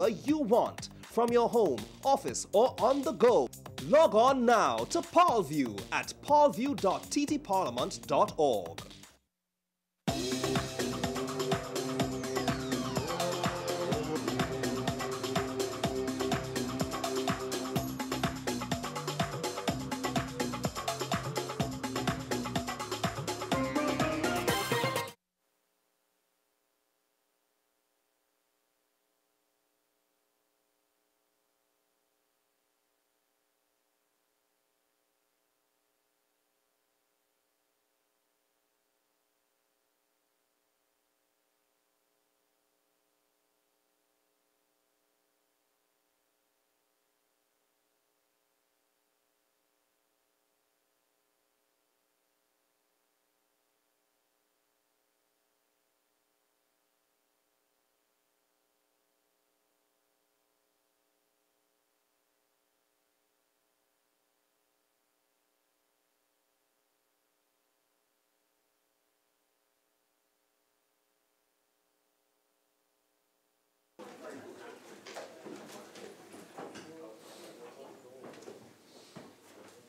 you want from your home, office, or on the go. Log on now to ParlView at parlview.ttparliament.org.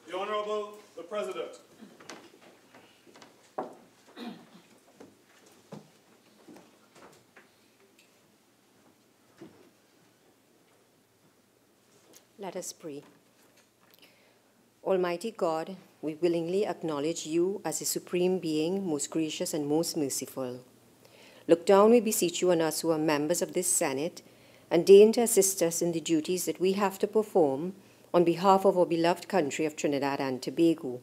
The Honourable the President. Let us pray. Almighty God, we willingly acknowledge you as the supreme being, most gracious and most merciful. Look down, we beseech you, on us who are members of this Senate, and deign to assist us in the duties that we have to perform on behalf of our beloved country of Trinidad and Tobago.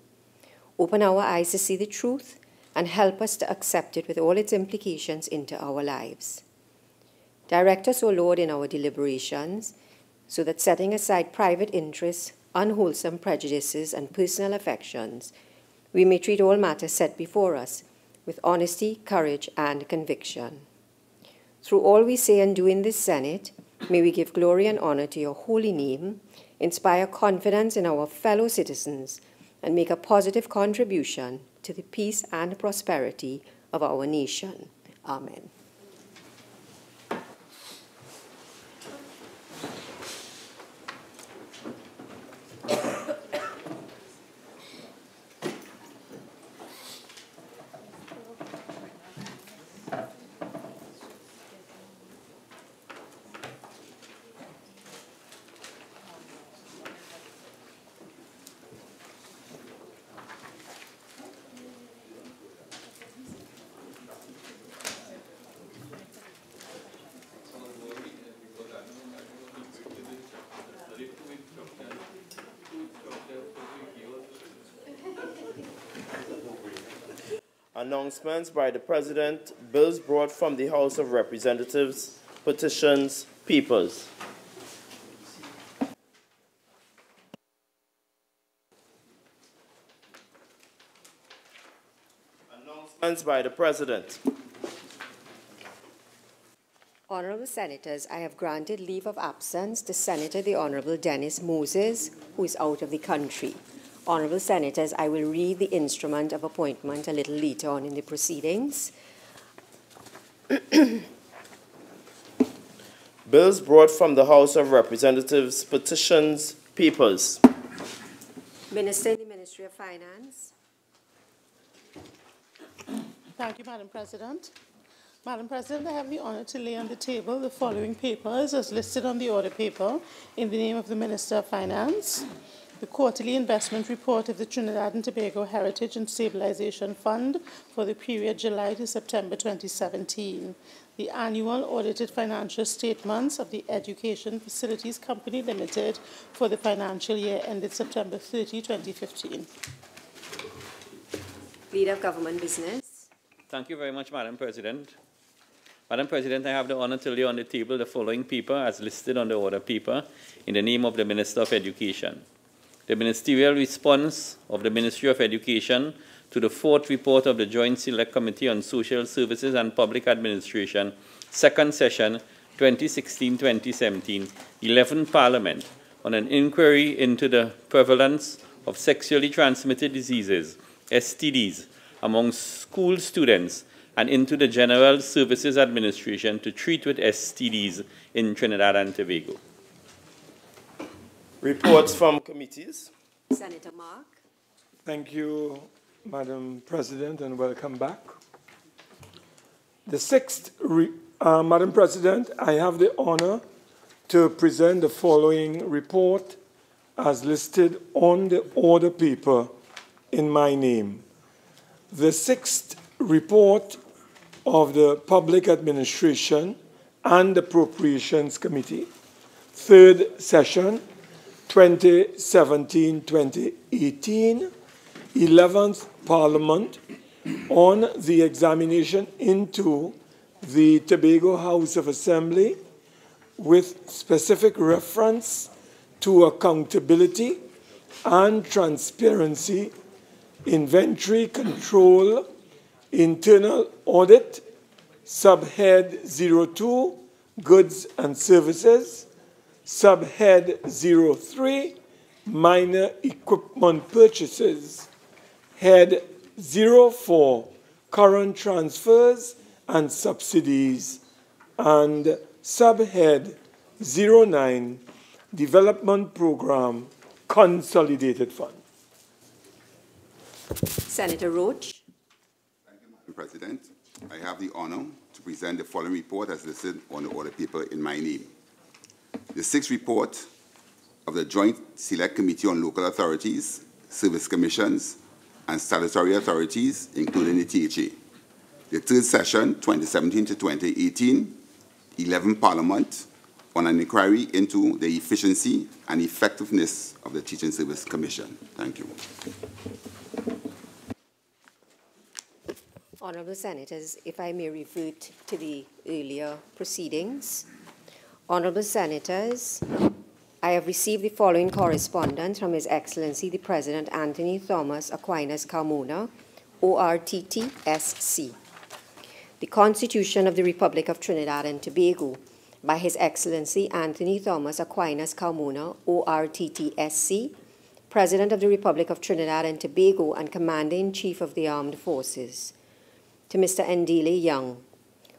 Open our eyes to see the truth and help us to accept it with all its implications into our lives. Direct us, O Lord, in our deliberations, so that setting aside private interests, unwholesome prejudices, and personal affections, we may treat all matters set before us with honesty, courage, and conviction. Through all we say and do in this Senate, may we give glory and honor to your holy name, inspire confidence in our fellow citizens, and make a positive contribution to the peace and prosperity of our nation. Amen. Announcements by the President, bills brought from the House of Representatives, petitions, papers. Announcements by the President. Honorable Senators, I have granted leave of absence to Senator the Honorable Dennis Moses, who is out of the country. Honorable Senators, I will read the instrument of appointment a little later on in the proceedings. Bills brought from the House of Representatives, petitions, papers. Minister in the Ministry of Finance. Thank you, Madam President. Madam President, I have the honor to lay on the table the following papers as listed on the order paper in the name of the Minister of Finance. The Quarterly Investment Report of the Trinidad and Tobago Heritage and Stabilization Fund for the period July to September 2017. The Annual Audited Financial Statements of the Education Facilities Company Limited for the financial year ended September 30, 2015. Leader of Government Business. Thank you very much, Madam President. Madam President, I have the honor to lay on the table the following paper as listed on the order paper in the name of the Minister of Education. The ministerial response of the Ministry of Education to the fourth report of the Joint Select Committee on Social Services and Public Administration, second session, 2016-2017, 11th Parliament, on an inquiry into the prevalence of sexually transmitted diseases, STDs, among school students and into the General Services Administration to treat with STDs in Trinidad and Tobago. Reports from committees. Senator Mark. Thank you, Madam President, and welcome back. The sixth, Madam President, I have the honor to present the following report as listed on the order paper in my name. The sixth report of the Public Administration and Appropriations Committee, third session, 2017-2018, 11th Parliament, on the examination into the Tobago House of Assembly with specific reference to accountability and transparency, inventory control, internal audit, subhead 02, goods and services, subhead 03, minor equipment purchases, head 04, current transfers and subsidies, and subhead 09, development program, consolidated fund. Senator Roach. Thank you, Madam President. I have the honor to present the following report as listed on the order paper in my name. The sixth report of the Joint Select Committee on Local Authorities, Service Commissions, and Statutory Authorities, including the THA. The third session, 2017 to 2018, 11th Parliament, on an inquiry into the efficiency and effectiveness of the Teaching Service Commission. Thank you. Honourable Senators, if I may revert to the earlier proceedings. Honourable Senators, I have received the following correspondence from His Excellency the President Anthony Thomas Aquinas Carmona, ORTTSC. The Constitution of the Republic of Trinidad and Tobago, by His Excellency Anthony Thomas Aquinas Carmona, ORTTSC, President of the Republic of Trinidad and Tobago and Commander-in-Chief of the Armed Forces. To Mr. Ndile Young,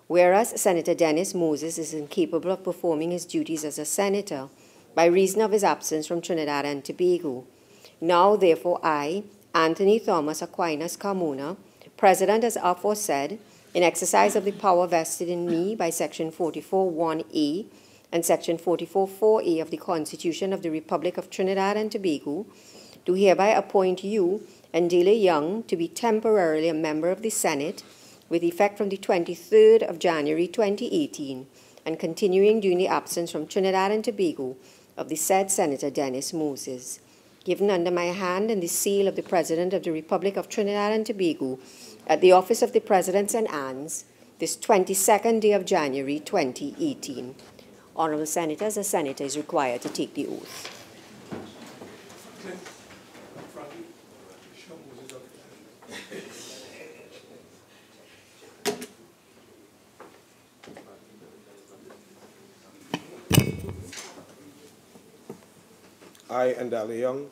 whereas Senator Dennis Moses is incapable of performing his duties as a senator by reason of his absence from Trinidad and Tobago, now therefore I, Anthony Thomas Aquinas Carmona, President as aforesaid, in exercise of the power vested in me by Section 44(1)(a) and Section 44(4)(a) of the Constitution of the Republic of Trinidad and Tobago, do hereby appoint you, Ndile Young, to be temporarily a member of the Senate with effect from the 23rd of January 2018 and continuing during the absence from Trinidad and Tobago of the said Senator Dennis Moses, given under my hand and the seal of the President of the Republic of Trinidad and Tobago at the Office of the President St. Anne's this 22nd day of January 2018. Honourable Senators, a senator is required to take the oath. I, Ndile Young,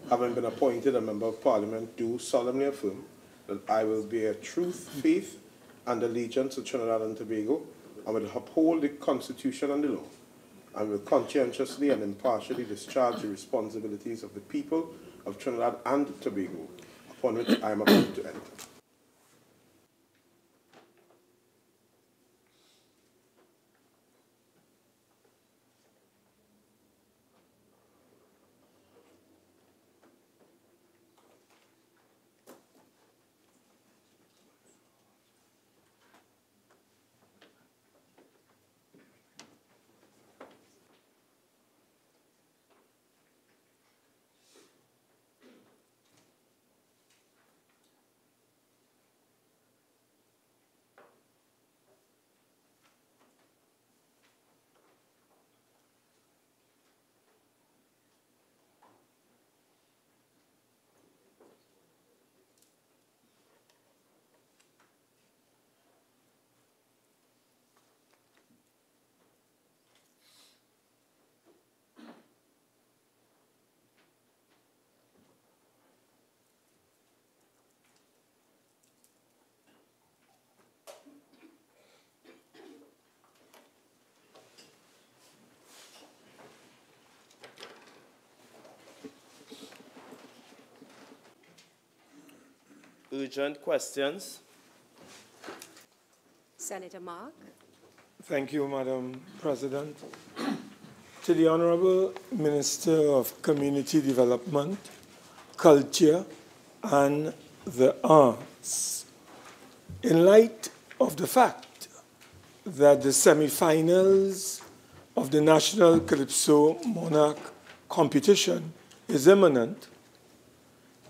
having been appointed a Member of Parliament, do solemnly affirm that I will bear truth, faith, and allegiance to Trinidad and Tobago, and will uphold the Constitution and the law, and will conscientiously and impartially discharge the responsibilities of the people of Trinidad and Tobago, upon which I am about to enter. urgent questions. Senator Mark. Thank you, Madam President. To the Honorable Minister of Community Development, Culture, and the Arts. In light of the fact that the semi-finals of the National Calypso Monarch competition is imminent,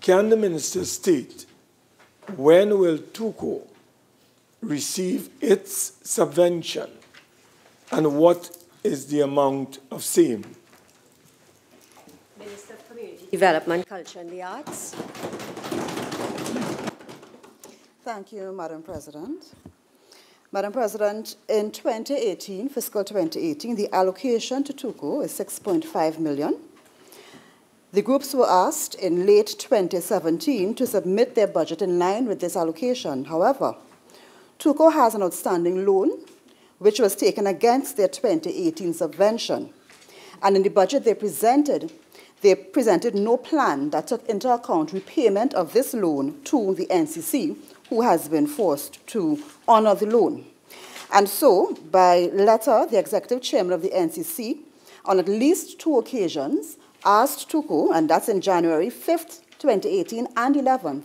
can the Minister state when will TUCO receive its subvention and what is the amount of same? Minister of Community Development, Culture and the Arts. Thank you, Madam President. Madam President, in 2018, fiscal 2018, the allocation to TUCO is $6.5 million. The groups were asked in late 2017 to submit their budget in line with this allocation. However, TUCO has an outstanding loan which was taken against their 2018 subvention. And in the budget they presented no plan that took into account repayment of this loan to the NCC, who has been forced to honor the loan. And so, by letter, the executive chairman of the NCC, on at least 2 occasions, asked TUCO, and that's in January 5th, 2018 and 11th,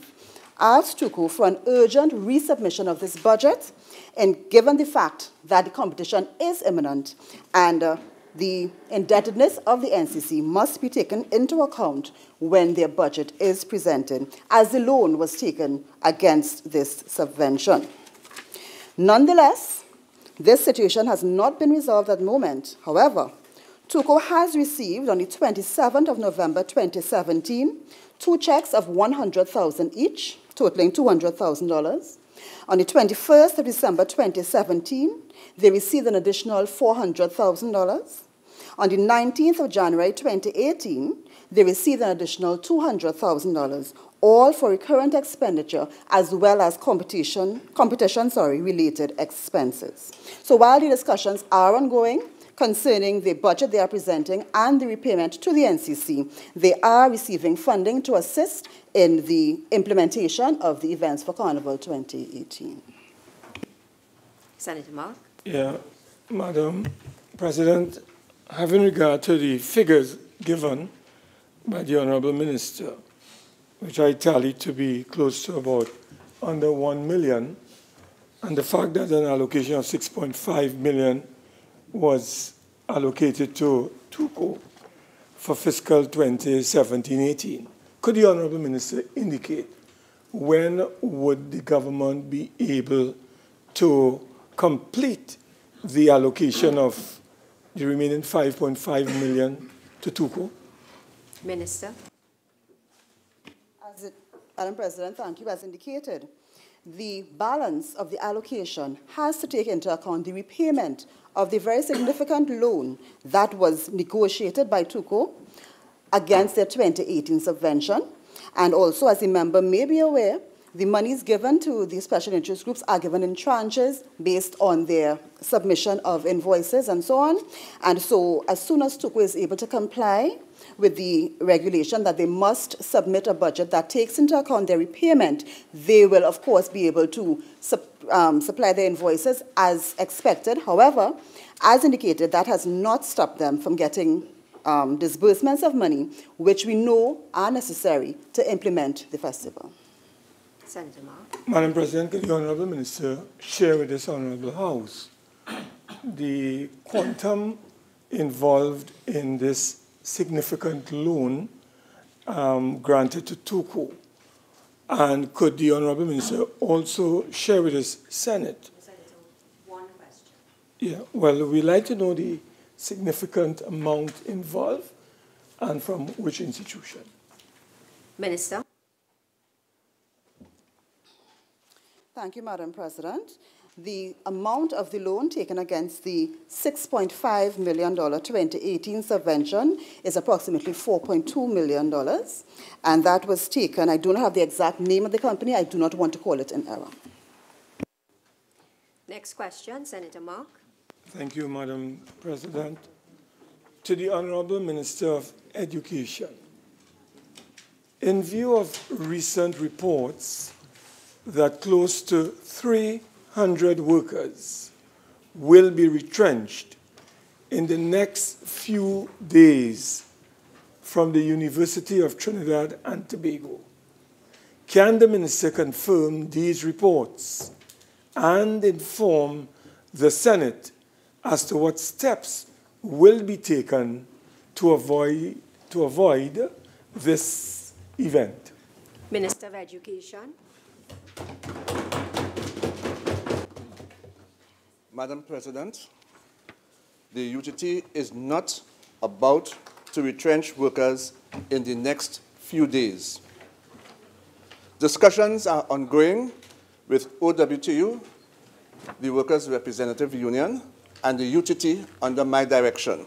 asked TUCO for an urgent resubmission of this budget, and given the fact that the competition is imminent and the indebtedness of the NCC must be taken into account when their budget is presented, as the loan was taken against this subvention. Nonetheless, this situation has not been resolved at the moment. However, TUCO has received on the 27th of November 2017 2 checks of $100,000 each, totaling $200,000. On the 21st of December 2017, they received an additional $400,000. On the 19th of January 2018, they received an additional $200,000, all for recurrent expenditure as well as competition-related expenses. So while the discussions are ongoing concerning the budget they are presenting and the repayment to the NCC, they are receiving funding to assist in the implementation of the events for Carnival 2018. Senator Mark. Yeah, Madam President, having regard to the figures given by the Honorable Minister, which I tally to be close to about under 1 million, and the fact that an allocation of 6.5 million was allocated to TUCO for fiscal 2017-18. Could the Honorable Minister indicate when would the government be able to complete the allocation of the remaining 5.5 million to TUCO? Minister. Madam President, thank you. As indicated, the balance of the allocation has to take into account the repayment of the very significant loan that was negotiated by TUCO against their 2018 subvention. And also, as the member may be aware, the monies given to the special interest groups are given in tranches based on their submission of invoices and so on. And so as soon as TUCO is able to comply with the regulation that they must submit a budget that takes into account their repayment, they will, of course, be able to supply their invoices as expected. However, as indicated, that has not stopped them from getting disbursements of money, which we know are necessary to implement the festival. Senator Mark. Madam President, could the Honourable Minister share with this Honourable House the quantum involved in this significant loan granted to TUCO? And could the Honourable Minister also share with us Senate? Senator, one question. Yeah, well, we'd like to know the significant amount involved and from which institution. Minister. Thank you, Madam President. The amount of the loan taken against the $6.5 million 2018 subvention is approximately $4.2 million. And that was taken, I do not have the exact name of the company, I do not want to call it in error. Next question, Senator Mark. Thank you, Madam President. To the Honourable Minister of Education, in view of recent reports that close to 300 workers will be retrenched in the next few days from the University of Trinidad and Tobago. Can the Minister confirm these reports and inform the Senate as to what steps will be taken to avoid this event? Minister of Education. Madam President, the UTT is not about to retrench workers in the next few days. Discussions are ongoing with OWTU, the Workers' Representative Union, and the UTT under my direction.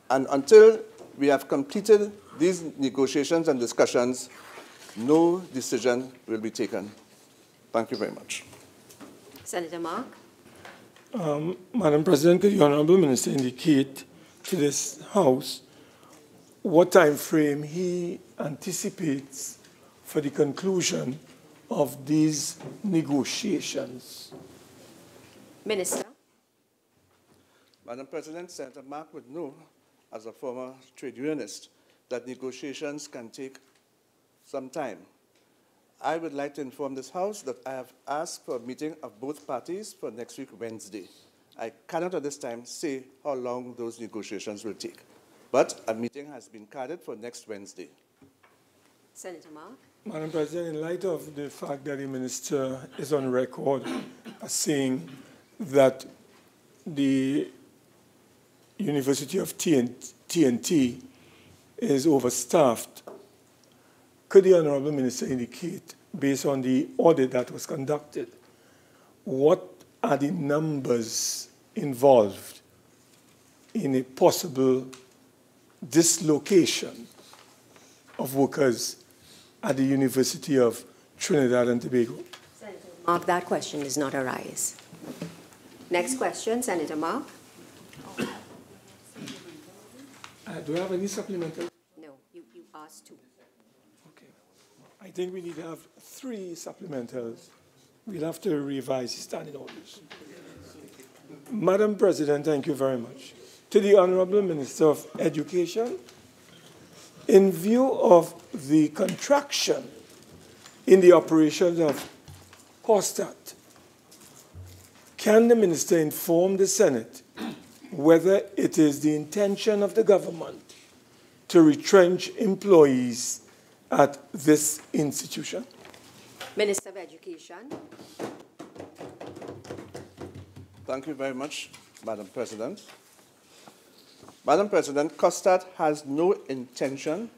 And until we have completed these negotiations and discussions, no decision will be taken. Thank you very much. Senator Mark. Madam President, could the Honourable Minister indicate to this House what time frame he anticipates for the conclusion of these negotiations? Minister. Madam President, Senator Mark would know, as a former trade unionist, that negotiations can take some time. I would like to inform this House that I have asked for a meeting of both parties for next week, Wednesday. I cannot at this time say how long those negotiations will take, but a meeting has been carded for next Wednesday. Senator Mark. Madam President, in light of the fact that the Minister is on record as saying that the University of TNT is overstaffed, could the Honourable Minister indicate, based on the audit that was conducted, what are the numbers involved in a possible dislocation of workers at the University of Trinidad and Tobago? Senator Mark, that question does not arise. Next question, Senator Mark. Do I have any supplemental? No, you asked two. Okay. I think we need to have 3 supplementals. We'll have to revise the standing orders. Madam President, thank you very much. To the Honourable Minister of Education, in view of the contraction in the operations of COSTAT, can the Minister inform the Senate whether it is the intention of the government to retrench employees at this institution? Minister of Education. Thank you very much, Madam President. Madam President, COSTAT has no intention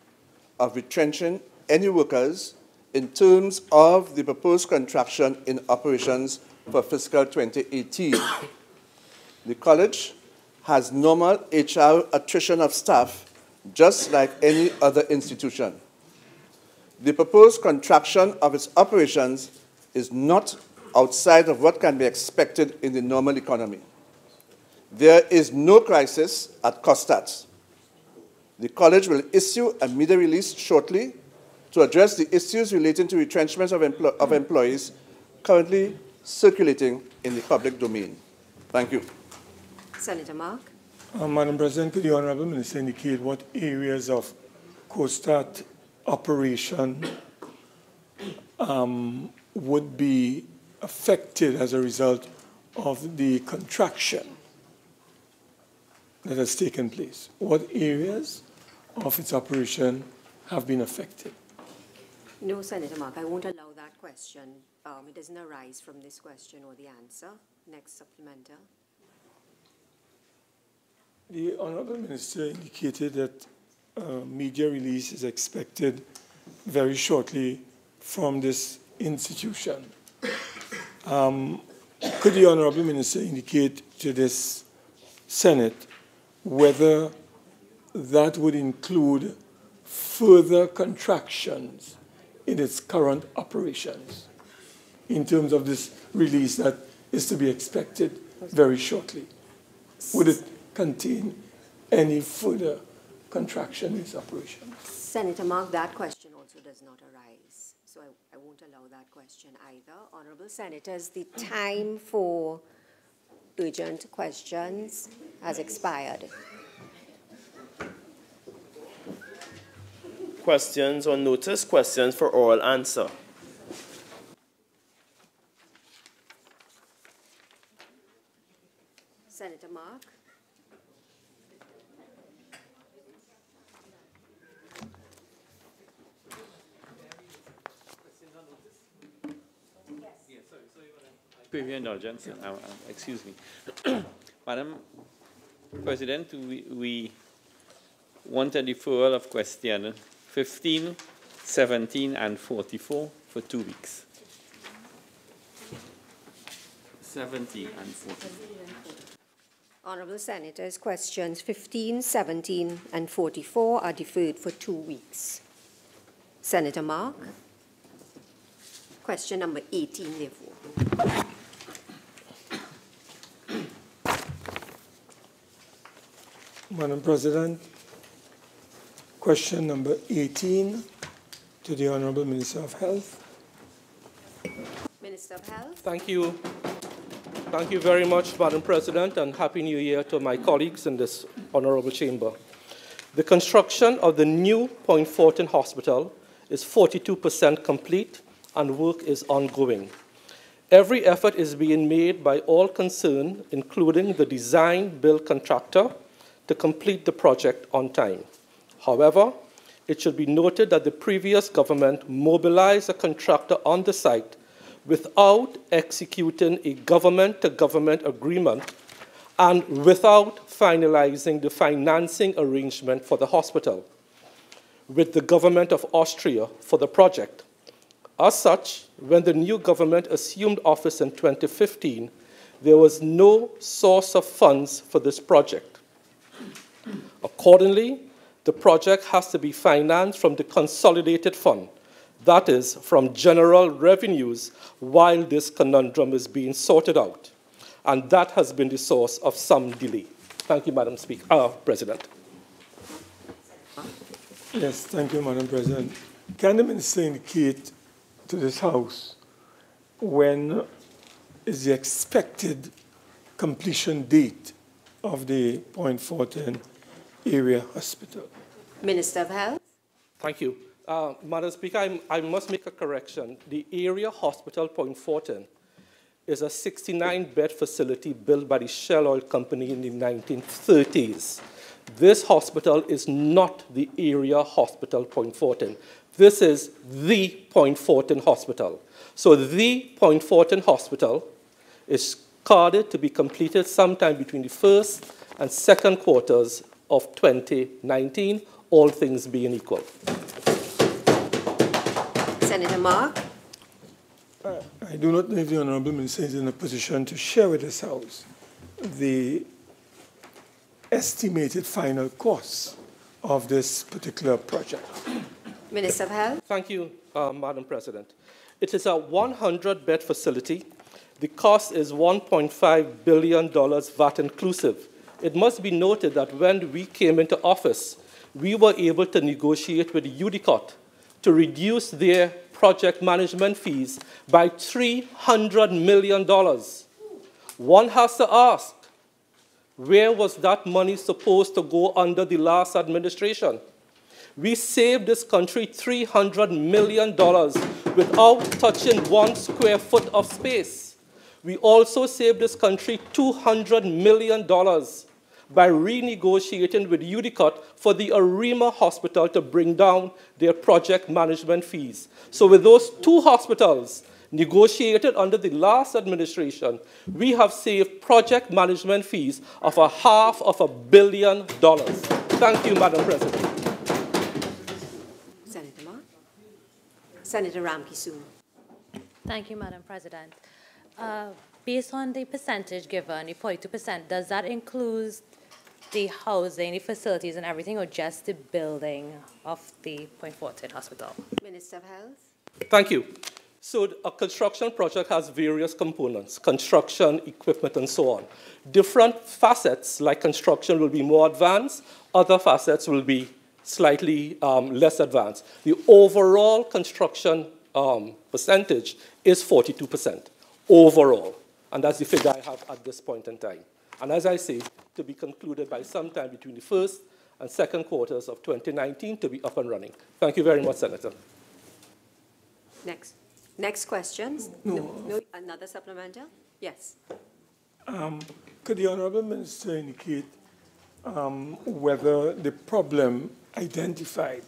of retrenching any workers in terms of the proposed contraction in operations for fiscal 2018. The college has normal HR attrition of staff, just like any other institution. The proposed contraction of its operations is not outside of what can be expected in the normal economy. There is no crisis at COSTAT. The college will issue a media release shortly to address the issues relating to retrenchments of employees currently circulating in the public domain. Thank you. Senator Mark. Madam President, could the Honourable Minister indicate what areas of COSTAT operation would be affected as a result of the contraction that has taken place? What areas of its operation have been affected? No, Senator Mark, I won't allow that question. It doesn't arise from this question or the answer. Next supplemental. The Honourable Minister indicated that media release is expected very shortly from this institution. Could the Honourable Minister indicate to this Senate whether that would include further contractions in its current operations in terms of this release that is to be expected very shortly? Would it contain any further contraction in its operations? Senator Mark, that question also does not arise. So I won't allow that question either. Honourable Senators, the time for urgent questions has expired. Questions on notice, questions for oral answer. Senator Mark. With your indulgence, excuse me. Madam President, we want a deferral of question 15, 17, and 44 for 2 weeks. 17 and 44. Honourable Senators, questions 15, 17, and 44 are deferred for 2 weeks. Senator Mark. Question number 18, therefore. Madam President, question number 18 to the Honourable Minister of Health. Minister of Health. Thank you. Thank you very much, Madam President, and Happy New Year to my colleagues in this honourable chamber. The construction of the new Point Fortin Hospital is 42% complete and work is ongoing. Every effort is being made by all concerned, including the design-build contractor, to complete the project on time. However, it should be noted that the previous government mobilized a contractor on the site without executing a government-to-government agreement and without finalizing the financing arrangement for the hospital with the government of Austria for the project. As such, when the new government assumed office in 2015, there was no source of funds for this project. Accordingly, the project has to be financed from the consolidated fund, that is, from general revenues, while this conundrum is being sorted out. And that has been the source of some delay. Thank you, Madam President. Yes, thank you, Madam President. Can the Minister indicate to this House when is the expected completion date of the Point Fortin area hospital? Minister of Health. Thank you. Madam Speaker, I must make a correction. The area hospital, Point Fortin, is a 69-bed facility built by the Shell Oil Company in the 1930s. This hospital is not the area hospital, Point Fortin. This is the Point Fortin Hospital. So the Point Fortin Hospital is carded to be completed sometime between the first and second quarters of 2019, all things being equal. Senator Mark. I do not know if the Honourable Minister is in a position to share with this House the estimated final cost of this particular project. Minister of Health. Thank you, Madam President. It is a 100-bed facility. The cost is $1.5 billion VAT inclusive. It must be noted that when we came into office, we were able to negotiate with UDCOT to reduce their project management fees by $300 million. One has to ask, where was that money supposed to go under the last administration? We saved this country $300 million without touching 1 square foot of space. We also saved this country $200 million by renegotiating with UDCOT for the Arima Hospital to bring down their project management fees. So with those 2 hospitals negotiated under the last administration, we have saved project management fees of $500 million. Thank you, Madam President. Senator Mark. Senator Gopee-Scoon. Thank you, Madam President. Based on the percentage given, the 42%, does that include the housing, the facilities and everything, or just the building of the Point Fortin Hospital? Minister of Health. Thank you. So a construction project has various components, construction, equipment, and so on. Different facets, like construction, will be more advanced. Other facets will be slightly less advanced. The overall construction percentage is 42% overall. And that's the figure I have at this point in time. And as I say, to be concluded by sometime between the first and second quarters of 2019 to be up and running. Thank you very much, Senator. Next questions? No, another supplemental? Yes. Could the Honourable Minister indicate whether the problem identified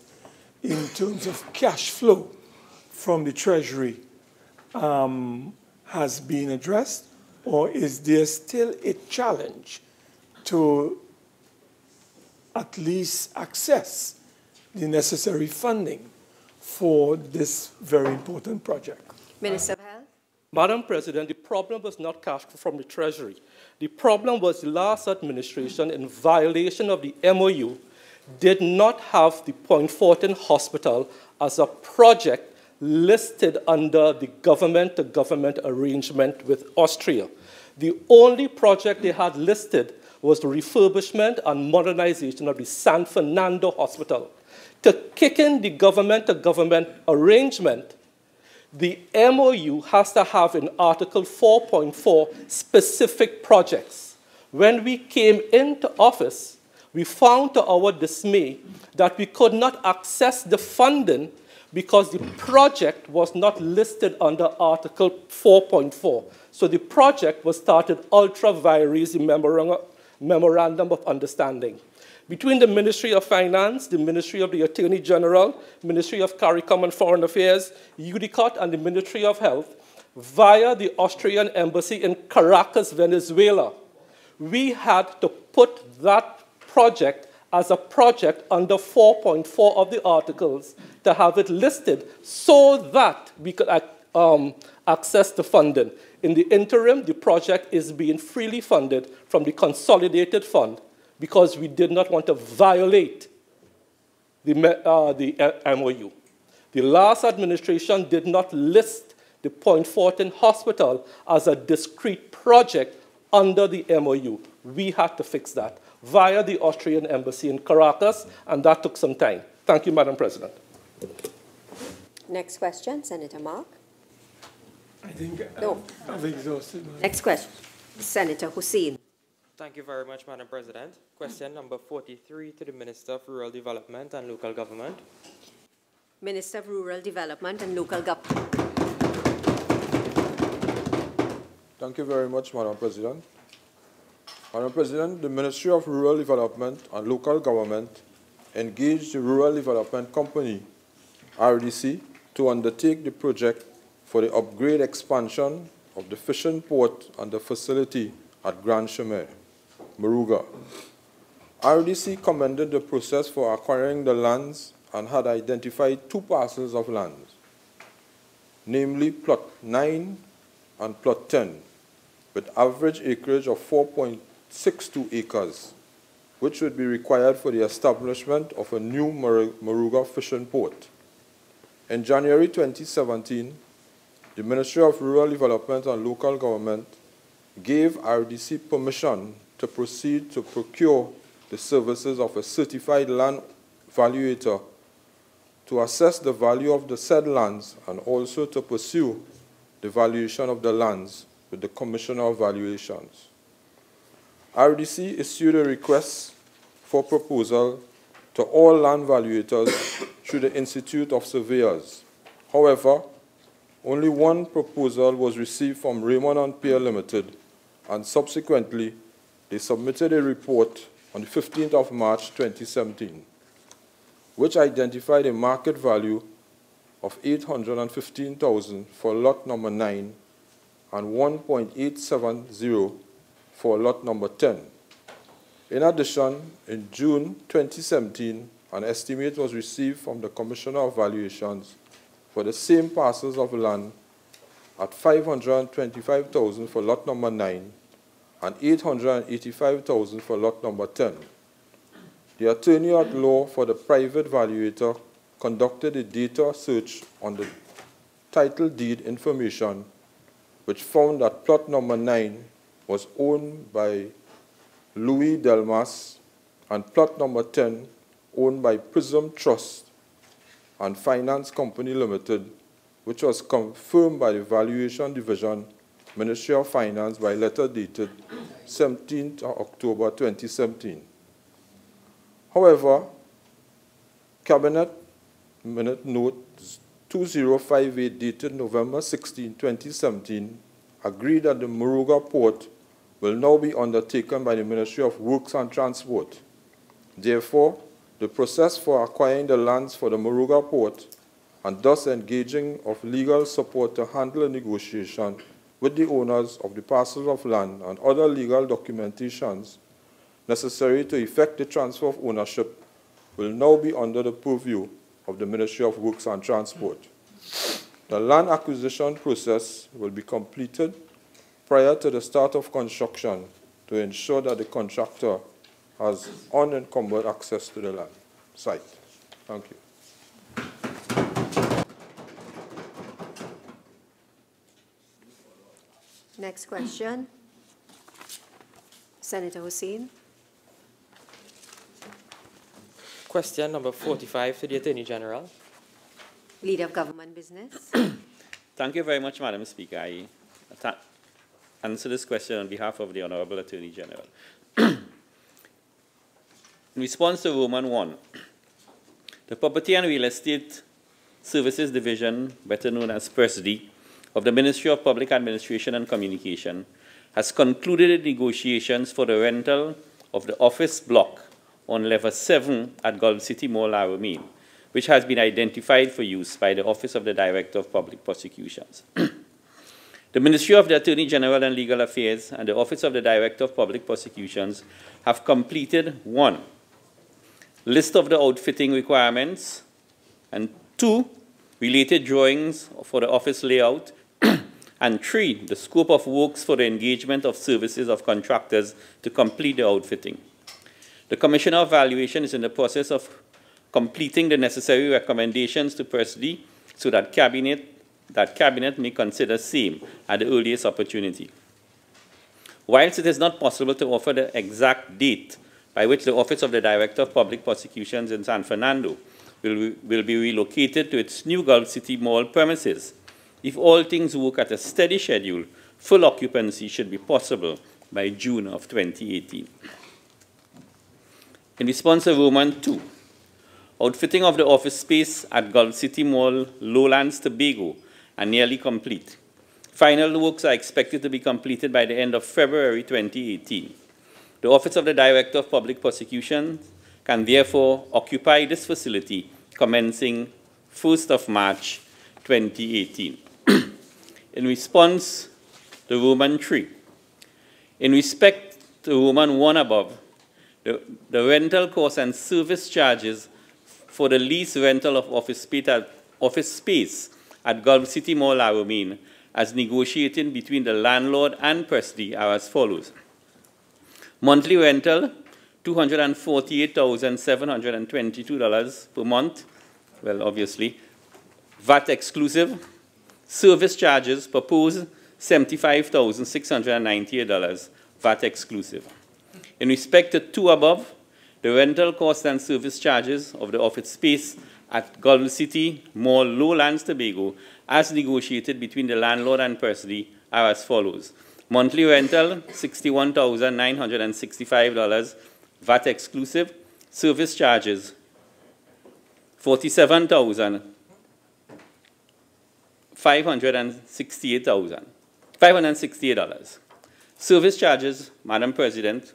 in terms of cash flow from the Treasury has been addressed, or is there still a challenge to at least access the necessary funding for this very important project? Minister of Health. Madam President, the problem was not cash from the Treasury. The problem was the last administration, in violation of the MOU, did not have the Point Fortin Hospital as a project listed under the government-to-government arrangement with Austria. The only project they had listed was the refurbishment and modernization of the San Fernando Hospital. To kick in the government-to-government arrangement, the MOU has to have in Article 4.4 specific projects. When we came into office, we found to our dismay that we could not access the funding because the project was not listed under Article 4.4. So the project was started ultra vires, the Memorandum of Understanding, between the Ministry of Finance, the Ministry of the Attorney General, Ministry of CARICOM and Foreign Affairs, UDICOT, and the Ministry of Health, via the Austrian Embassy in Caracas, Venezuela. We had to put that project as a project under 4.4 of the articles to have it listed so that we could access the funding. In the interim, the project is being freely funded from the consolidated fund because we did not want to violate the MOU. The last administration did not list the Point Fortin Hospital as a discrete project under the MOU. We had to fix that via the Austrian Embassy in Caracas, and that took some time. Thank you, Madam President. Next question, Senator Mark. I think No. I've exhausted. Next question, Senator Hussain. Thank you very much, Madam President. Question number 43 to the Minister of Rural Development and Local Government. Minister of Rural Development and Local Government. Thank you very much, Madam President. Madam President, the Ministry of Rural Development and Local Government engaged the Rural Development Company, RDC, to undertake the project for the upgrade expansion of the fishing port and the facility at Grand Chemin, Moruga. RDC commended the process for acquiring the lands and had identified 2 parcels of land, namely Plot 9 and Plot 10, with average acreage of 4.62 acres, which would be required for the establishment of a new Moruga fishing port. In January 2017, the Ministry of Rural Development and Local Government gave RDC permission to proceed to procure the services of a certified land valuator to assess the value of the said lands and also to pursue the valuation of the lands with the Commissioner of Valuations. RDC issued a request for proposal to all land valuators through the Institute of Surveyors. However, only one proposal was received from Raymond and Peer Limited, and subsequently, they submitted a report on the 15th of March 2017, which identified a market value of $815,000 for lot number 9 and $1.870 for lot number 10. In addition, in June 2017, an estimate was received from the Commissioner of Valuations for the same parcels of land at $525,000 for lot number 9 and $885,000 for lot number 10. The attorney at law for the private valuator conducted a data search on the title deed information, which found that plot number 9 was owned by Louis Delmas and plot number 10 owned by Prism Trust and Finance Company Limited, which was confirmed by the Valuation Division, Ministry of Finance, by letter dated 17th October 2017. However, Cabinet Minute Note 2058 dated November 16, 2017 agreed that the Moruga Port will now be undertaken by the Ministry of Works and Transport. Therefore, the process for acquiring the lands for the Moruga Port and thus engaging of legal support to handle a negotiation with the owners of the parcels of land and other legal documentations necessary to effect the transfer of ownership will now be under the purview of the Ministry of Works and Transport. The land acquisition process will be completed prior to the start of construction to ensure that the contractor has unencumbered access to the land site. Thank you. Next question. Senator Hussain. Question number 45 to the Attorney General. Leader of Government Business. Thank you very much, Madam Speaker. I answer this question on behalf of the Honorable Attorney General. In response to Roman 1, the Property and Real Estate Services Division, better known as PERSD, of the Ministry of Public Administration and Communication, has concluded negotiations for the rental of the office block on Level 7 at Gulf City Mall, Arumeen, which has been identified for use by the Office of the Director of Public Prosecutions. The Ministry of the Attorney General and Legal Affairs and the Office of the Director of Public Prosecutions have completed 1, list of the outfitting requirements, and 2, related drawings for the office layout, and 3, the scope of works for the engagement of services of contractors to complete the outfitting. The Commissioner of Valuation is in the process of completing the necessary recommendations to PERSD so that Cabinet may consider same at the earliest opportunity. Whilst it is not possible to offer the exact date by which the Office of the Director of Public Prosecutions in San Fernando will be relocated to its new Gulf City Mall premises, if all things work at a steady schedule, full occupancy should be possible by June of 2018. In response to Roman 2, outfitting of the office space at Gulf City Mall, Lowlands, Tobago, are nearly complete. Final works are expected to be completed by the end of February 2018. The Office of the Director of Public Prosecutions can therefore occupy this facility commencing 1st of March 2018. In response to Roman 3, in respect to Roman 1 above, the rental costs and service charges for the lease rental of office space at Gulf City Mall, Arumeen, as negotiated between the landlord and PERSD are as follows. Monthly rental, $248,722 per month, well, obviously, VAT exclusive. Service charges proposed, $75,698, VAT exclusive. In respect to 2 above, the rental cost and service charges of the office space at Gulf City Mall, Lowlands, Tobago, as negotiated between the landlord and PERSD, are as follows. Monthly rental, $61,965, VAT exclusive. Service charges, $568. Service charges, Madam President,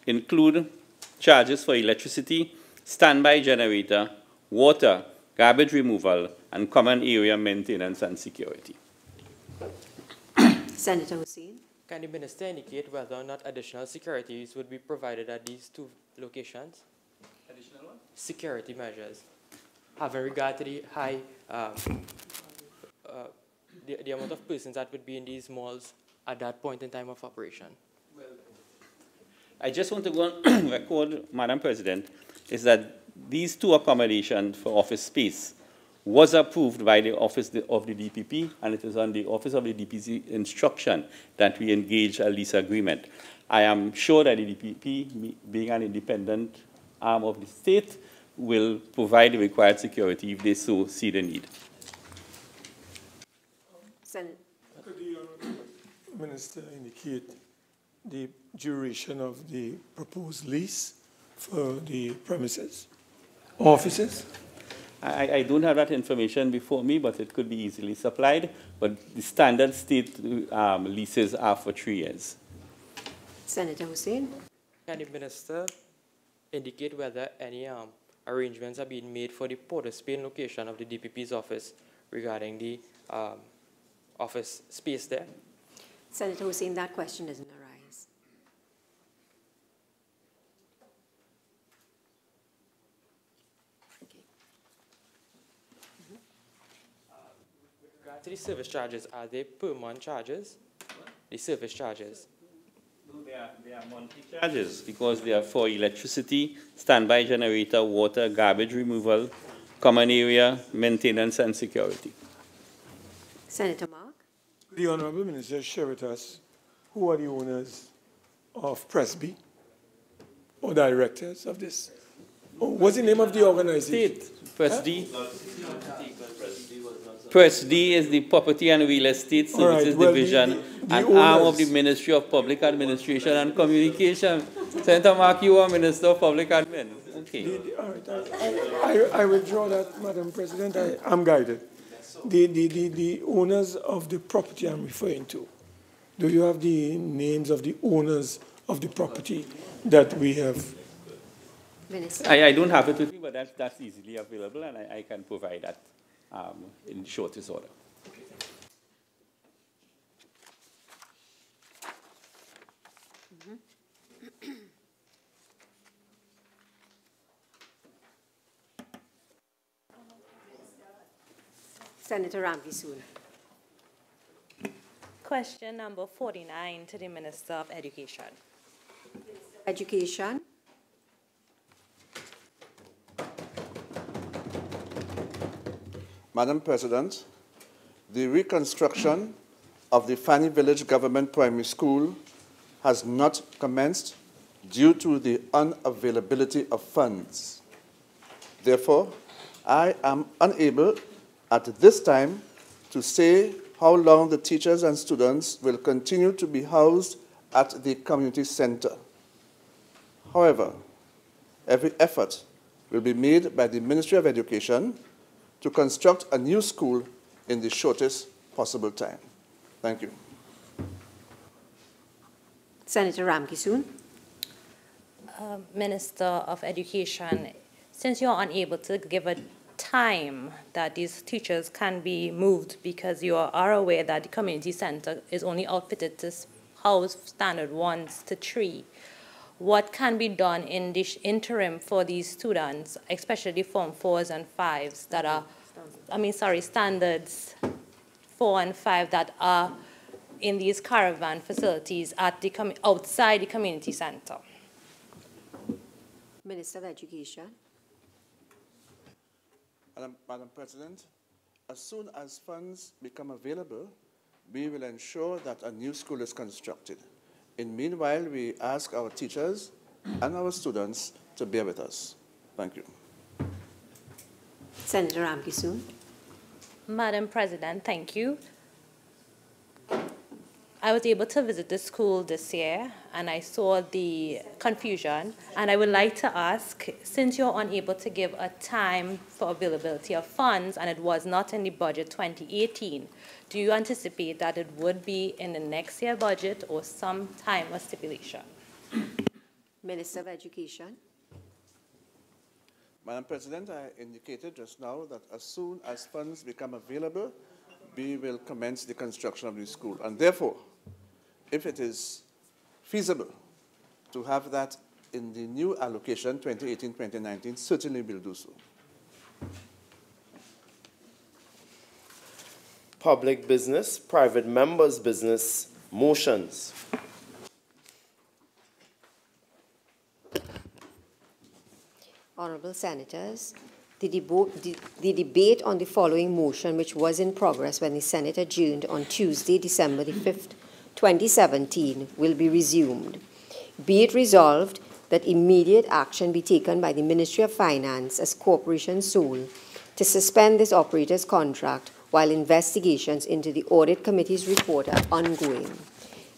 include charges for electricity, standby generator, water, garbage removal, and common area maintenance and security. Senator Hussain. Can the Minister indicate whether or not additional securities would be provided at these 2 locations? Additional what? Security measures, having regard to the high, the amount of persons that would be in these malls at that point in time of operation. Well, I just want to go on record, Madam President, is that these 2 accommodations for office space was approved by the Office of the DPP, and it is on the Office of the DPP instruction that we engage a lease agreement. I am sure that the DPP, being an independent arm of the state, will provide the required security if they so see the need. Could the Honourable Minister indicate the duration of the proposed lease for the premises, offices? I don't have that information before me, but it could be easily supplied. But the standard state leases are for 3 years. Senator Hussain. Can the Minister indicate whether any arrangements are being made for the Port of Spain location of the DPP's office regarding the office space there? Senator Hussain, that question doesn't arise. Okay. With regard to the service charges, are they per month charges? The service charges? No, they are monthly charges because they are for electricity, standby generator, water, garbage removal, common area, maintenance, and security. Senator Mark. The Honourable Minister share with us who are the owners of Presby or directors of this. What's the name of the organization? Presby is the Property and Real Estate Services Division, an arm of the Ministry of Public Administration and Communication. Senator Mark, you are Minister of Public Admin. Okay. I withdraw that, Madam President. I'm guided. The owners of the property I'm referring to, do you have the names of the owners of the property that we have? Minister. I don't have it with me, but that's easily available, and I can provide that in shortest order. Senator Rambharat. Question number 49 to the Minister of Education. Education. Madam President, the reconstruction of the Fanny Village Government Primary School has not commenced due to the unavailability of funds. Therefore, I am unable at this time to say how long the teachers and students will continue to be housed at the community center. However, every effort will be made by the Ministry of Education to construct a new school in the shortest possible time. Thank you. Senator Rambharat. Minister of Education, since you're unable to give a time that these teachers can be moved because you are aware that the community center is only outfitted to house standard 1s to 3, what can be done in this interim for these students, especially Form 4s and 5s that are, standards 4 and 5 that are in these caravan facilities at the outside the community center? Minister of Education. Madam President, as soon as funds become available, we will ensure that a new school is constructed. In meanwhile, we ask our teachers and our students to bear with us. Thank you. Senator Rambharat. Madam President, thank you. I was able to visit the school this year, and I saw the confusion. And I would like to ask, since you're unable to give a time for availability of funds, and it was not in the budget 2018, do you anticipate that it would be in the next year budget or some time or stipulation? Minister of Education. Madam President, I indicated just now that as soon as funds become available, we will commence the construction of the school. And therefore, if it is feasible to have that in the new allocation, 2018-2019, certainly we'll do so. Public business, private members' business, motions. Honourable Senators, the debate on the following motion, which was in progress when the Senate adjourned on Tuesday, December the 5th, 2017, will be resumed. Be it resolved that immediate action be taken by the Ministry of Finance as corporation sole to suspend this operator's contract while investigations into the Audit Committee's report are ongoing.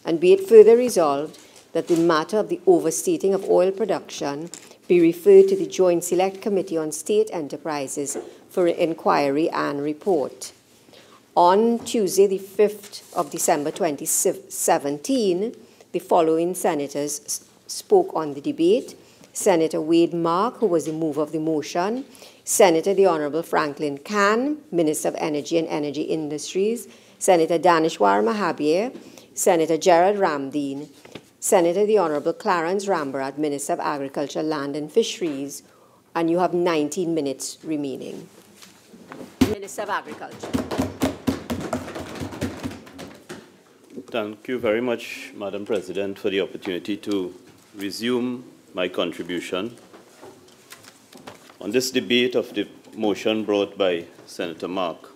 And be it further resolved that the matter of the overstating of oil production be referred to the Joint Select Committee on State Enterprises for inquiry and report. On Tuesday, the 5th of December 2017, the following senators spoke on the debate. Senator Wade Mark, who was the mover of the motion, Senator the Honorable Franklin Khan, Minister of Energy and Energy Industries, Senator Daneshwar Mahabir, Senator Gerard Ramdeen, Senator the Honorable Clarence Rambharat, Minister of Agriculture, Land and Fisheries, and you have 19 minutes remaining. Minister of Agriculture. Thank you very much, Madam President, for the opportunity to resume my contribution on this debate of the motion brought by Senator Mark.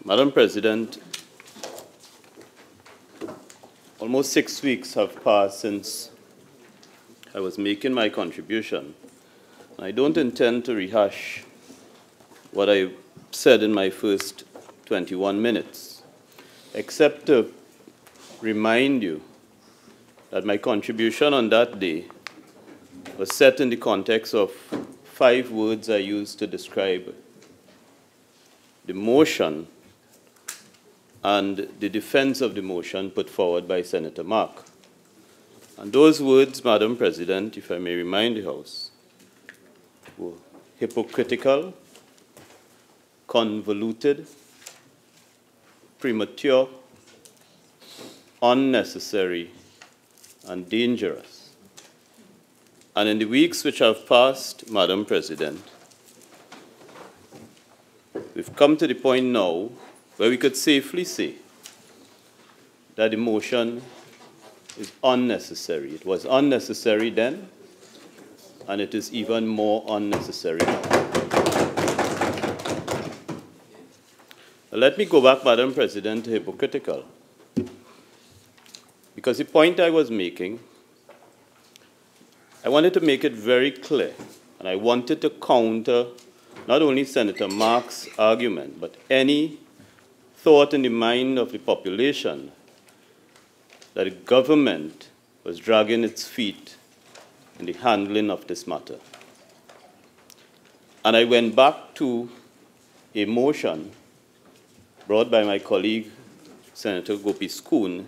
Madam President, almost 6 weeks have passed since I was making my contribution. I don't intend to rehash what I said in my first 21 minutes, except to remind you that my contribution on that day was set in the context of 5 words I used to describe the motion and the defense of the motion put forward by Senator Mark. And those words, Madam President, if I may remind the House, were hypocritical, convoluted, premature, unnecessary, and dangerous. And in the weeks which have passed, Madam President, we've come to the point now where we could safely say that the motion is unnecessary. It was unnecessary then, and it is even more unnecessary now. Let me go back, Madam President, to hypocritical. Because the point I was making, I wanted to make it very clear, and I wanted to counter not only Senator Mark's argument, but any thought in the mind of the population that the government was dragging its feet in the handling of this matter. And I went back to a motion brought by my colleague, Senator Gopee-Scoon,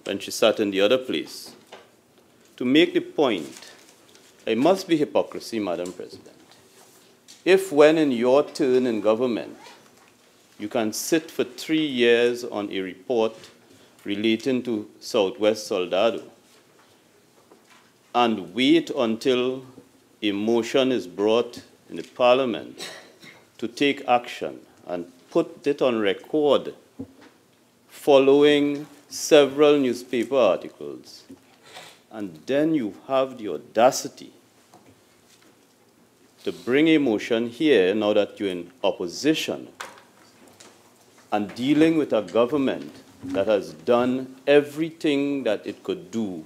when she sat in the other place, to make the point, it must be hypocrisy, Madam President. If when in your turn in government, you can sit for 3 years on a report relating to Southwest Soldado and wait until a motion is brought in the Parliament to take action and put it on record following several newspaper articles, and then you have the audacity to bring a motion here now that you're in opposition and dealing with a government that has done everything that it could do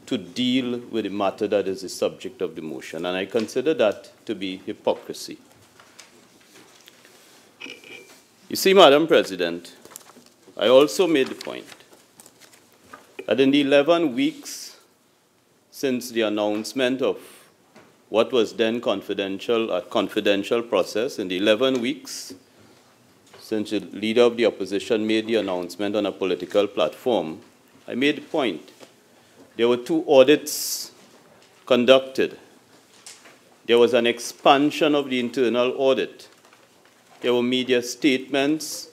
to deal with the matter that is the subject of the motion. And I consider that to be hypocrisy. You see, Madam President, I also made the point that in the 11 weeks since the announcement of what was then a confidential process, in the 11 weeks since the leader of the opposition made the announcement on a political platform, I made the point. There were 2 audits conducted. There was an expansion of the internal audit. There were media statements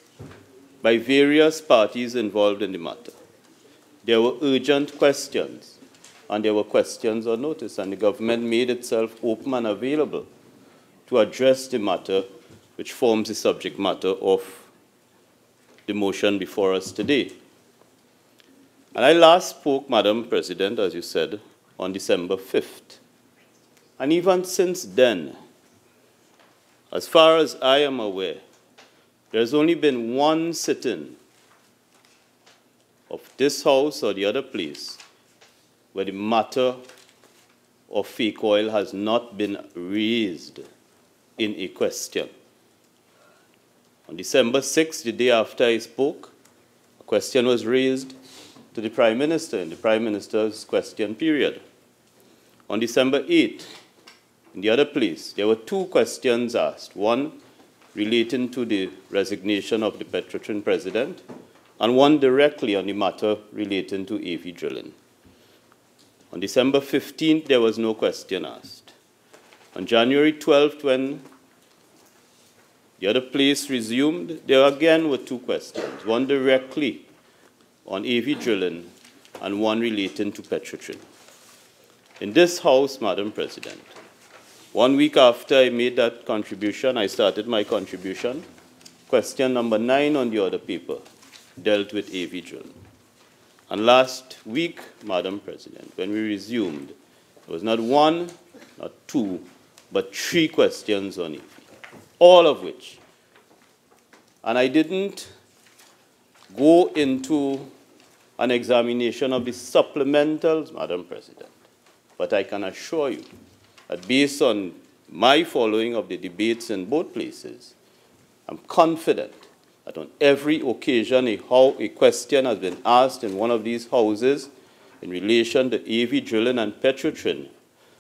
by various parties involved in the matter. There were urgent questions, and there were questions on notice, and the government made itself open and available to address the matter which forms the subject matter of the motion before us today. And I last spoke, Madam President, as you said, on December 5th. And even since then, as far as I am aware, there's only been one sitting of this House or the other place where the matter of fake oil has not been raised in a question. On December 6th, the day after I spoke, a question was raised to the Prime Minister in the Prime Minister's question period. On December 8th, in the other place, there were 2 questions asked, one relating to the resignation of the Petrotrin president, and one directly on the matter relating to AV drilling. On December 15th, there was no question asked. On January 12th, when the other place resumed, there again were 2 questions, one directly on AV drilling and one relating to Petrotrin. In this House, Madam President, 1 week after I made that contribution, I started my contribution. Question number 9 on the order paper dealt with AV drilling. And last week, Madam President, when we resumed, there was not 1, not 2, but 3 questions on AV, all of which. And I didn't go into an examination of the supplementals, Madam President, but I can assure you that based on my following of the debates in both places, I'm confident that on every occasion a question has been asked in one of these houses in relation to AV drilling and Petrotrin,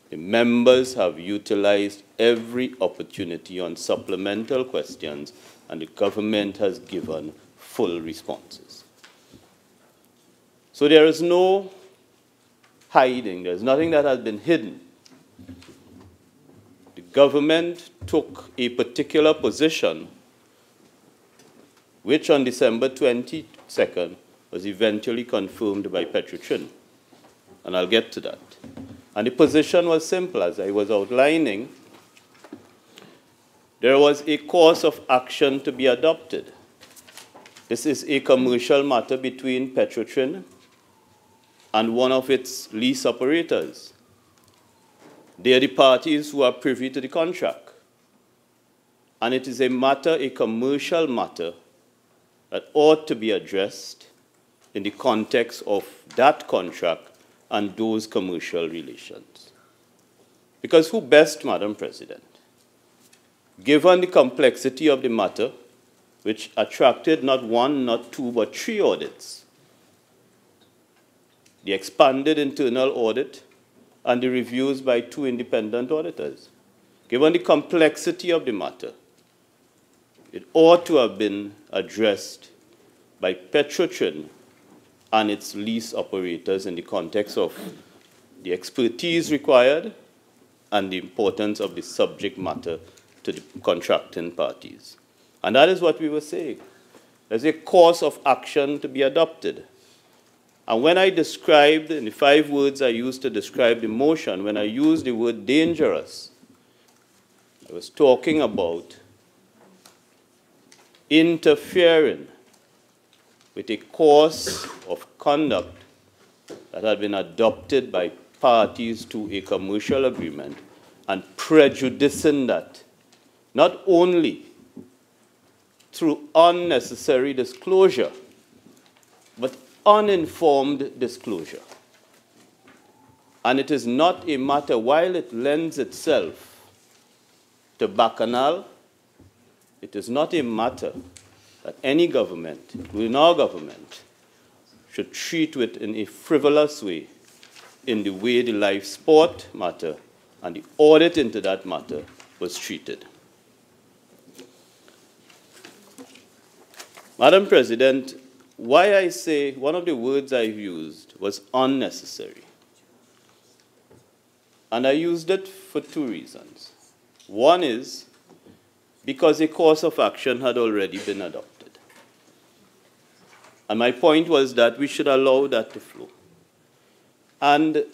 the members have utilized every opportunity on supplemental questions, and the government has given full responses. So there is no hiding. There's nothing that has been hidden. The government took a particular position which on December 22nd was eventually confirmed by Petrotrin. And I'll get to that. And the position was simple, as I was outlining. There was a course of action to be adopted. This is a commercial matter between Petrotrin and one of its lease operators. They are the parties who are privy to the contract. And it is a matter, a commercial matter, that ought to be addressed in the context of that contract and those commercial relations. Because who best, Madam President, given the complexity of the matter, which attracted not 1, not 2, but 3 audits, the expanded internal audit and the reviews by 2 independent auditors. Given the complexity of the matter, it ought to have been addressed by Petrotrin and its lease operators in the context of the expertise required and the importance of the subject matter to the contracting parties. And that is what we were saying. There's a course of action to be adopted. And when I described, in the 5 words I used to describe the motion, when I used the word dangerous, I was talking about interfering with a course of conduct that had been adopted by parties to a commercial agreement and prejudicing that, not only through unnecessary disclosure, but uninformed disclosure. And it is not a matter, while it lends itself to bacchanal, it is not a matter that any government, including our government, should treat it in a frivolous way, in the way the live sport matter and the audit into that matter was treated. Madam President, why I say one of the words I've used was unnecessary. And I used it for 2 reasons. One is because a course of action had already been adopted. And my point was that we should allow that to flow. And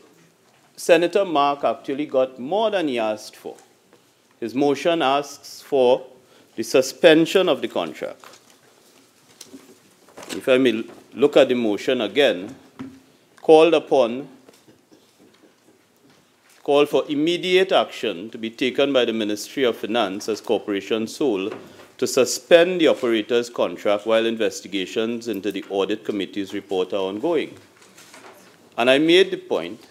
Senator Mark actually got more than he asked for. His motion asks for the suspension of the contract. If I may look at the motion again, call for immediate action to be taken by the Ministry of Finance as corporation sole to suspend the operator's contract while investigations into the audit committee's report are ongoing. And I made the point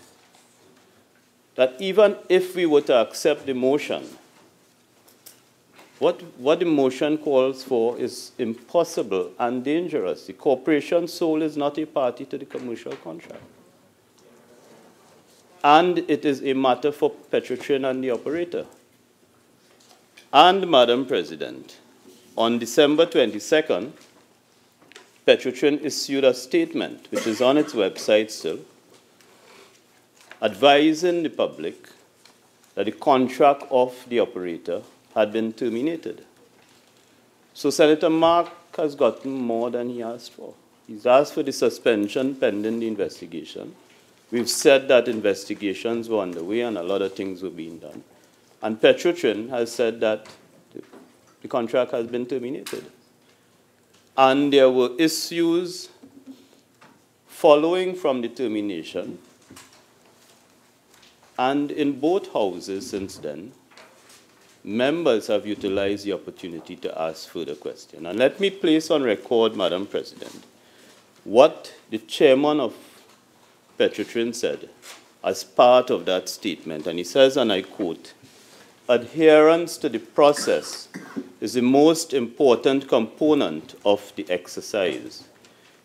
that even if we were to accept the motion, What the motion calls for is impossible and dangerous. The corporation sole is not a party to the commercial contract. And it is a matter for Petrotrin and the operator. And, Madam President, on December 22nd, Petrotrin issued a statement, which is on its website still, advising the public that the contract of the operator had been terminated. So Senator Mark has gotten more than he asked for. He's asked for the suspension pending the investigation. We've said that investigations were underway and a lot of things were being done. And Petrotrin has said that the contract has been terminated. And there were issues following from the termination. And in both houses since then, members have utilized the opportunity to ask further questions. And let me place on record, Madam President, what the chairman of Petrotrin said as part of that statement. And he says, and I quote, "Adherence to the process is the most important component of the exercise.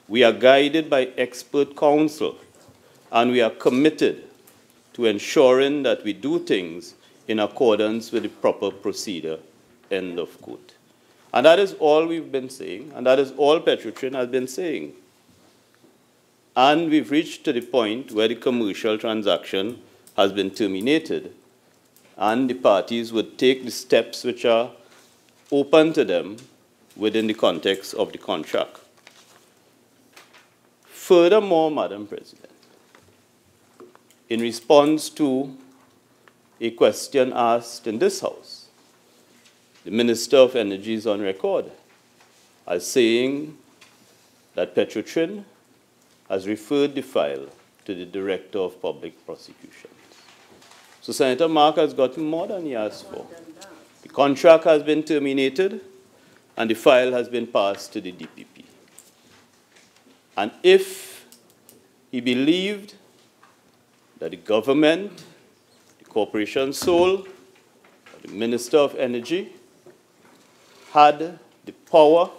We are guided by expert counsel, and we are committed to ensuring that we do things in accordance with the proper procedure," end of quote. And that is all we've been saying, and that is all Petrotrin has been saying. And we've reached to the point where the commercial transaction has been terminated, and the parties would take the steps which are open to them within the context of the contract. Furthermore, Madam President, in response to a question asked in this House, the Minister of Energy is on record as saying that Petrotrin has referred the file to the Director of Public Prosecutions. So Senator Mark has gotten more than he asked for. The contract has been terminated, and the file has been passed to the DPP. And if he believed that the government, the corporation sole, the Minister of Energy had the power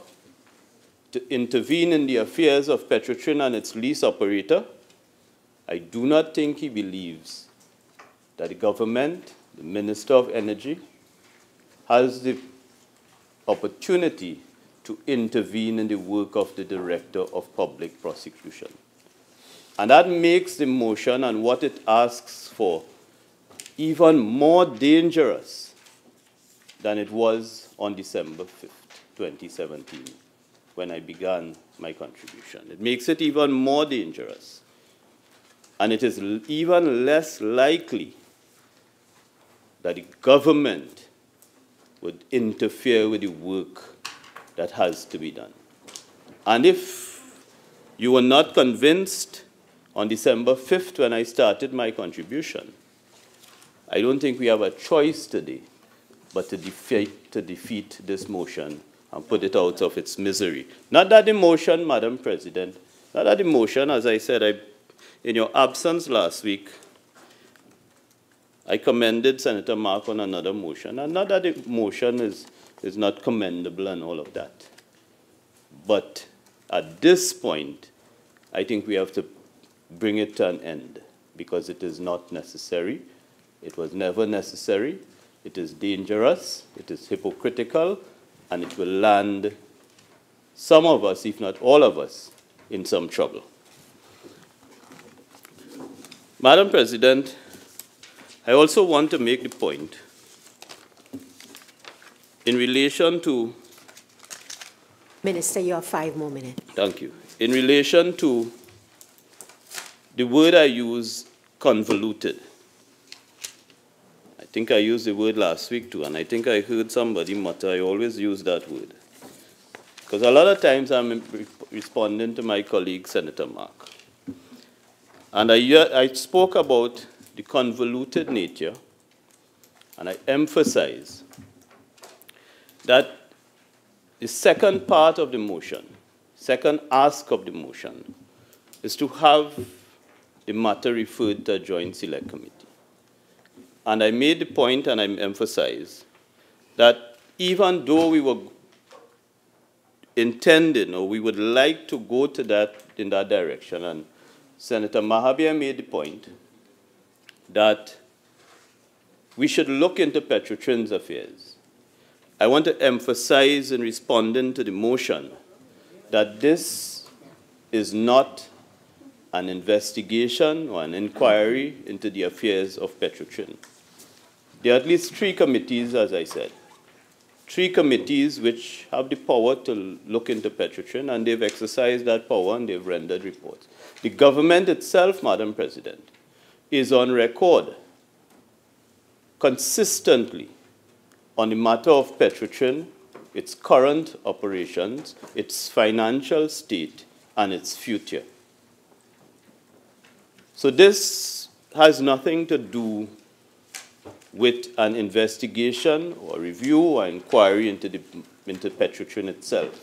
to intervene in the affairs of Petrotrin and its lease operator, I do not think he believes that the government, the Minister of Energy, has the opportunity to intervene in the work of the Director of Public Prosecution. And that makes the motion and what it asks for even more dangerous than it was on December 5th, 2017, when I began my contribution. It makes it even more dangerous. And it is even less likely that the government would interfere with the work that has to be done. And if you were not convinced on December 5th when I started my contribution, I don't think we have a choice today but to defeat this motion and put it out of its misery. Not that the motion, Madam President, not that the motion, as I said, in your absence last week, I commended Senator Mark on another motion, and not that the motion is not commendable and all of that. But at this point, I think we have to bring it to an end because it is not necessary. It was never necessary. It is dangerous. It is hypocritical. And it will land some of us, if not all of us, in some trouble. Madam President, I also want to make the point in relation to... Minister, you have 5 more minutes. Thank you. In relation to the word I use, convoluted. I think I used the word last week too, and I think I heard somebody mutter, I always use that word. Because a lot of times I'm responding to my colleague, Senator Mark. And I spoke about the convoluted nature, and I emphasize that the second part of the motion, second ask of the motion, is to have the matter referred to a joint select committee. And I made the point and I emphasize that even though we were intending or we would like to go to that in that direction, and Senator Mahabir made the point that we should look into Petrotrin's affairs. I want to emphasize in responding to the motion that this is not an investigation or an inquiry into the affairs of Petrotrin. There are at least 3 committees, as I said. 3 committees which have the power to look into Petrotrin, and they've exercised that power and they've rendered reports. The government itself, Madam President, is on record consistently on the matter of Petrotrin, its current operations, its financial state, and its future. So this has nothing to do with an investigation or review or inquiry into Petrotrin itself.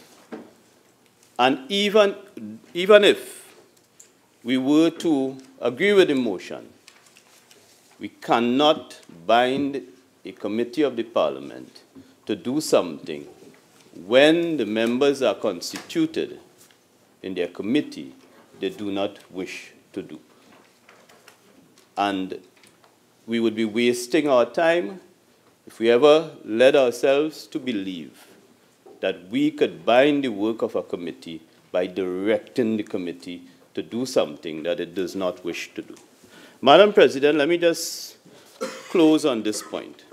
And even if we were to agree with the motion, we cannot bind a committee of the Parliament to do something when the members are constituted in their committee they do not wish to do. And we would be wasting our time if we ever led ourselves to believe that we could bind the work of a committee by directing the committee to do something that it does not wish to do. Madam President, let me just close on this point.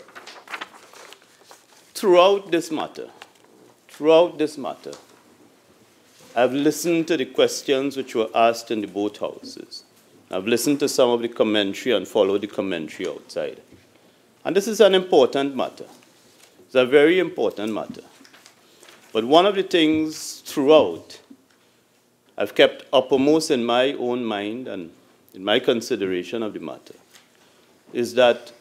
Throughout this matter, I've listened to the questions which were asked in the both houses. I've listened to some of the commentary and followed the commentary outside. And this is an important matter. It's a very important matter. But one of the things throughout I've kept uppermost in my own mind and in my consideration of the matter is that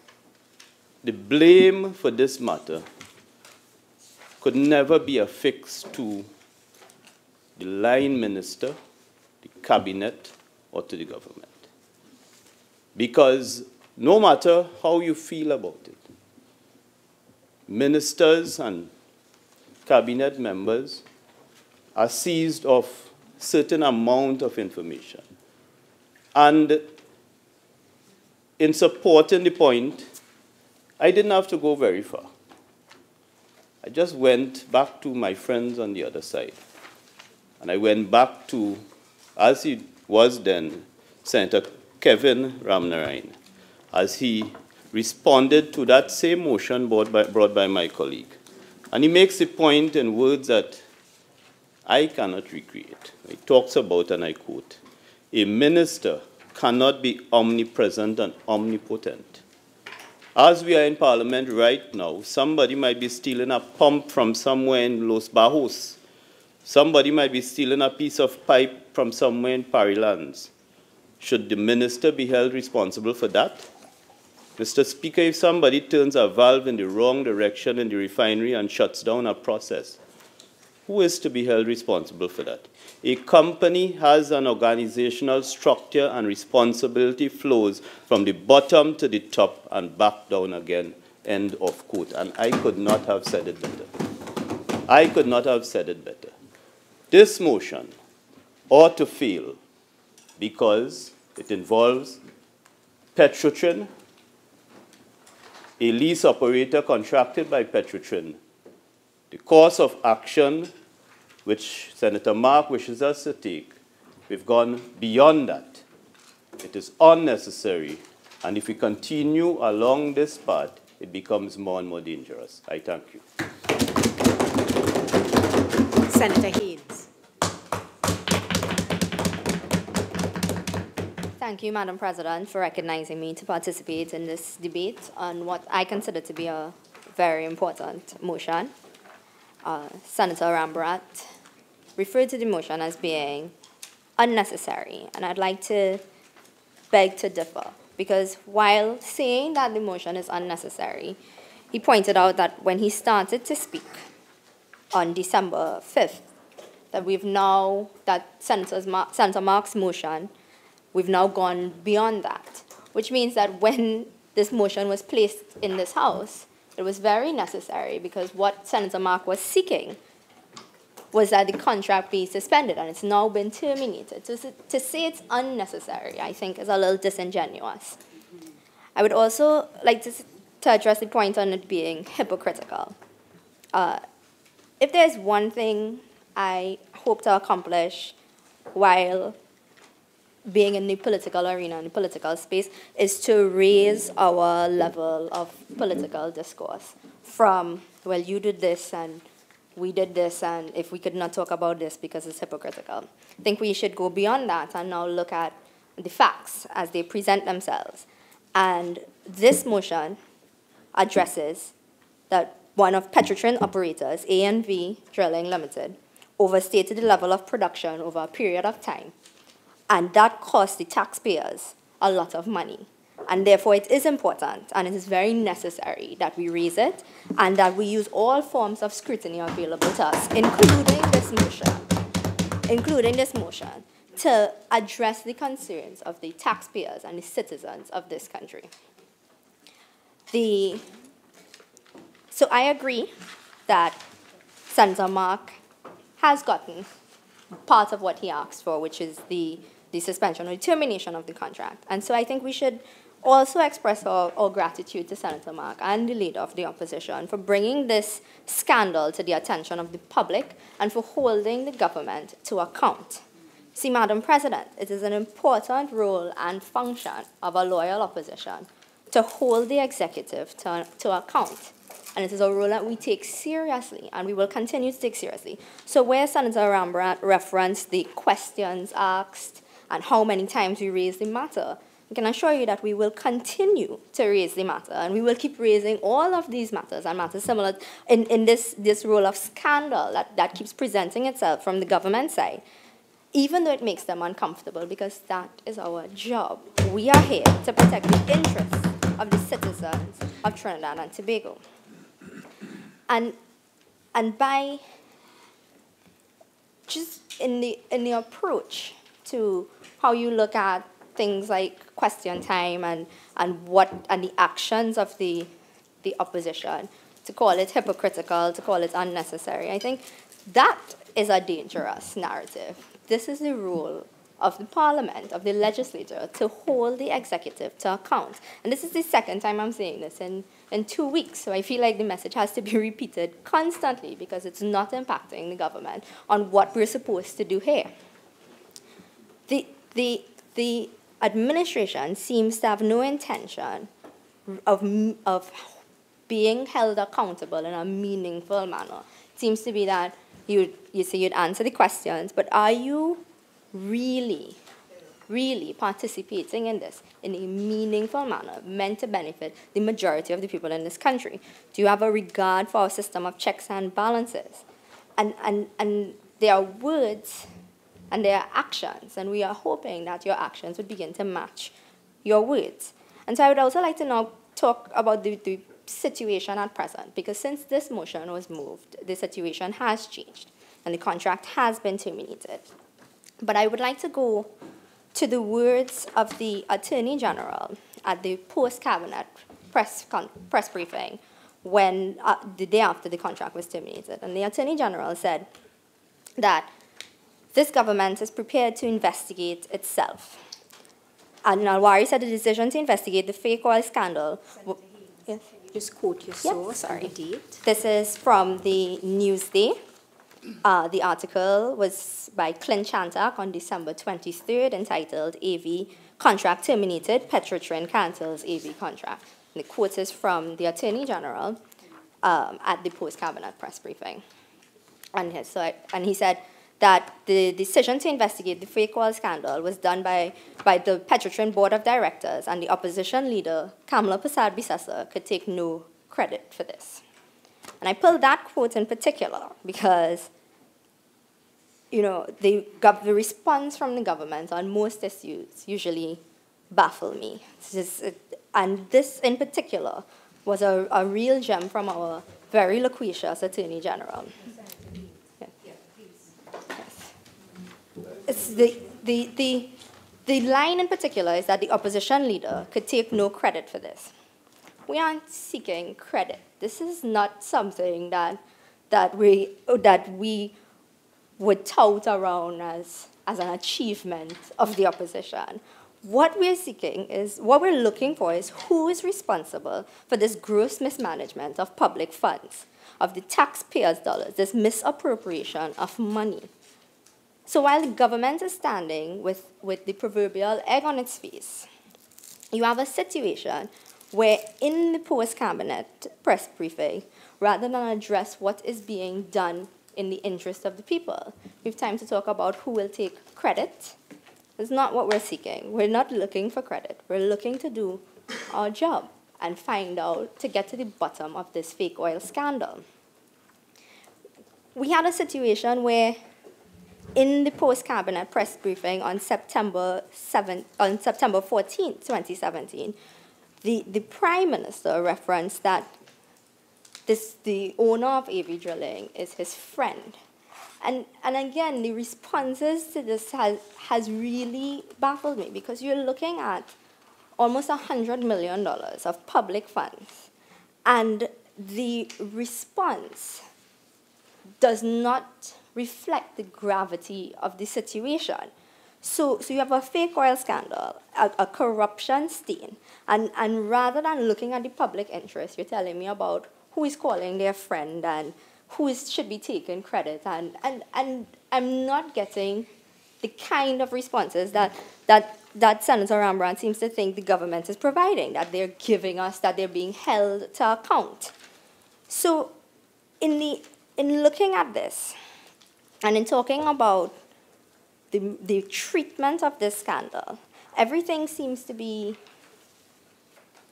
the blame for this matter could never be affixed to the line minister, the cabinet, or to the government. Because no matter how you feel about it, ministers and cabinet members are seized of certain amount of information. And in supporting the point, I didn't have to go very far. I just went back to my friends on the other side. And I went back to, as he was then, Senator Kevin Ramnarine, as he responded to that same motion brought by my colleague. And he makes the point in words that I cannot recreate. He talks about, and I quote, a minister cannot be omnipresent and omnipotent. As we are in Parliament right now, somebody might be stealing a pump from somewhere in Los Bajos. Somebody might be stealing a piece of pipe from somewhere in Parilands. Should the minister be held responsible for that? Mr. Speaker, if somebody turns a valve in the wrong direction in the refinery and shuts down a process, who is to be held responsible for that? A company has an organizational structure and responsibility flows from the bottom to the top and back down again, end of quote. And I could not have said it better. I could not have said it better. This motion ought to fail because it involves Petrotrin, a lease operator contracted by Petrotrin. The course of action which Senator Mark wishes us to take, we've gone beyond that. It is unnecessary, and if we continue along this path, it becomes more and more dangerous. I thank you. Senator Haynes. Thank you, Madam President, for recognizing me to participate in this debate on what I consider to be a very important motion. Senator Rambharat referred to the motion as being unnecessary, and I'd like to beg to differ, because while saying that the motion is unnecessary, he pointed out that when he started to speak on December 5th, that we've now, that Senator Mark's motion, we've now gone beyond that, which means that when this motion was placed in this House, It was very necessary because what Senator Mark was seeking was that the contract be suspended, and it's now been terminated. So to say it's unnecessary, I think, is a little disingenuous. I would also like to address the point on it being hypocritical. If there's one thing I hope to accomplish while being in the political arena, in the political space, is to raise our level of political discourse from, well, you did this and we did this, and if we could not talk about this because it's hypocritical. I think we should go beyond that and now look at the facts as they present themselves. And this motion addresses that one of Petrotrin operators, A&V Drilling Limited, overstated the level of production over a period of time. And that cost the taxpayers a lot of money. And therefore, it is important and it is very necessary that we raise it and that we use all forms of scrutiny available to us, including this motion, to address the concerns of the taxpayers and the citizens of this country. So I agree that Senator Mark has gotten part of what he asked for, which is the suspension or the termination of the contract. And so I think we should also express our gratitude to Senator Mark and the leader of the opposition for bringing this scandal to the attention of the public and for holding the government to account. See, Madam President, it is an important role and function of a loyal opposition to hold the executive to account. And it is a role that we take seriously, and we will continue to take seriously. So where Senator Rambharat referenced the questions asked and how many times we raised the matter, I can assure you that we will continue to raise the matter, and we will keep raising all of these matters and matters similar in this role of scandal that keeps presenting itself from the government side, even though it makes them uncomfortable, because that is our job. We are here to protect the interests of the citizens of Trinidad and Tobago. And by just in the approach to how you look at things like question time and the actions of the opposition, to call it hypocritical, to call it unnecessary, I think that is a dangerous narrative. This is the role of the Parliament, of the legislature, to hold the executive to account. And this is the second time I'm saying this in 2 weeks, so I feel like the message has to be repeated constantly because it's not impacting the government on what we're supposed to do here. The administration seems to have no intention of being held accountable in a meaningful manner. It seems to be that you say you'd answer the questions, but are you really participating in this in a meaningful manner meant to benefit the majority of the people in this country? Do you have a regard for our system of checks and balances? And there are words and there are actions, and we are hoping that your actions would begin to match your words. And so I would also like to now talk about the situation at present, because since this motion was moved, the situation has changed, and the contract has been terminated. But I would like to go to the words of the Attorney General at the post-cabinet press briefing when the day after the contract was terminated. And the Attorney General said that this government is prepared to investigate itself. And Alwari said the decision to investigate the fake oil scandal. Yes. Just quote your source and the date. This is from the Newsday. The article was by Clint Chantak on December 23rd, entitled AV Contract Terminated, Petrotrin Cancels AV Contract. And the quote is from the Attorney General at the post-cabinet press briefing. And he said that the decision to investigate the fake oil scandal was done by the Petrotrin Board of Directors, and the opposition leader, Kamala Prasad-Bissessar, could take no credit for this. And I pulled that quote in particular because, you know, the response from the government on most issues usually baffle me. And this in particular was a real gem from our very loquacious Attorney General. It's the line in particular is that the opposition leader could take no credit for this. we aren't seeking credit. This is not something that we would tout around as an achievement of the opposition. What we're looking for is who is responsible for this gross mismanagement of public funds, of the taxpayers' dollars, this misappropriation of money. So while the government is standing with the proverbial egg on its face, you have a situation where in the post-cabinet press briefing, rather than address what is being done in the interest of the people, we have time to talk about who will take credit. It's not what we're seeking. We're not looking for credit. We're looking to do our job and to get to the bottom of this fake oil scandal. We had a situation where in the post-cabinet press briefing on September 14, 2017, the Prime Minister referenced that the owner of AV Drilling is his friend. And again, the responses to this has really baffled me, because you're looking at almost $100 million of public funds, and the response does not reflect the gravity of the situation. So you have a fake oil scandal, a corruption stain, and rather than looking at the public interest, you're telling me about who is calling their friend and who should be taking credit, and I'm not getting the kind of responses that Senator Rambharat seems to think the government is providing, that they're giving us, that they're being held to account. So in looking at this, and in talking about the treatment of this scandal, everything seems to be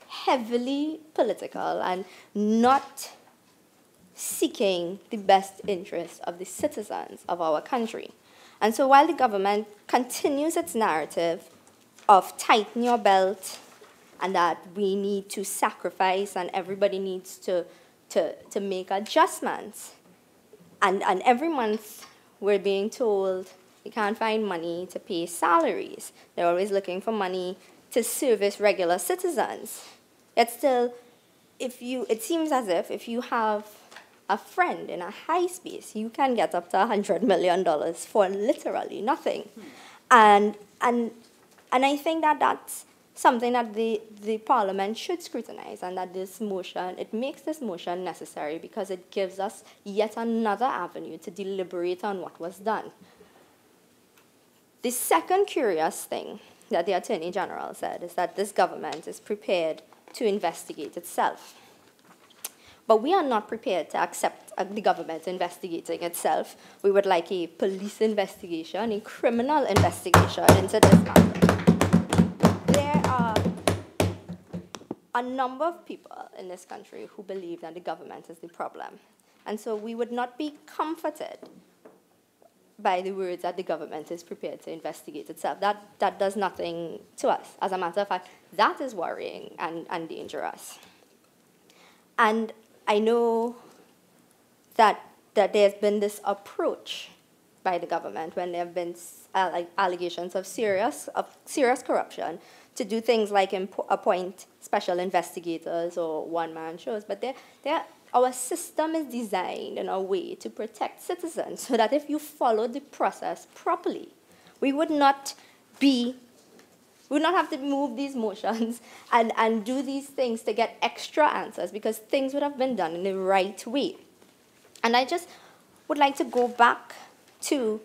heavily political and not seeking the best interests of the citizens of our country. And so while the government continues its narrative of tighten your belt and that we need to sacrifice and everybody needs to make adjustments, and every month we're being told we can't find money to pay salaries. They're always looking for money to service regular citizens. Yet still, it seems as if you have a friend in a high space, you can get up to $100 million for literally nothing. And I think that that's something that the Parliament should scrutinize, and that it makes this motion necessary because it gives us yet another avenue to deliberate on what was done. The second curious thing that the Attorney General said is that this government is prepared to investigate itself. But we are not prepared to accept the government investigating itself. We would like a police investigation, a criminal investigation into this matter. There are a number of people in this country who believe that the government is the problem. And so we would not be comforted by the words that the government is prepared to investigate itself. That does nothing to us. As a matter of fact, that is worrying and dangerous. And I know that there's been this approach by the government when there have been allegations of serious corruption to do things like appoint special investigators or one-man shows. But our system is designed in a way to protect citizens so that if you follow the process properly, we would not have to move these motions and do these things to get extra answers, because things would have been done in the right way. And I just would like to go back to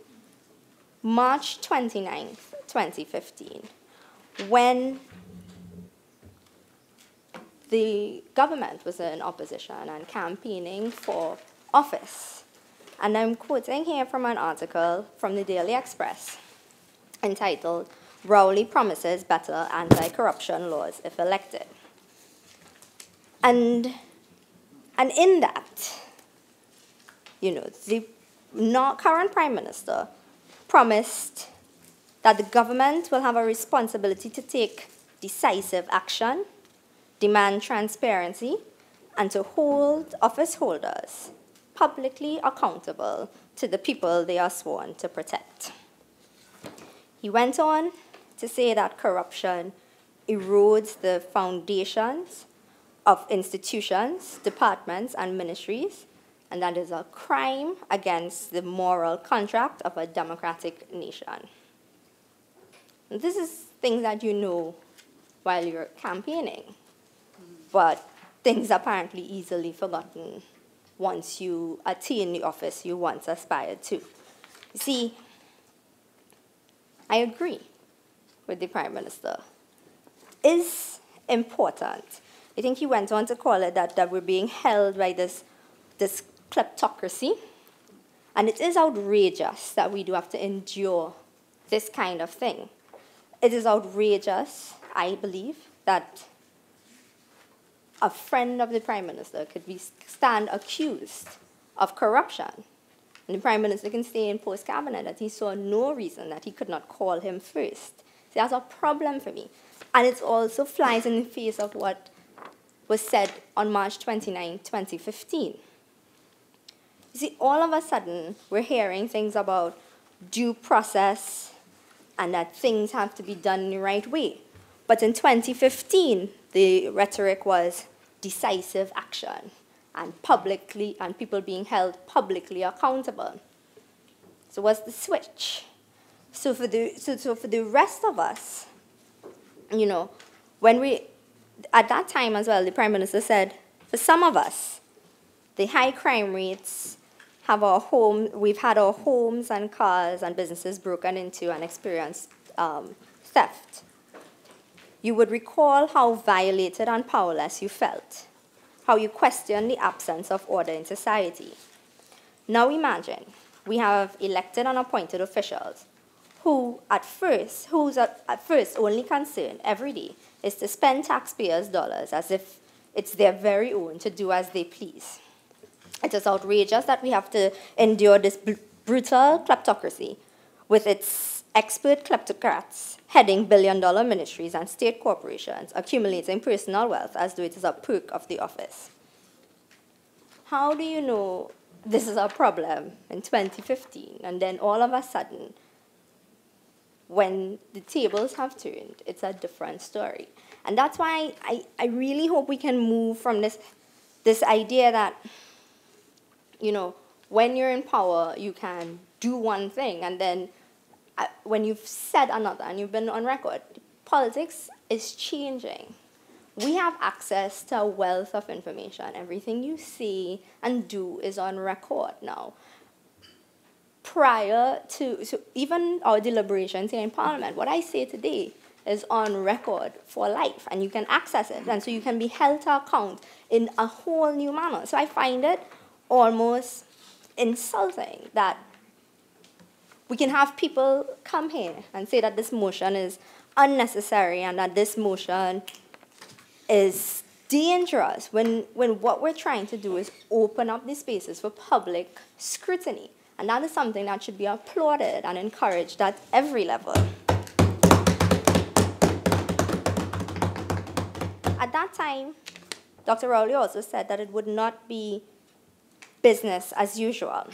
March 29th, 2015, when the government was in opposition and campaigning for office. And I'm quoting here from an article from the Daily Express entitled, "Rowley Promises Better Anti-Corruption Laws If Elected." And in that, the current Prime Minister promised that the government will have a responsibility to take decisive action, demand transparency, and to hold office holders publicly accountable to the people they are sworn to protect. He went on to say that corruption erodes the foundations of institutions, departments, and ministries, and that is a crime against the moral contract of a democratic nation. And this is things that you know while you're campaigning, but things apparently easily forgotten once you attain the office you once aspired to. You see, I agree with the Prime Minister. It is important. I think he went on to call it that we're being held by this kleptocracy, and it is outrageous that we do have to endure this kind of thing. It is outrageous, I believe, that a friend of the Prime Minister could stand accused of corruption. And the Prime Minister can say in post-cabinet that he saw no reason that he could not call him first. So that's a problem for me. And it also flies in the face of what was said on March 29, 2015. You see, all of a sudden, we're hearing things about due process and that things have to be done in the right way. But in 2015, the rhetoric was decisive action and people being held publicly accountable. So what's the switch? So for the rest of us, you know, at that time as well, the Prime Minister said, for some of us, the high crime rates we've had our homes and cars and businesses broken into and experienced theft. You would recall how violated and powerless you felt, how you questioned the absence of order in society. Now imagine we have elected and appointed officials whose at first only concern every day is to spend taxpayers' dollars as if it's their very own to do as they please. It is outrageous that we have to endure this brutal kleptocracy with its expert kleptocrats heading billion-dollar ministries and state corporations, accumulating personal wealth as though it is a perk of the office. How do you know this is a problem in 2015, and then all of a sudden, when the tables have turned, it's a different story? And that's why I really hope we can move from this idea that, you know, when you're in power, you can do one thing, and then when you've said another and you've been on record, politics is changing. We have access to a wealth of information. Everything you say and do is on record now. Prior to even our deliberations here in Parliament, what I say today is on record for life, and you can access it, and so you can be held to account in a whole new manner. So I find it almost insulting that we can have people come here and say that this motion is unnecessary and that this motion is dangerous when what we're trying to do is open up these spaces for public scrutiny. And that is something that should be applauded and encouraged at every level. At that time, Dr. Rowley also said that it would not be business as usual.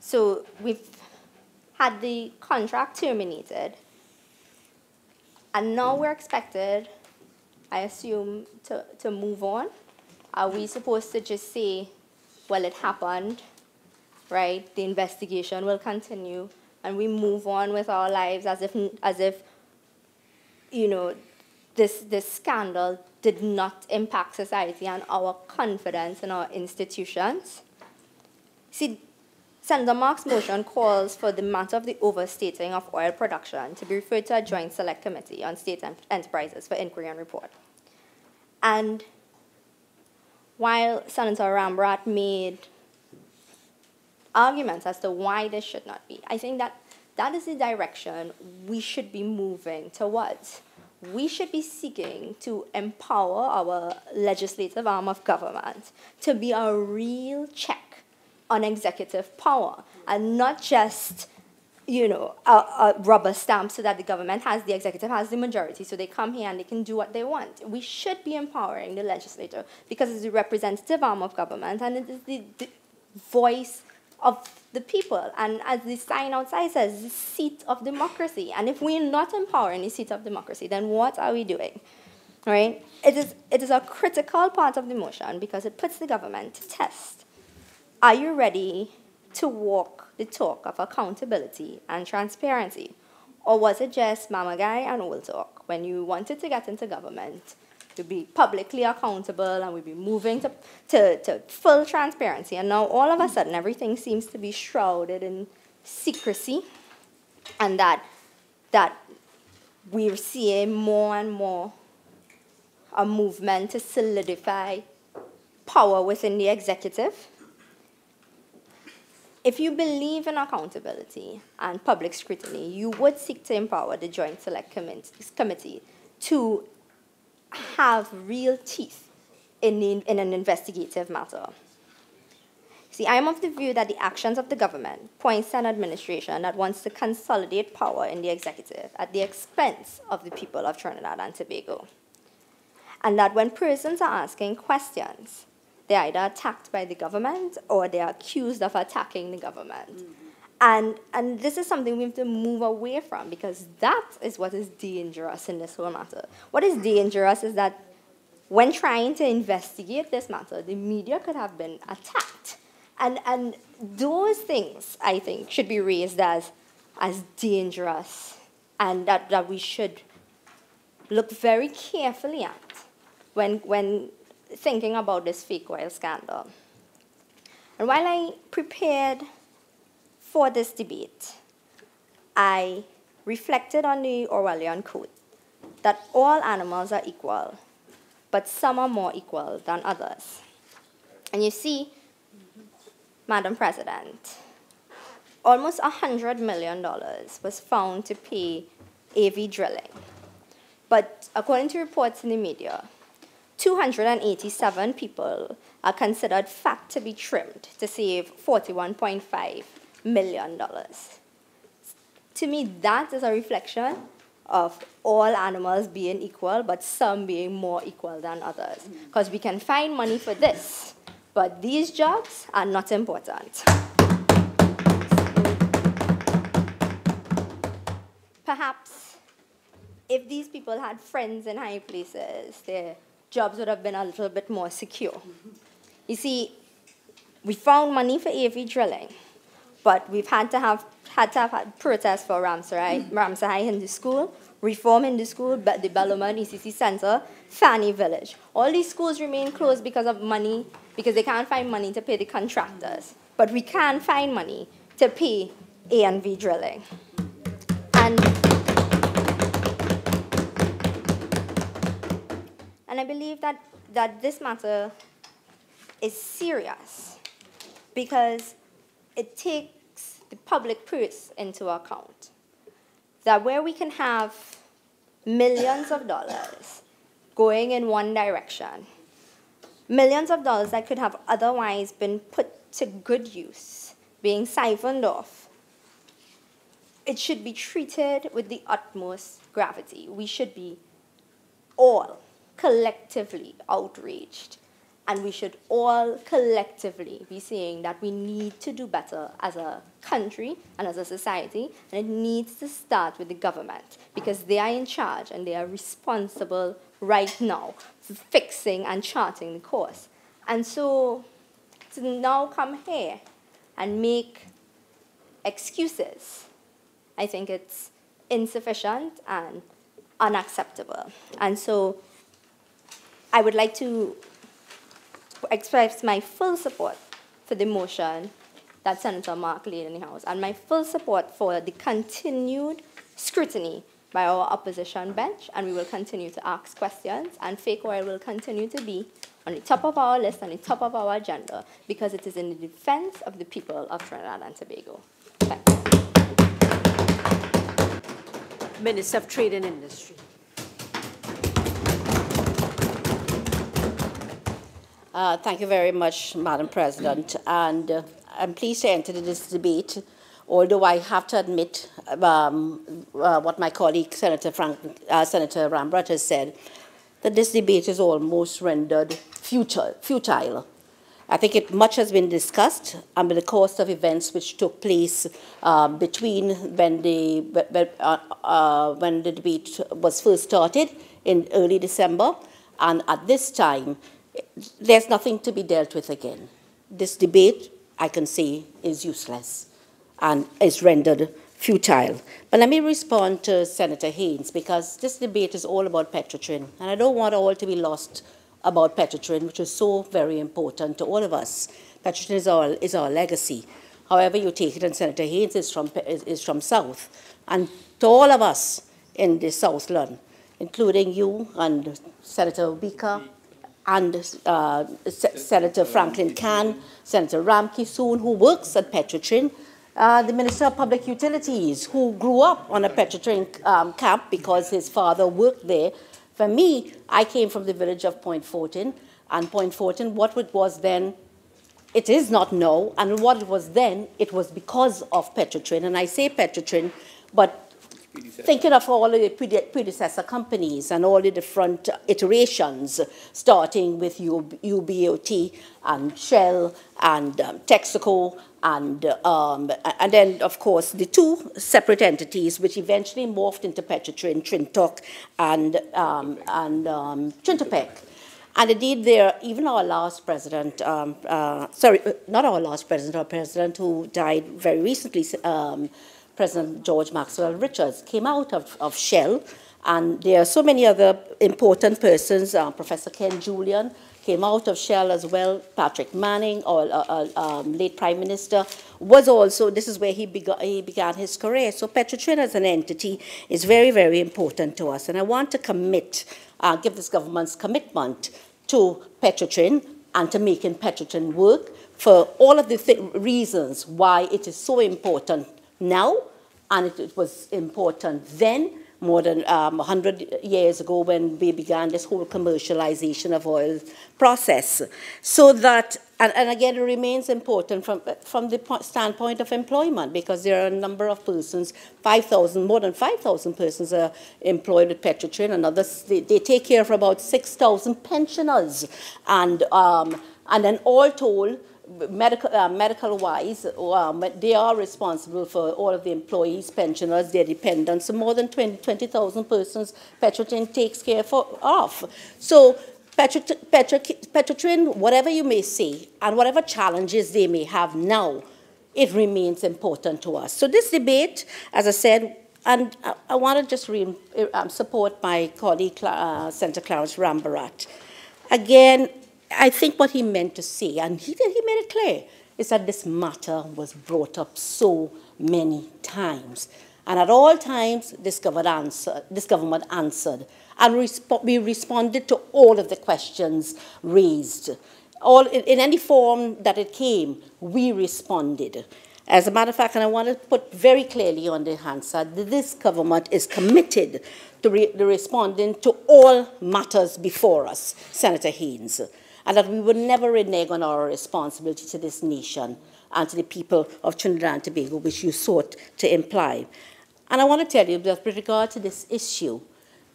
So we've had the contract terminated, and now we're expected, I assume, to move on. Are we supposed to just say, well, it happened, right? The investigation will continue, and we move on with our lives as if you know, this scandal did not impact society and our confidence in our institutions? See, Senator Mark's motion calls for the matter of the overstating of oil production to be referred to a joint select committee on state enterprises for inquiry and report. And while Senator Rambharat made arguments as to why this should not be, I think that is the direction we should be moving towards. We should be seeking to empower our legislative arm of government to be a real check on executive power, and not just, you know, a rubber stamp so that the executive has the majority, so they come here and they can do what they want. We should be empowering the legislature because it's the representative arm of government and it is the voice of the people. And as the sign outside says, the seat of democracy. And if we're not empowering the seat of democracy, then what are we doing? right? It is a critical part of the motion because it puts the government to test. Are you ready to walk the talk of accountability and transparency? Or was it just mama guy and old talk when you wanted to get into government to be publicly accountable and we'd be moving to full transparency, and now all of a sudden everything seems to be shrouded in secrecy, and that we're seeing more and more a movement to solidify power within the executive? If you believe in accountability and public scrutiny, you would seek to empower the Joint Select Committee to have real teeth in an investigative matter. See, I'm of the view that the actions of the government points to an administration that wants to consolidate power in the executive at the expense of the people of Trinidad and Tobago. And that when persons are asking questions, they're either attacked by the government or they're accused of attacking the government. Mm-hmm. And this is something we have to move away from, because that is what is dangerous in this whole matter. What is dangerous is that when trying to investigate this matter, the media could have been attacked. And those things, I think, should be raised as dangerous, and that we should look very carefully at when thinking about this fake oil scandal. And while I prepared for this debate, I reflected on the Orwellian quote that all animals are equal, but some are more equal than others. And you see, Madam President, almost $100 million was found to pay AV drilling. But according to reports in the media, 287 people are considered fat to be trimmed to save $41.5 million. To me, that is a reflection of all animals being equal, but some being more equal than others. Because we can find money for this, but these jobs are not important. Perhaps if these people had friends in high places, their jobs would have been a little bit more secure. You see, we found money for AV drilling, but we've had to have protests for Ramsar Hindu School, Reform Hindu School, the Bellarmine ECC Center, Fanny Village. All these schools remain closed because of money, because they can't find money to pay the contractors. But we can find money to pay A&V drilling. And I believe that this matter is serious because it takes the public purse into account. That where we can have millions of dollars going in one direction, millions of dollars that could have otherwise been put to good use, being siphoned off, it should be treated with the utmost gravity. We should be all collectively outraged, and we should all collectively be saying that we need to do better as a country and as a society, and it needs to start with the government because they are in charge and they are responsible right now for fixing and charting the course. And so to now come here and make excuses, I think it's insufficient and unacceptable. And so I would like to express my full support for the motion that Senator Mark laid in the House, and my full support for the continued scrutiny by our opposition bench, and we will continue to ask questions, and fake oil will continue to be on the top of our list, on the top of our agenda, because it is in the defense of the people of Trinidad and Tobago. Thanks. Minister of Trade and Industry. Thank you very much, Madam President. And I'm pleased to enter this debate, although I have to admit what my colleague, Senator Rambharat, has said, that this debate is almost rendered futile. I think much has been discussed under the course of events which took place between when the debate was first started in early December, and at this time, there's nothing to be dealt with again. This debate, I can say, is useless and is rendered futile. But let me respond to Senator Haynes, because this debate is all about Petrotrin, and I don't want all to be lost about Petrotrin, which is so very important to all of us. Petrotrin is our legacy. However you take it, and Senator Haynes is from South. And to all of us in the Southland, including you and Senator Obika, and Senator Franklin Can, Senator Rambharat, who works at Petrotrin, the Minister of Public Utilities, who grew up on a Petrotrin camp because his father worked there. For me, I came from the village of Point Fortin, and Point Fortin, what it was then, it is not now, and what it was then, it was because of Petrotrin. And I say Petrotrin, but thinking of all the predecessor companies and all the different iterations, starting with UBOT and Shell and Texaco, and then, of course, the two separate entities which eventually morphed into Petrotrin, Trintoc and Trintopec. And indeed, even our last president, sorry, not our last president, our president who died very recently, President George Maxwell Richards, came out of Shell. And there are so many other important persons. Professor Ken Julian came out of Shell as well. Patrick Manning, late Prime Minister, was also, this is where he began his career. So Petrotrin as an entity is very, very important to us. And I want to give this government's commitment to Petrotrin and to making Petrotrin work for all of the reasons why it is so important now, and it was important then, more than 100 years ago when we began this whole commercialization of oil process. So that, and again, it remains important from the standpoint of employment, because there are a number of persons, more than 5,000 persons are employed with Petrotrin, and others, they take care of about 6,000 pensioners. And then all told, medical-wise, they are responsible for all of the employees, pensioners, their dependents, so more than 20,000 persons Petrotrin takes care of. So Petrotrin, whatever you may say, and whatever challenges they may have now, it remains important to us. So this debate, as I said, and I want to just support my colleague, Senator Clarence Rambharat. Again, I think what he meant to say, and he made it clear, is that this matter was brought up so many times. And at all times, this government answered. And we responded to all of the questions raised. In any form that it came, we responded. As a matter of fact, and I want to put very clearly on the answer, that this government is committed to responding to all matters before us, Senator Haynes, and that we will never renege on our responsibility to this nation and to the people of Trinidad and Tobago, which you sought to imply. And I want to tell you that with regard to this issue,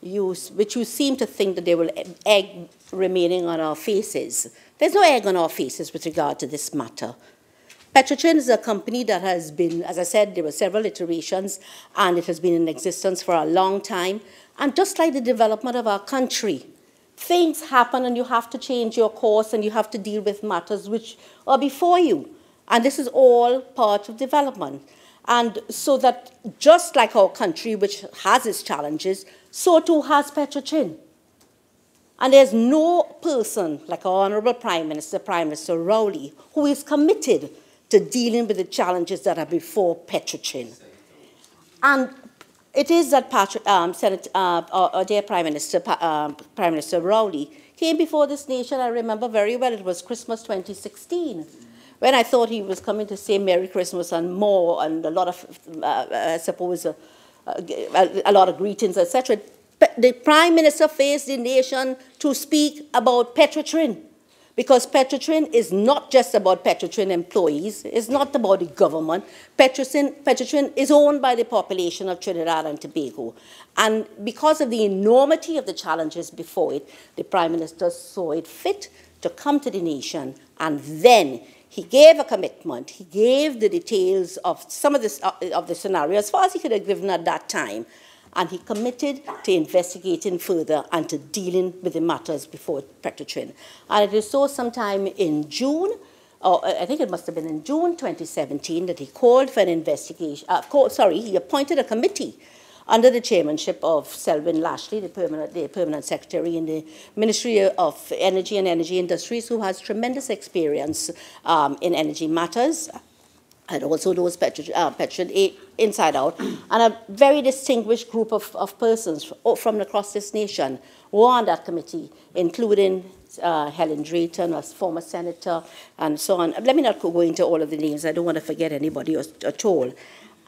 which you seem to think that there will be egg remaining on our faces, there's no egg on our faces with regard to this matter. Petrotrin is a company that has been, as I said, there were several iterations, and it has been in existence for a long time. And just like the development of our country, things happen and you have to change your course and you have to deal with matters which are before you. And this is all part of development. And so that just like our country, which has its challenges, so too has Petrotrin. And there's no person like our Honorable Prime Minister Rowley, who is committed to dealing with the challenges that are before Petrotrin. And it is that dear Prime Minister Rowley came before this nation. I remember very well, it was Christmas 2016, when I thought he was coming to say Merry Christmas and more, and a lot of, I suppose, a lot of greetings, etc. The Prime Minister faced the nation to speak about Petrotrin, because Petrotrin is not just about Petrotrin employees, it's not about the government. Petrotrin is owned by the population of Trinidad and Tobago. And because of the enormity of the challenges before it, the Prime Minister saw it fit to come to the nation, and then he gave a commitment. He gave the details of some of the scenarios, as far as he could have given at that time. and he committed to investigating further and to dealing with the matters before Petrotrin. And it is so sometime in June, or I think it must have been in June 2017, that he called for an investigation, he appointed a committee under the chairmanship of Selwyn Lashley, the permanent secretary in the Ministry of Energy and Energy Industries, who has tremendous experience in energy matters, and also knows Petron inside out, and a very distinguished group of persons from across this nation were on that committee, including Helen Drayton, a former senator, and so on. Let me not go into all of the names. I don't want to forget anybody at all.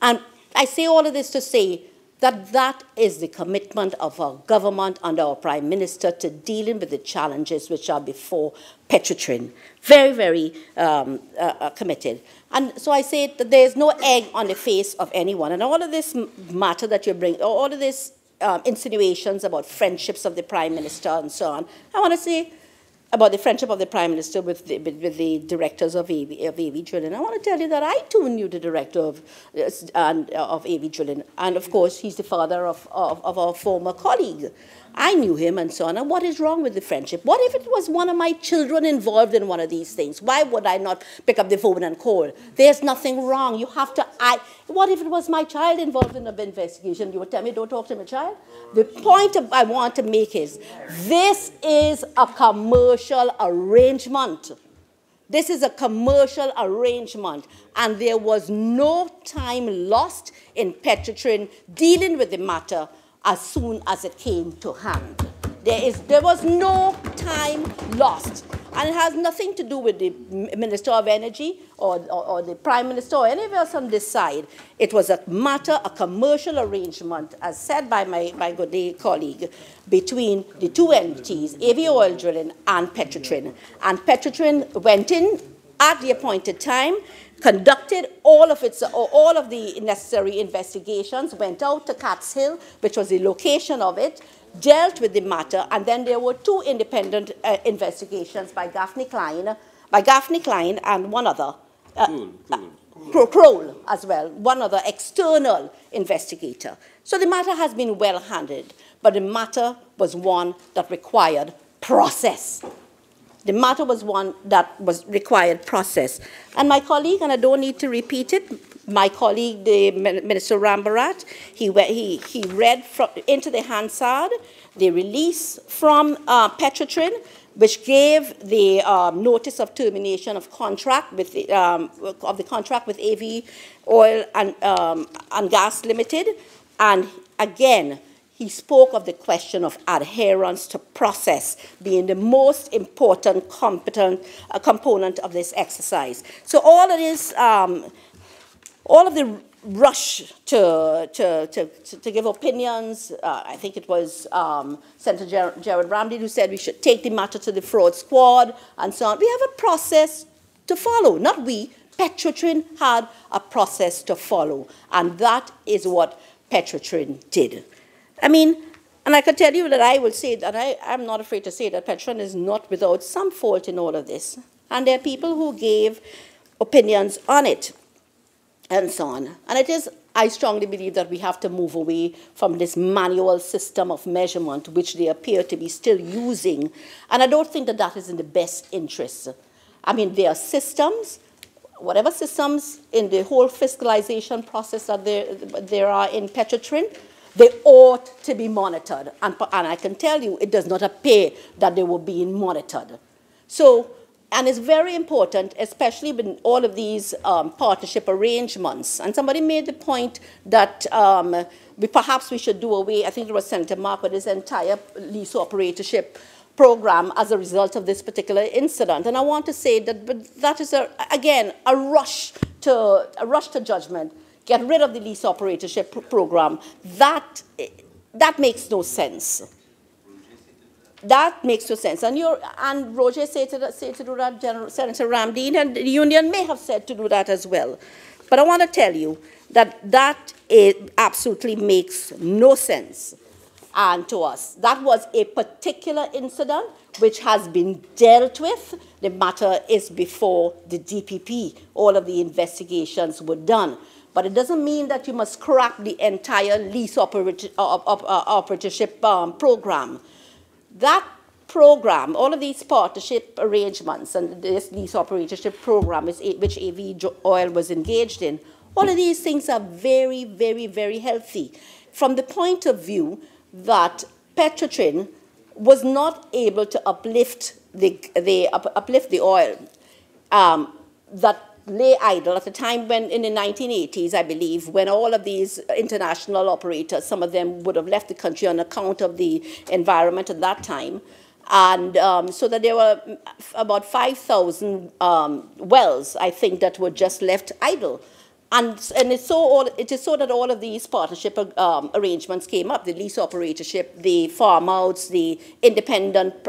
And I say all of this to say that that is the commitment of our government under our Prime Minister to dealing with the challenges which are before Petrotrin. Very, very committed. And so I say that there is no egg on the face of anyone. And all of this matter that you bring, all of this insinuations about friendships of the Prime Minister and so on, I want to say about the friendship of the Prime Minister with the directors of AV Drilling. I want to tell you that I too knew the director of AV Drilling, and of course he's the father of our former colleague. I knew him and so on. And what is wrong with the friendship? What if it was one of my children involved in one of these things? Why would I not pick up the phone and call? There's nothing wrong. You have to. What if it was my child involved in an investigation? You would tell me, don't talk to my child? The point I want to make is, this is a commercial arrangement. This is a commercial arrangement, and there was no time lost in Petrotrin dealing with the matter as soon as it came to hand. There was no time lost. And it has nothing to do with the Minister of Energy or the Prime Minister or any of us on this side. It was a matter, a commercial arrangement, as said by my good colleague, between the two entities, AV Oil Drilling and Petrotrin. And Petrotrin went in at the appointed time, conducted all of the necessary investigations, went out to Cat's Hill, which was the location of it, dealt with the matter, and then there were two independent investigations by Gaffney Klein and one other, Kroll as well, one other external investigator. So the matter has been well handled, but the matter was one that required process. The matter was one that required process. And my colleague, and I don't need to repeat it, my colleague, the Minister Rambharat, he read into the Hansard the release from Petrotrin, which gave the notice of termination of contract with the contract with AV Oil and Gas Limited, and again, he spoke of the question of adherence to process being the most important component of this exercise. So all of this, all of the rush to give opinions, I think it was Senator Gerard Ramsey who said we should take the matter to the fraud squad and so on. We have a process to follow, not we. Petrotrin had a process to follow, and that is what Petrotrin did. I mean, and I can tell you that I will say that I'm not afraid to say that Petrotrin is not without some fault in all of this. And there are people who gave opinions on it and so on. And it is, I strongly believe that we have to move away from this manual system of measurement, which they appear to be still using. And I don't think that that is in the best interest. I mean, there are systems, whatever systems in the whole fiscalization process that there are in Petrotrin, they ought to be monitored. And I can tell you, it does not appear that they were being monitored. So, and it's very important, especially with all of these partnership arrangements. And somebody made the point that perhaps we should do away, I think it was Senator Mark, with his entire lease operatorship program as a result of this particular incident. And I want to say that that is, again, a rush to judgment. Get rid of the lease operatorship program. That makes no sense. That makes no sense. And Roger said to do that, Senator Ramdeen, and the union may have said to do that as well. But I want to tell you that absolutely makes no sense to us. That was a particular incident which has been dealt with. The matter is before the DPP. All of the investigations were done. But it doesn't mean that you must scrap the entire lease operatorship program. That program, all of these partnership arrangements and this lease operatorship program which AV Oil was engaged in, all of these things are very, very, very healthy from the point of view that Petrotrin was not able to uplift the oil that lay idle at a time when, in the 1980s, I believe, when all of these international operators, some of them would have left the country on account of the environment at that time. And so that there were about 5,000 wells, I think, that were just left idle. And it is so that all of these partnership arrangements came up, the lease operatorship, the farm outs, the independent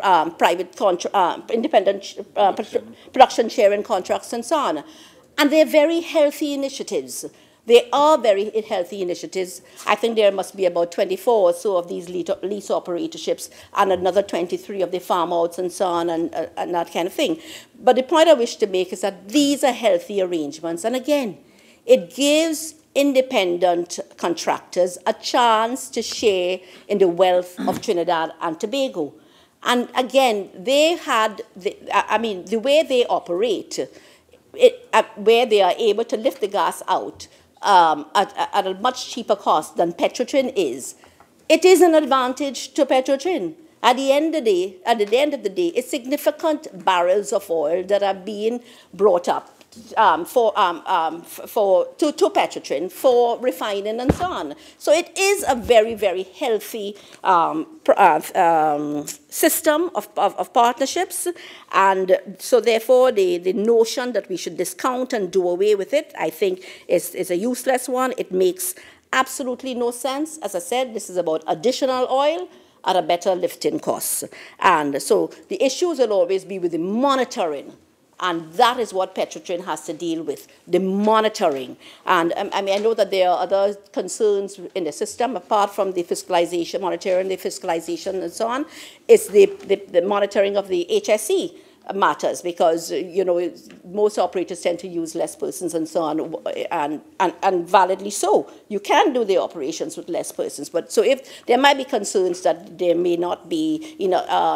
production sharing contracts, and so on. And they're very healthy initiatives. They are very healthy initiatives. I think there must be about 24 or so of these lease operatorships and another 23 of the farm outs and so on and that kind of thing. But the point I wish to make is that these are healthy arrangements. And again, it gives independent contractors a chance to share in the wealth of Trinidad and Tobago. And again, they had, the way they operate, where they are able to lift the gas out at a much cheaper cost than Petrotrin is, it is an advantage to Petrotrin. At the end of the day, it's significant barrels of oil that are being brought up to Petrotrin for refining and so on. So it is a very, very healthy system of partnerships, and so therefore the notion that we should discount and do away with it, I think, is a useless one. It makes absolutely no sense. As I said, this is about additional oil at a better lifting cost. And so the issues will always be with the monitoring. And that is what Petrotrin has to deal with, the monitoring. And I know that there are other concerns in the system, apart from the fiscalization, monitoring, the fiscalization and so on. It's the monitoring of the HSE matters, because most operators tend to use less persons and so on, and validly so. You can do the operations with less persons, but so if there might be concerns that there may not be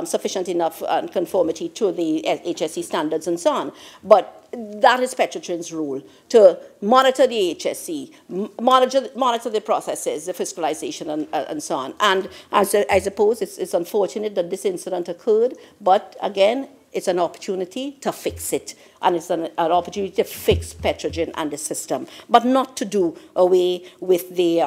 sufficient enough conformity to the HSE standards and so on, but that is Petrotrin's role, to monitor the HSE, monitor the processes, the fiscalization and so on. And I suppose it's unfortunate that this incident occurred, but again, it's an opportunity to fix it, and it's an opportunity to fix Petrotrin and the system, but not to do away with the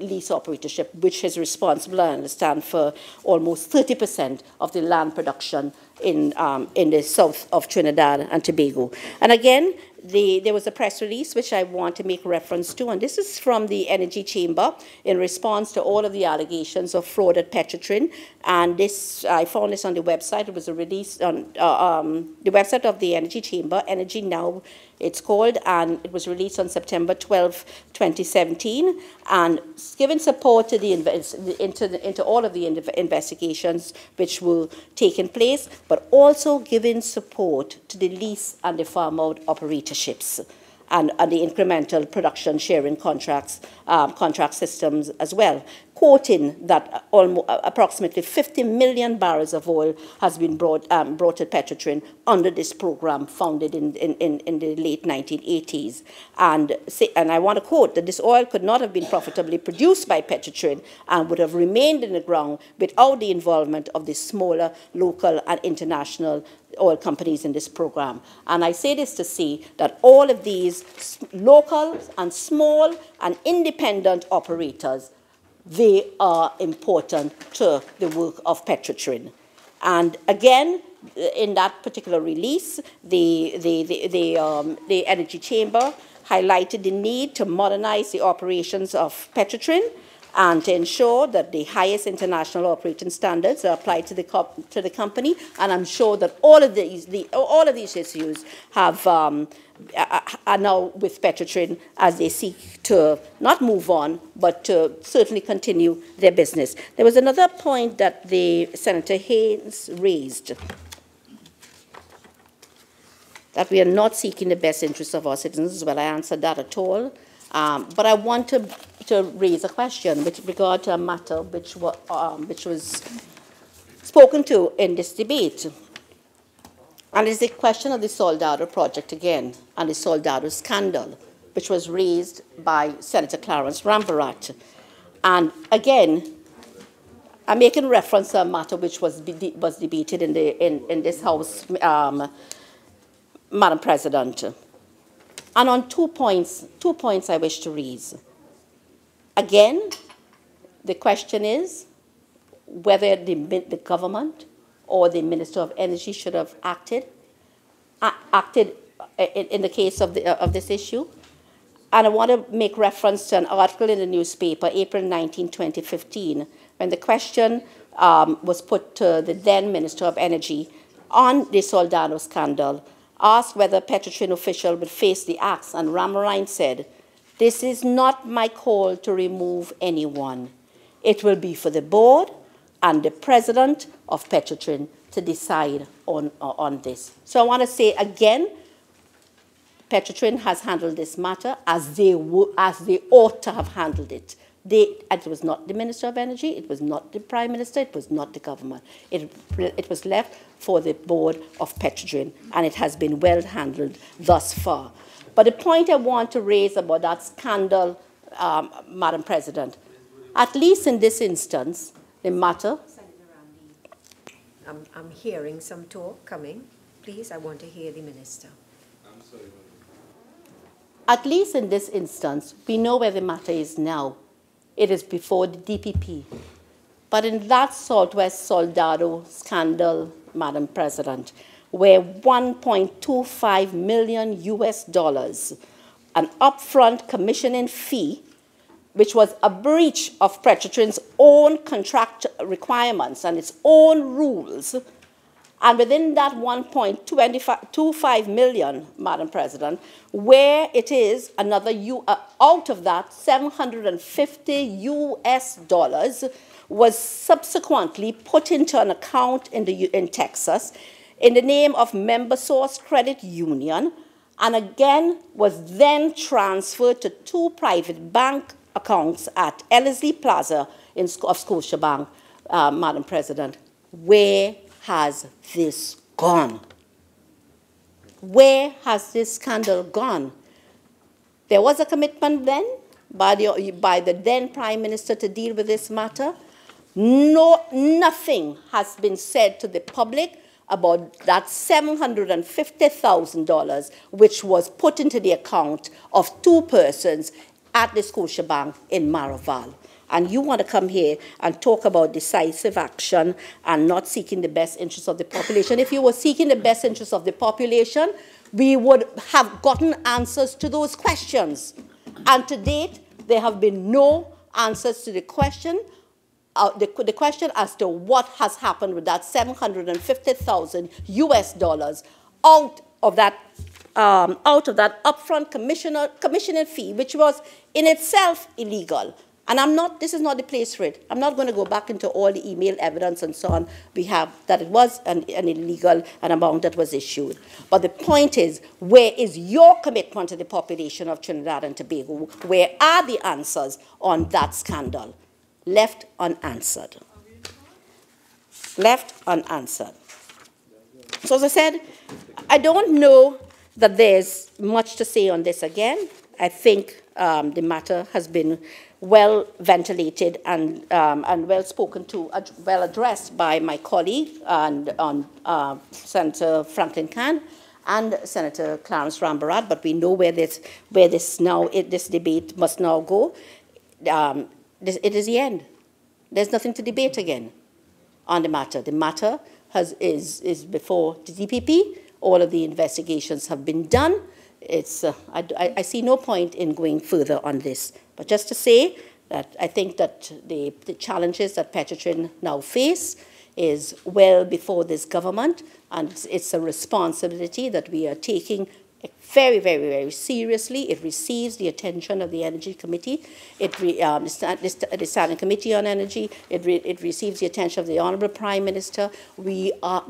lease operatorship, which is responsible, I understand, for almost 30% of the land production in the south of Trinidad and Tobago. And again, there was a press release which I want to make reference to, and this is from the Energy Chamber in response to all of the allegations of fraud at Petrotrin. And this, I found this on the website. It was a release on the website of the Energy Chamber, Energy Now, it's called, and it was released on September 12, 2017, and giving support to the into all of the investigations which were taking place, but also giving support to the lease and the farm out operatorships and the incremental production sharing contract systems as well, quoting that approximately 50 million barrels of oil has been brought to Petrotrin under this program founded in the late 1980s. And I want to quote that this oil could not have been profitably produced by Petrotrin and would have remained in the ground without the involvement of the smaller local and international oil companies in this program. And I say this to say that all of these local and small and independent operators, they are important to the work of Petrotrin. And again, in that particular release, the Energy Chamber highlighted the need to modernize the operations of Petrotrin and to ensure that the highest international operating standards are applied to the company. And I'm sure that all of these issues are now with Petrotrin as they seek to not move on, but to certainly continue their business. There was another point that the Senator Haynes raised, that we are not seeking the best interests of our citizens. Well, I answered that at all. But I want to raise a question with regard to a matter which was spoken to in this debate. And it's the question of the Soldado project again, and the Soldado scandal, which was raised by Senator Clarence Rambharat. And again, I'm making reference to a matter which was debated in this House, Madam President. And on two points I wish to raise. Again, the question is whether the government or the Minister of Energy should have acted in the case of this issue. And I want to make reference to an article in the newspaper, April 19, 2015, when the question was put to the then Minister of Energy on the Soldado scandal, asked whether Petrotrin official would face the axe, and Rambharat said, "This is not my call to remove anyone. It will be for the board and the president of Petrotrin to decide on this." So I want to say again, Petrotrin has handled this matter as they ought to have handled it. It was not the Minister of Energy, it was not the Prime Minister, it was not the government. It was left for the board of Petrotrin, and it has been well handled thus far. But the point I want to raise about that scandal, Madam President, at least in this instance, the matter... I'm hearing some talk coming. Please, I want to hear the Minister. I'm sorry. At least in this instance, we know where the matter is now. It is before the DPP. But in that Southwest Soldado scandal, Madam President, where $1.25 million, an upfront commissioning fee, which was a breach of Petrotrin's own contract requirements and its own rules, and within that 1.25 million, Madam President, where it is another, out of that, $750 was subsequently put into an account in Texas in the name of Member Source Credit Union, and again was then transferred to two private bank accounts at Ellerslie Plaza of Scotiabank, Madam President. Where has this gone? Where has this scandal gone? There was a commitment then by the then Prime Minister to deal with this matter. Nothing has been said to the public about that $750,000 which was put into the account of two persons at the Scotiabank in Maraval. And you want to come here and talk about decisive action and not seeking the best interests of the population. If you were seeking the best interests of the population, we would have gotten answers to those questions. And to date, there have been no answers to the question, the question as to what has happened with that $750,000 out of that upfront commissioning fee, which was in itself illegal. And this is not the place for it. I'm not going to go back into all the email evidence and so on we have that it was an illegal amount that was issued. But the point is, where is your commitment to the population of Trinidad and Tobago? Where are the answers on that scandal? Left unanswered. Left unanswered. So as I said, I don't know that there's much to say on this again. I think the matter has been well ventilated and well spoken to, well addressed by my colleague and Senator Franklin Khan and Senator Clarence Rambharat. But we know where this debate must now go. It is the end. There's nothing to debate again on the matter. The matter is before the DPP. All of the investigations have been done. I see no point in going further on this. But just to say that I think that the challenges that Petrotrin now face is well before this government, and it's a responsibility that we are taking very, very, very seriously. It receives the attention of the Energy Committee, the Standing Committee on Energy. It receives the attention of the Honourable Prime Minister. We are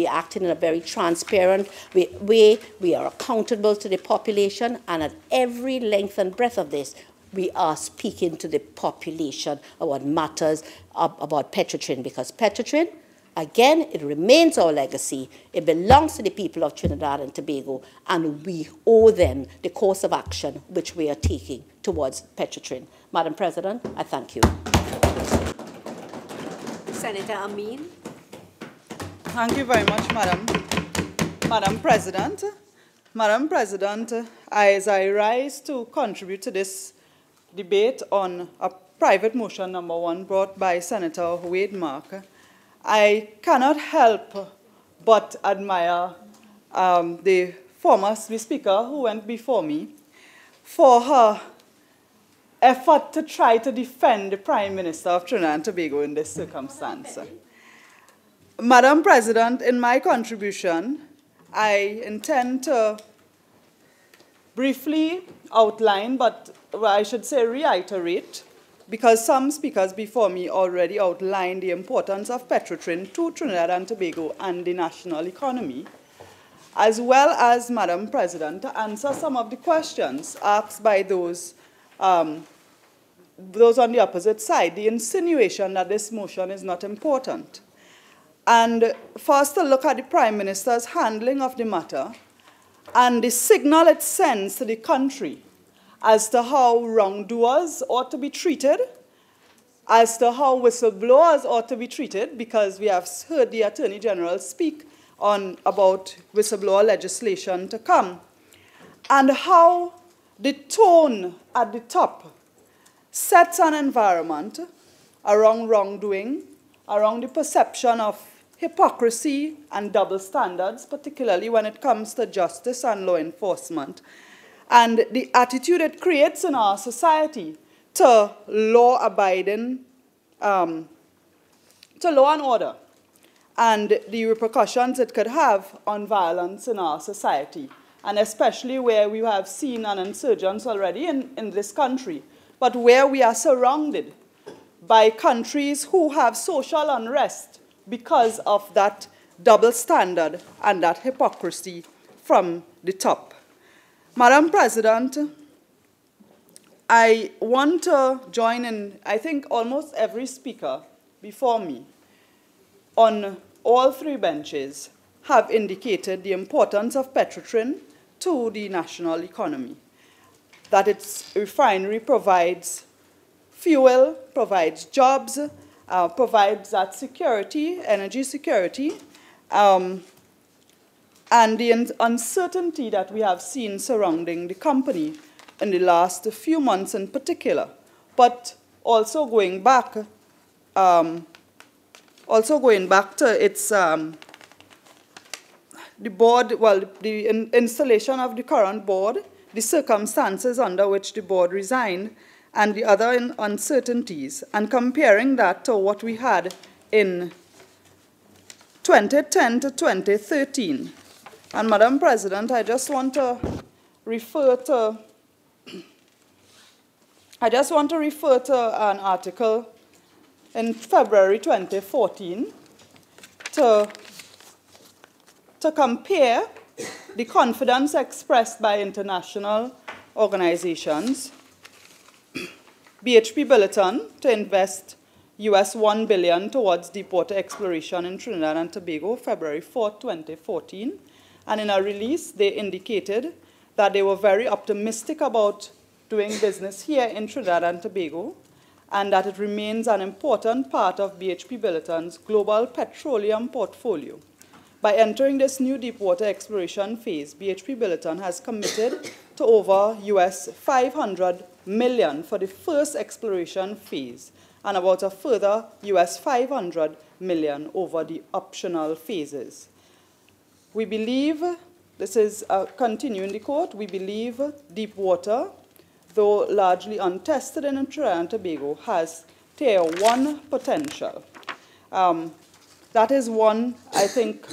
acting in a very transparent way. We are accountable to the population, and at every length and breadth of this, we are speaking to the population about matters about Petrotrin, because Petrotrin, again, it remains our legacy. It belongs to the people of Trinidad and Tobago, and we owe them the course of action which we are taking towards Petrotrin. Madam President, I thank you. Senator Ameen. Thank you very much, Madam President. Madam President, as I rise to contribute to this debate on a private motion number 1 brought by Senator Wade Mark, I cannot help but admire the former speaker who went before me for her effort to try to defend the Prime Minister of Trinidad and Tobago in this circumstance. Madam President, in my contribution, I intend to briefly outline, but I should say reiterate, because some speakers before me already outlined the importance of Petrotrin to Trinidad and Tobago and the national economy, as well as, Madam President, to answer some of the questions asked by those on the opposite side, the insinuation that this motion is not important. And first to look at the Prime Minister's handling of the matter and the signal it sends to the country as to how wrongdoers ought to be treated, as to how whistleblowers ought to be treated, because we have heard the Attorney General speak about whistleblower legislation to come, and how the tone at the top sets an environment around wrongdoing, around the perception of hypocrisy and double standards, particularly when it comes to justice and law enforcement, and the attitude it creates in our society to law-abiding, to law and order, and the repercussions it could have on violence in our society, and especially where we have seen an insurgence already in this country, but where we are surrounded by countries who have social unrest because of that double standard and that hypocrisy from the top. Madam President, I want to join in, I think, almost every speaker before me on all 3 benches have indicated the importance of Petrotrin to the national economy, that its refinery provides fuel, provides jobs, provides that security, energy security, and the uncertainty that we have seen surrounding the company in the last few months in particular, but also going back to its the board, well, the installation of the current board, the circumstances under which the board resigned, and the other uncertainties, and comparing that to what we had in 2010 to 2013. And Madam President, I just want to refer to an article in February 2014 to compare the confidence expressed by international organizations, BHP Billiton to invest US $1 billion towards deepwater exploration in Trinidad and Tobago, February 4, 2014. And in a release, they indicated that they were very optimistic about doing business here in Trinidad and Tobago, and that it remains an important part of BHP Billiton's global petroleum portfolio. By entering this new deepwater exploration phase, BHP Billiton has committed to over US $500 million for the first exploration phase, and about a further US $500 million over the optional phases. We believe, this is continuing the quote, we believe deep water, though largely untested in Trinidad and Tobago, has tier 1 potential. That is one, I think,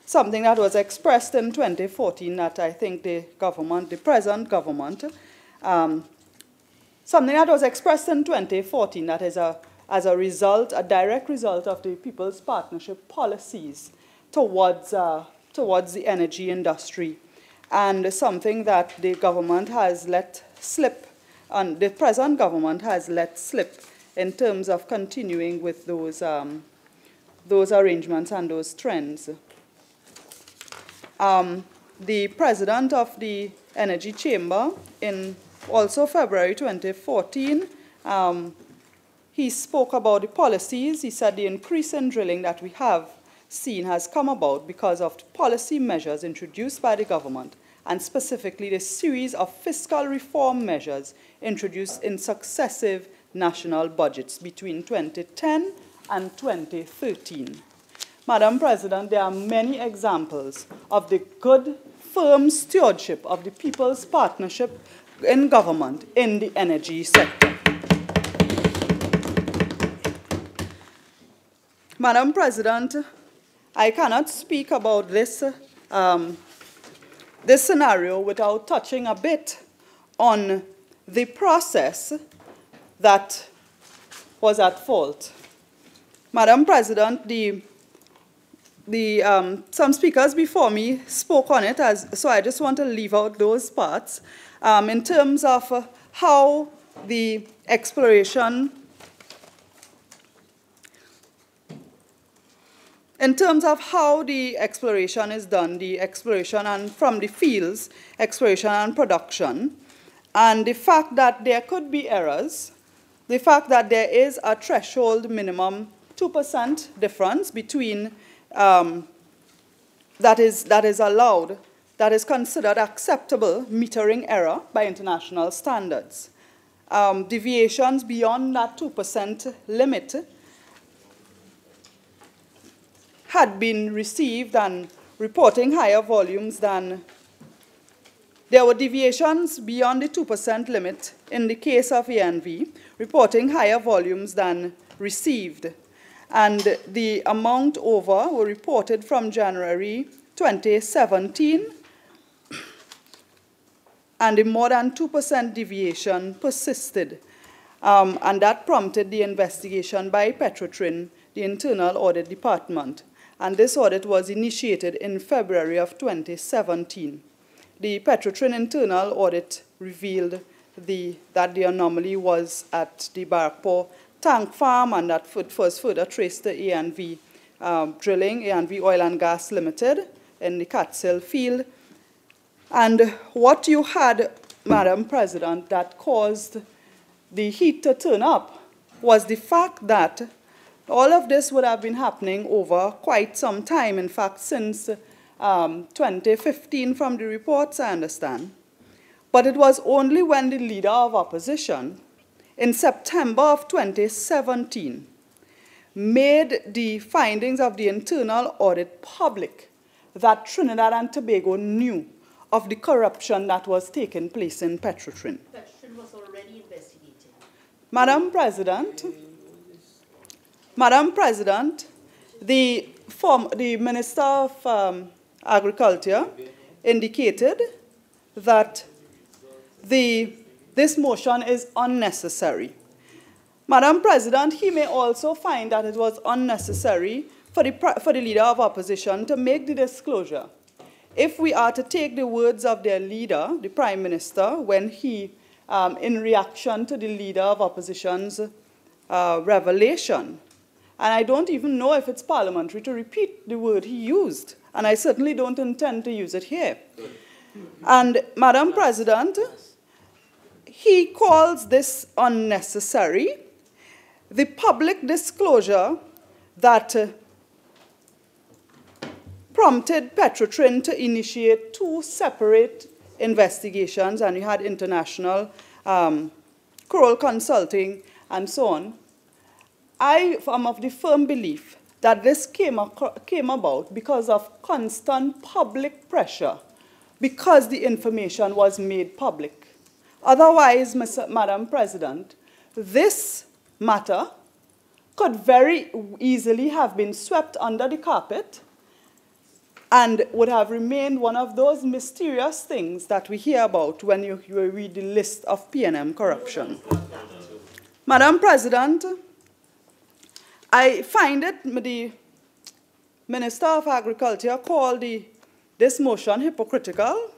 something that was expressed in 2014 that I think the government, the present government, something that was expressed in 2014 that is as a result, a direct result of the People's Partnership policies towards the energy industry, and something that the government has let slip, and the present government has let slip in terms of continuing with those arrangements and those trends. The president of the Energy Chamber, in also February 2014, he spoke about the policies. He said the increase in drilling that we have seen has come about because of policy measures introduced by the government, and specifically the series of fiscal reform measures introduced in successive national budgets between 2010 and 2013. Madam President, there are many examples of the good, firm stewardship of the People's Partnership in government in the energy sector. Madam President, I cannot speak about this, this scenario without touching a bit on the process that was at fault. Madam President, some speakers before me spoke on it, so I just want to leave out those parts in terms of how the exploration, is done, the exploration and from the fields, exploration and production, and the fact that there could be errors, the fact that there is a threshold minimum 2% difference between that is allowed, that is considered acceptable metering error by international standards. Deviations beyond that 2% limit had been received and reporting higher volumes than, there were deviations beyond the 2% limit in the case of ENV, reporting higher volumes than received. And the amount over were reported from January 2017, and the more than 2% deviation persisted. And that prompted the investigation by Petrotrin, the Internal Audit Department. And this audit was initiated in February of 2017. The Petrotrin internal audit revealed that the anomaly was at the Barakpur tank farm, and that was further traced to ANV Drilling, ANV Oil and Gas Limited in the Katsil field. And what you had, Madam President, that caused the heat to turn up was the fact that all of this would have been happening over quite some time, in fact, since 2015 from the reports, I understand. But it was only when the leader of opposition, in September of 2017, made the findings of the internal audit public that Trinidad and Tobago knew of the corruption that was taking place in Petrotrin. Petrotrin was already investigated. Madam President, the Minister of Agriculture indicated that this motion is unnecessary. Madam President, he may also find that it was unnecessary for the leader of opposition to make the disclosure. If we are to take the words of their leader, the Prime Minister, when he, in reaction to the leader of opposition's revelation, and I don't even know if it's parliamentary to repeat the word he used, and I certainly don't intend to use it here. And Madam President, he calls this unnecessary. The public disclosure that prompted Petrotrin to initiate 2 separate investigations, and you had international Kroll Consulting and so on. I am of the firm belief that this came about because of constant public pressure, because the information was made public. Otherwise, Madam President, this matter could very easily have been swept under the carpet, and would have remained one of those mysterious things that we hear about when you read the list of PNM corruption. Madam President, I find it, the Minister of Agriculture called this motion hypocritical.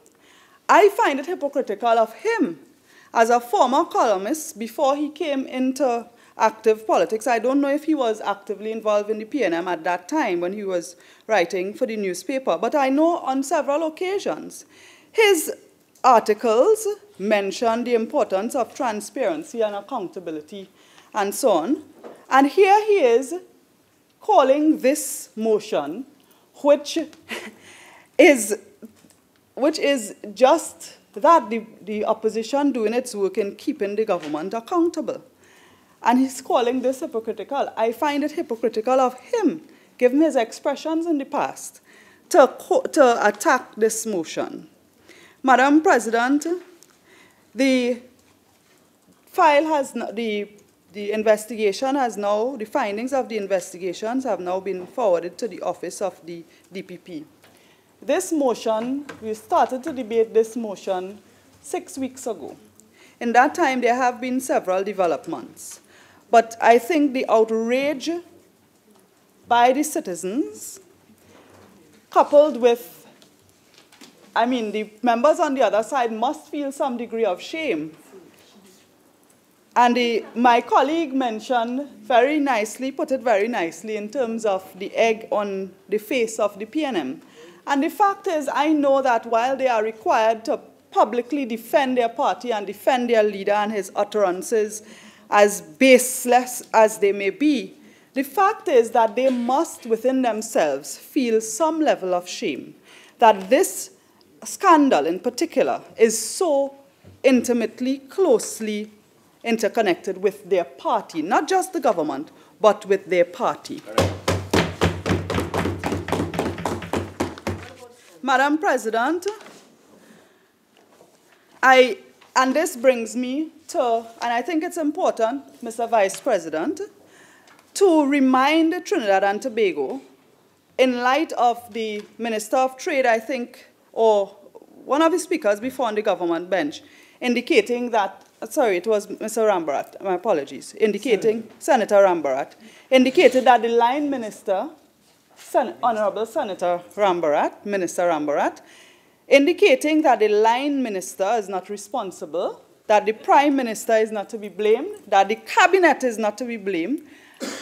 I find it hypocritical of him as a former columnist before he came into active politics. I don't know if he was actively involved in the PNM at that time when he was writing for the newspaper, but I know on several occasions his articles mention the importance of transparency and accountability and so on. And here he is calling this motion, which is just that the opposition doing its work in keeping the government accountable. And he's calling this hypocritical. I find it hypocritical of him, given his expressions in the past, to attack this motion. Madam President, the investigation has now, the findings of the investigations have now been forwarded to the office of the DPP. This motion, we started to debate this motion 6 weeks ago. In that time, there have been several developments. But I think the outrage by the citizens, coupled with, the members on the other side must feel some degree of shame. And my colleague mentioned very nicely, put it very nicely in terms of the egg on the face of the PNM. And the fact is, I know that while they are required to publicly defend their party and defend their leader and his utterances, as baseless as they may be, the fact is that they must within themselves feel some level of shame that this scandal in particular is so intimately, closely interconnected with their party, not just the government, but with their party. Madam President, and this brings me to, and I think it's important, Mr. Vice President, to remind Trinidad and Tobago, in light of the Minister of Trade, I think, or one of the speakers before on the government bench, indicating that, sorry, it was Mr. Rambharat, my apologies, indicating, Senator Rambharat, indicated that the line minister, Honorable Senator Rambharat, Minister Rambharat, indicating that the line minister is not responsible, that the prime minister is not to be blamed, that the cabinet is not to be blamed,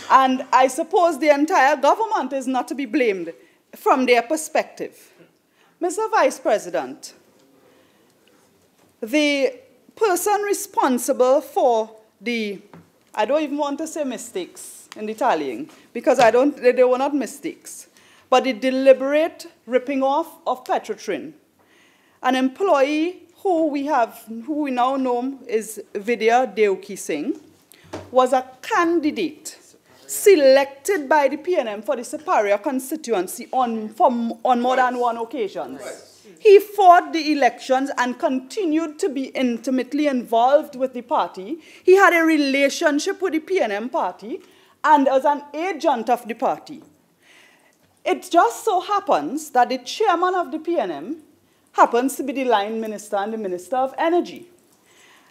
and I suppose the entire government is not to be blamed from their perspective. Mr. Vice President, the person responsible for the, I don't even want to say mistakes in the tallying, because they were not mistakes, but the deliberate ripping off of Petrotrin. An employee who we now know is Vidya Deuki Singh, was a candidate selected by the PNM for the Superior constituency on more than one occasion. Right. He fought the elections and continued to be intimately involved with the party. He had a relationship with the PNM party and as an agent of the party. It just so happens that the chairman of the PNM happens to be the line minister and the Minister of Energy.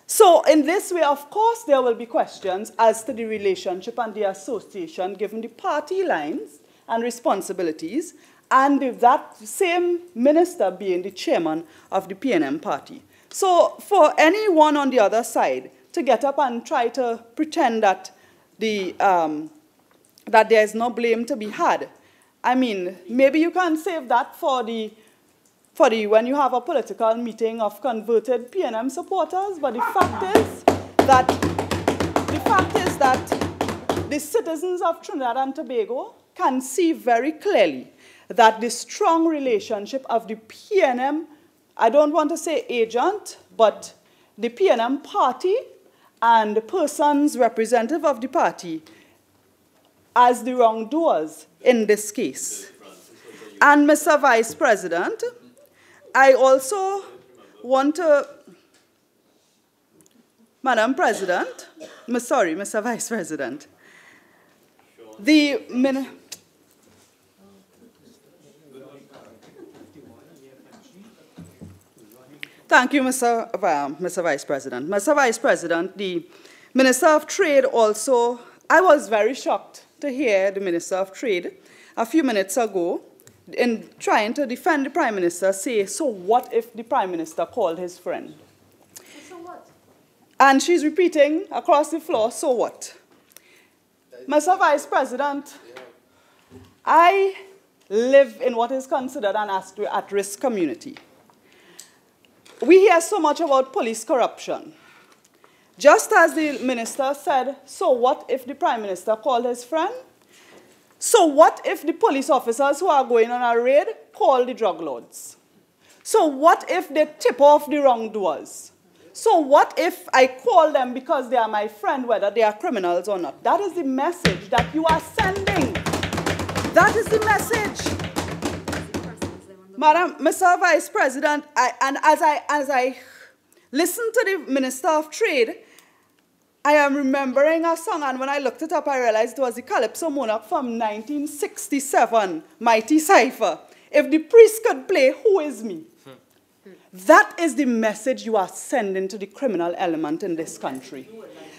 So in this way, of course, there will be questions as to the relationship and the association given the party lines and responsibilities, and that same minister being the chairman of the PNM party. So for anyone on the other side to get up and try to pretend that that there is no blame to be had, I mean, maybe you can save that for when you have a political meeting of converted PNM supporters, but the fact is that the citizens of Trinidad and Tobago can see very clearly that the strong relationship of the PNM, I don't want to say agent, but the PNM party and the persons representative of the party as the wrongdoers in this case. And Mr. Vice President, I also want to, Madam President, sorry, Mr. Vice President, Thank you, Mr. Vice President. Mr. Vice President, the Minister of Trade also, I was very shocked to hear the Minister of Trade a few minutes ago in trying to defend the Prime Minister say, so what if the Prime Minister called his friend? So what? And she's repeating across the floor, so what? Mr. Vice President, I live in what is considered an at-risk community. We hear so much about police corruption. Just as the minister said, so what if the Prime Minister called his friend? So what if the police officers who are going on a raid call the drug lords? So what if they tip off the wrongdoers? So what if I call them because they are my friend, whether they are criminals or not? That is the message that you are sending. That is the message. Madam, Mr. Vice President, as I listen to the Minister of Trade, I am remembering a song, and when I looked it up, I realized it was the Calypso Monarch from 1967, Mighty Cypher. If the priest could play, who is me? That is the message you are sending to the criminal element in this country.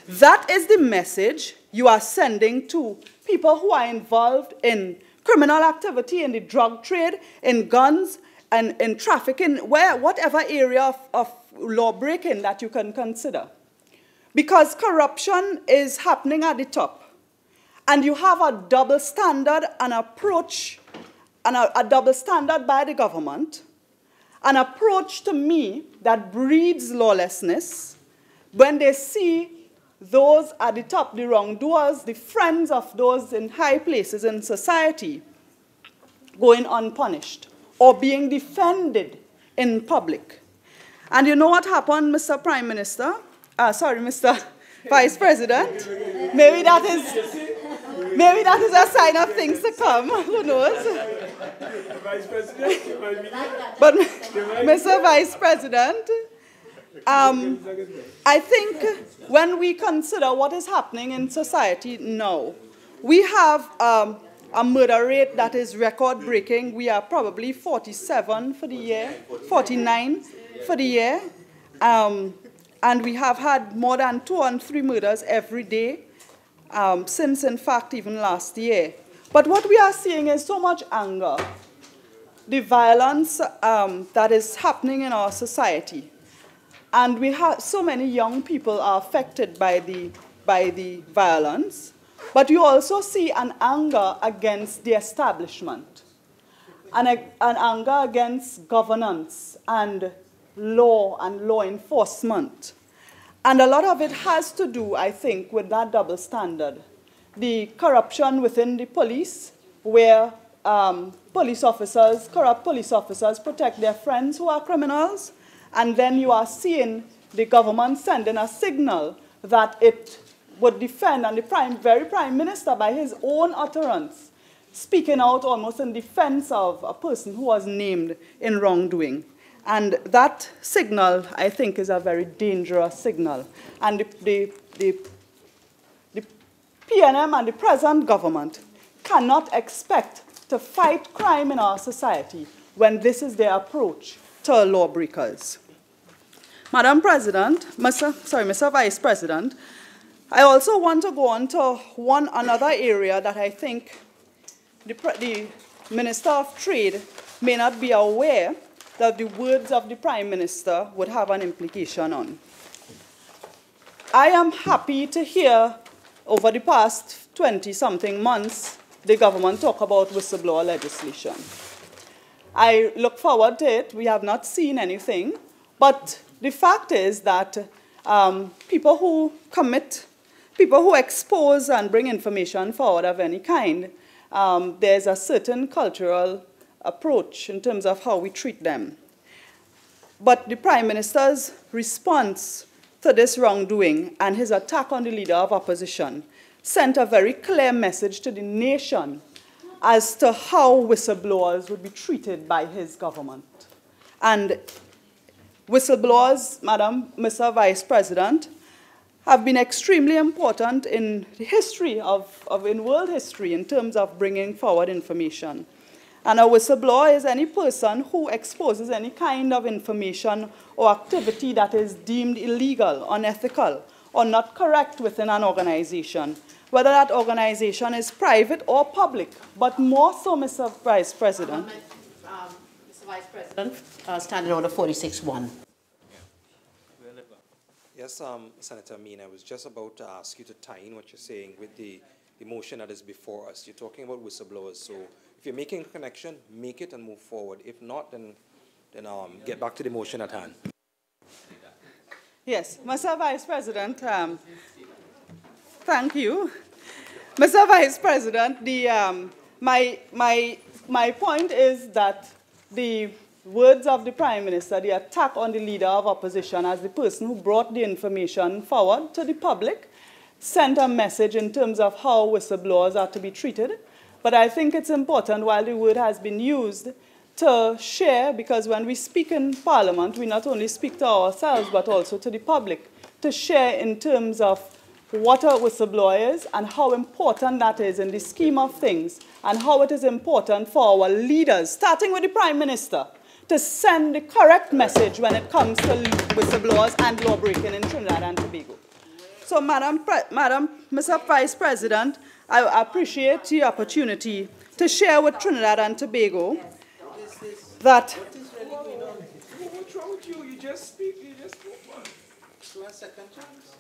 That is the message you are sending to people who are involved in criminal activity, in the drug trade, in guns, and in trafficking, whatever area of law breaking that you can consider. Because corruption is happening at the top. And you have a double standard, an approach, and a double standard by the government, an approach to me that breeds lawlessness when they see those at the top, the wrongdoers, the friends of those in high places in society, going unpunished or being defended in public. And you know what happened, Mr. Prime Minister? Mr. Vice President? Maybe that is a sign of things to come. Who knows? But, Mr. Vice President, I think when we consider what is happening in society now, we have a murder rate that is record-breaking. We are probably 47 for the year, 49 for the year. And we have had more than 2 and 3 murders every day since, in fact, even last year. But what we are seeing is so much anger, the violence that is happening in our society. And we have so many young people are affected by the violence. But you also see an anger against the establishment, an anger against governance and law enforcement. And a lot of it has to do, I think, with that double standard. The corruption within the police, where corrupt police officers protect their friends who are criminals, and then you are seeing the government sending a signal that it would defend, and the very Prime Minister, by his own utterance, speaking out almost in defense of a person who was named in wrongdoing. And that signal, I think, is a very dangerous signal. And the PNM and the present government cannot expect to fight crime in our society when this is their approach to lawbreakers. Madam President, Mr. Vice President, I also want to go on to another area that I think the Minister of Trade may not be aware that the words of the Prime Minister would have an implication on. I am happy to hear over the past 20-something months the government talk about whistleblower legislation. I look forward to it. We have not seen anything. But the fact is that people who expose and bring information forward of any kind, there's a certain cultural approach in terms of how we treat them. But the Prime Minister's response to this wrongdoing and his attack on the leader of opposition sent a very clear message to the nation as to how whistleblowers would be treated by his government. And whistleblowers, Mr. Vice President, have been extremely important in the history in world history in terms of bringing forward information. And a whistleblower is any person who exposes any kind of information or activity that is deemed illegal, unethical, or not correct within an organization, whether that organization is private or public, but more so, Mr. Vice President. Mr. Vice President, Standing Order 46-1. Yes, Senator Ameen, I was just about to ask you to tie in what you're saying with the motion that is before us. You're talking about whistleblowers, so if you're making a connection, make it and move forward. If not, then get back to the motion at hand. Yes, Mr. Vice President, thank you. Mr. Vice President, my point is that the words of the Prime Minister, the attack on the leader of opposition as the person who brought the information forward to the public, sent a message in terms of how whistleblowers are to be treated. But I think it's important, while the word has been used, to share, because when we speak in Parliament, we not only speak to ourselves, but also to the public, to share in terms of what a whistleblower is and how important that is in the scheme of things, and how it is important for our leaders, starting with the Prime Minister, to send the correct message when it comes to whistleblowers and law-breaking in Trinidad and Tobago. So, Mr. Vice President, I appreciate the opportunity to share with Trinidad and Tobago that... What's wrong with you? You just speak, you just go on. To a second chance.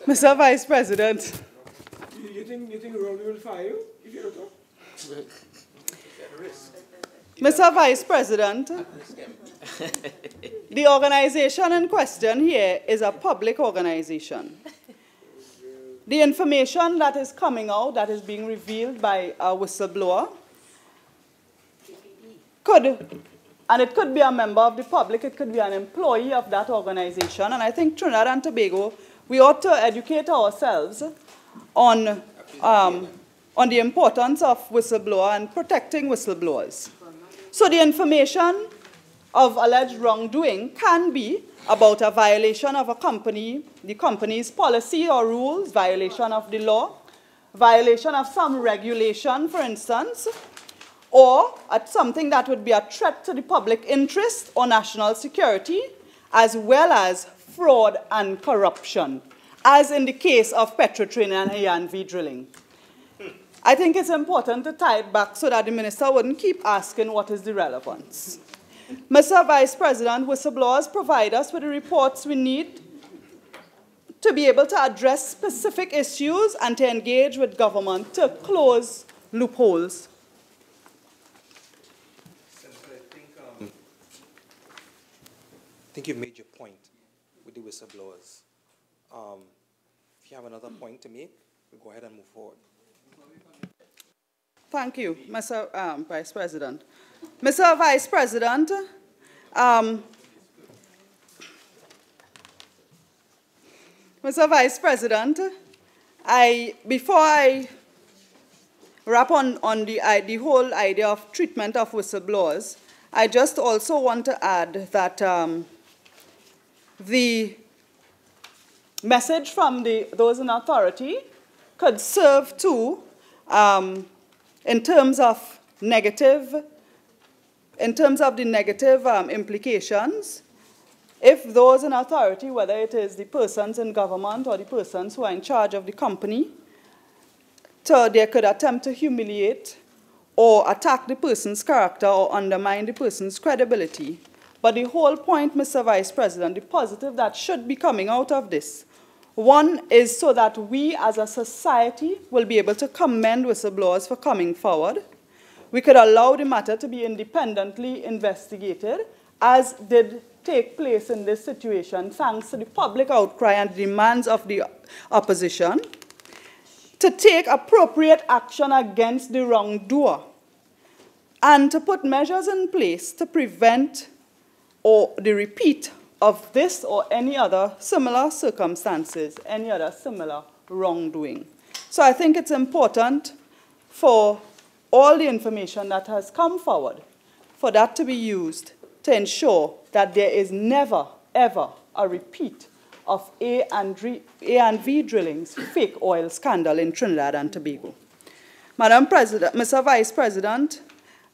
Mr. Vice President. You think Ronald will fire you if you don't talk? Mr. Vice President, the organization in question here is a public organization. The information that is coming out, that is being revealed by a whistleblower, and it could be a member of the public, it could be an employee of that organization, and I think Trinidad and Tobago, we ought to educate ourselves on the importance of whistleblower and protecting whistleblowers. So the information of alleged wrongdoing can be about a violation of the company's policy or rules, violation of the law, violation of some regulation, for instance, or at something that would be a threat to the public interest or national security, as well as fraud and corruption, as in the case of Petrotrin and A&V drilling. I think it's important to tie it back so that the minister wouldn't keep asking what is the relevance. Mr. Vice President, whistleblowers provide us with the reports we need to be able to address specific issues and to engage with government to close loopholes. I think you've made your point with the whistleblowers. If you have another point to make, we'll go ahead and move forward. Thank you, Mr. Vice President. Mr. Vice President, Mr. Vice President, before I wrap on the whole idea of treatment of whistleblowers, I just also want to add that the message from those in authority could serve to, in terms of the negative implications, if those in authority, whether it is the persons in government or the persons who are in charge of the company, they could attempt to humiliate or attack the person's character or undermine the person's credibility. But the whole point, Mr. Vice President, the positive that should be coming out of this, one is so that we as a society will be able to commend whistleblowers for coming forward. We could allow the matter to be independently investigated, as did take place in this situation, thanks to the public outcry and demands of the opposition, to take appropriate action against the wrongdoer, and to put measures in place to prevent the repeat of this or any other similar circumstances, any other similar wrongdoing. So I think it's important for all the information that has come forward, for that to be used to ensure that there is never, ever a repeat of A&V Drilling's fake oil scandal in Trinidad and Tobago. Madam President, Mr. Vice President,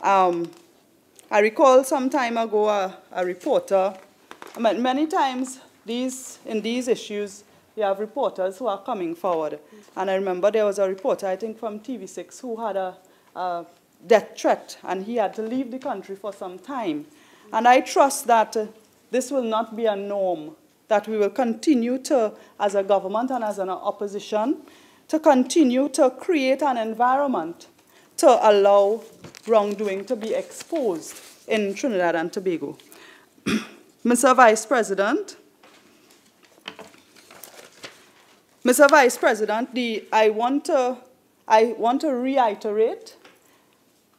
I recall some time ago a reporter, many times in these issues, you have reporters who are coming forward. And I remember there was a reporter, I think from TV6, who had a death threat, and he had to leave the country for some time. And I trust that this will not be a norm, that we will continue to, as a government and as an opposition, to continue to create an environment to allow wrongdoing to be exposed in Trinidad and Tobago. Mr. Vice President, I want to reiterate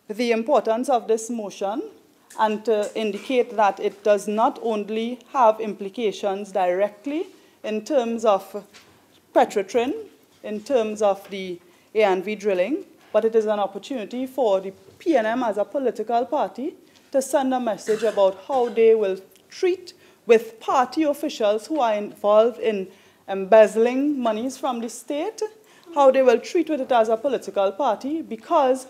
the importance of this motion and to indicate that it does not only have implications directly in terms of Petrotrin, in terms of the A&V drilling, but it is an opportunity for the PNM as a political party to send a message about how they will treat with party officials who are involved in embezzling monies from the state, how they will treat with it as a political party, because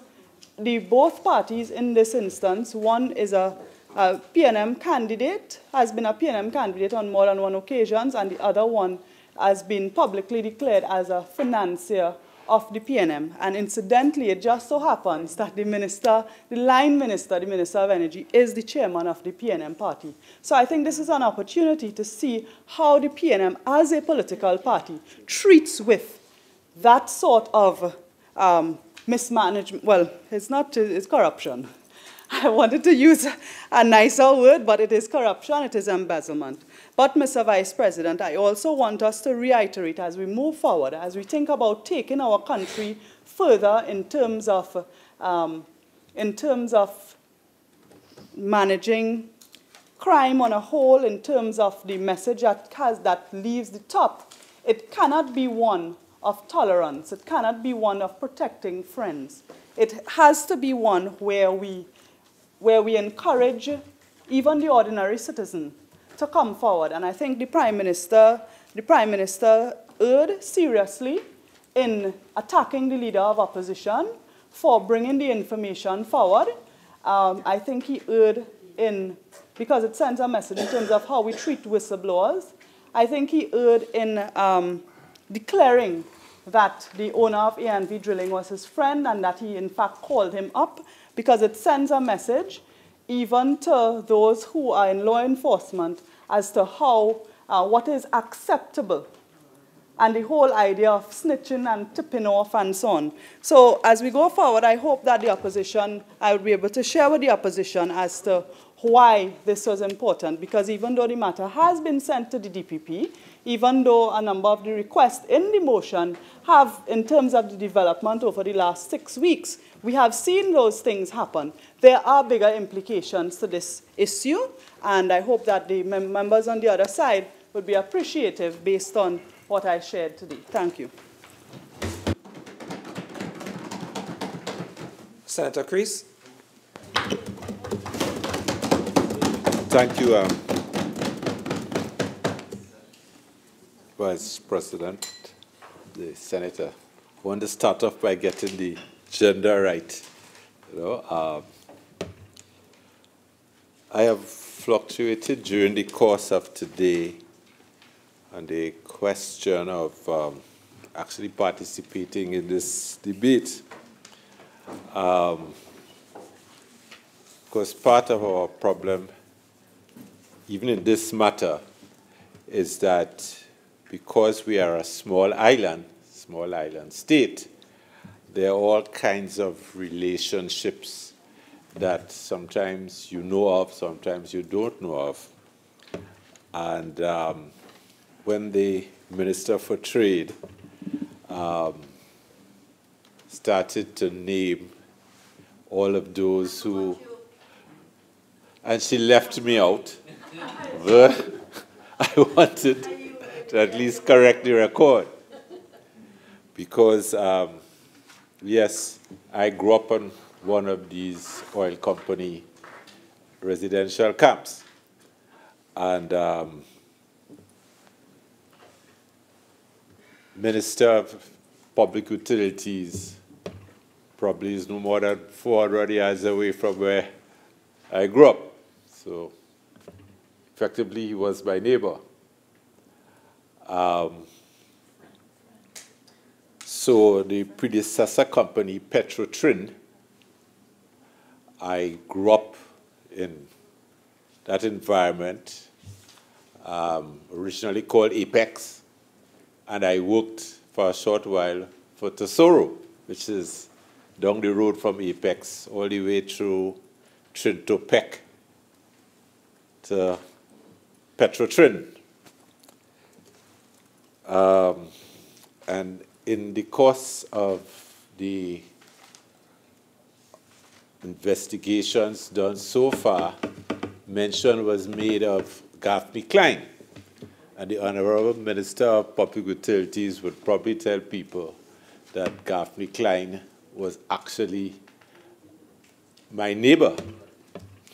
both parties in this instance, one is a PNM candidate, has been a PNM candidate on more than one occasion, and the other one has been publicly declared as a financier of the PNM. And incidentally, it just so happens that the minister, the line minister, the Minister of Energy, is the chairman of the PNM party. So I think this is an opportunity to see how the PNM, as a political party, treats with that sort of mismanagement. Well, it's corruption. I wanted to use a nicer word, but it is corruption, it is embezzlement. But, Mr. Vice President, I also want us to reiterate as we move forward, as we think about taking our country further in terms of managing crime on a whole, in terms of the message that leaves the top. It cannot be one of tolerance. It cannot be one of protecting friends. It has to be one where we encourage even the ordinary citizen to come forward. And I think the Prime Minister erred seriously in attacking the leader of opposition for bringing the information forward. I think he erred because it sends a message in terms of how we treat whistleblowers. I think he erred in declaring that the owner of A&V Drilling was his friend and that he in fact called him up, because it sends a message even to those who are in law enforcement as to how, what is acceptable, and the whole idea of snitching and tipping off and so on. So as we go forward, I hope that the opposition, I will be able to share with the opposition as to why this was important, because even though the matter has been sent to the DPP, even though a number of the requests in the motion have, in terms of the development over the last 6 weeks, we have seen those things happen. There are bigger implications to this issue, and I hope that the members on the other side would be appreciative based on what I shared today. Thank you. Senator Creese. Thank you, Vice President, the Senator. I want to start off by getting the gender right. I have fluctuated during the course of today on the question of actually participating in this debate. Because part of our problem, even in this matter, is that because we are a small island state, there are all kinds of relationships that sometimes you know of, sometimes you don't know of. And when the Minister for Trade started to name all of those who, and she left me out, I wanted to at least correct the record. Because, yes, I grew up on one of these oil company residential camps. And Minister of Public Utilities probably is no more than 400 yards away from where I grew up. So effectively, he was my neighbor. So the predecessor company, Petrotrin, I grew up in that environment, originally called Apex, and I worked for a short while for Tesoro, which is down the road from Apex, all the way through Trintopec to Petrotrin. And in the course of the investigations done so far, mention was made of Gaffney Klein. And the Honorable Minister of Public Utilities would probably tell people that Gaffney Klein was actually my neighbor.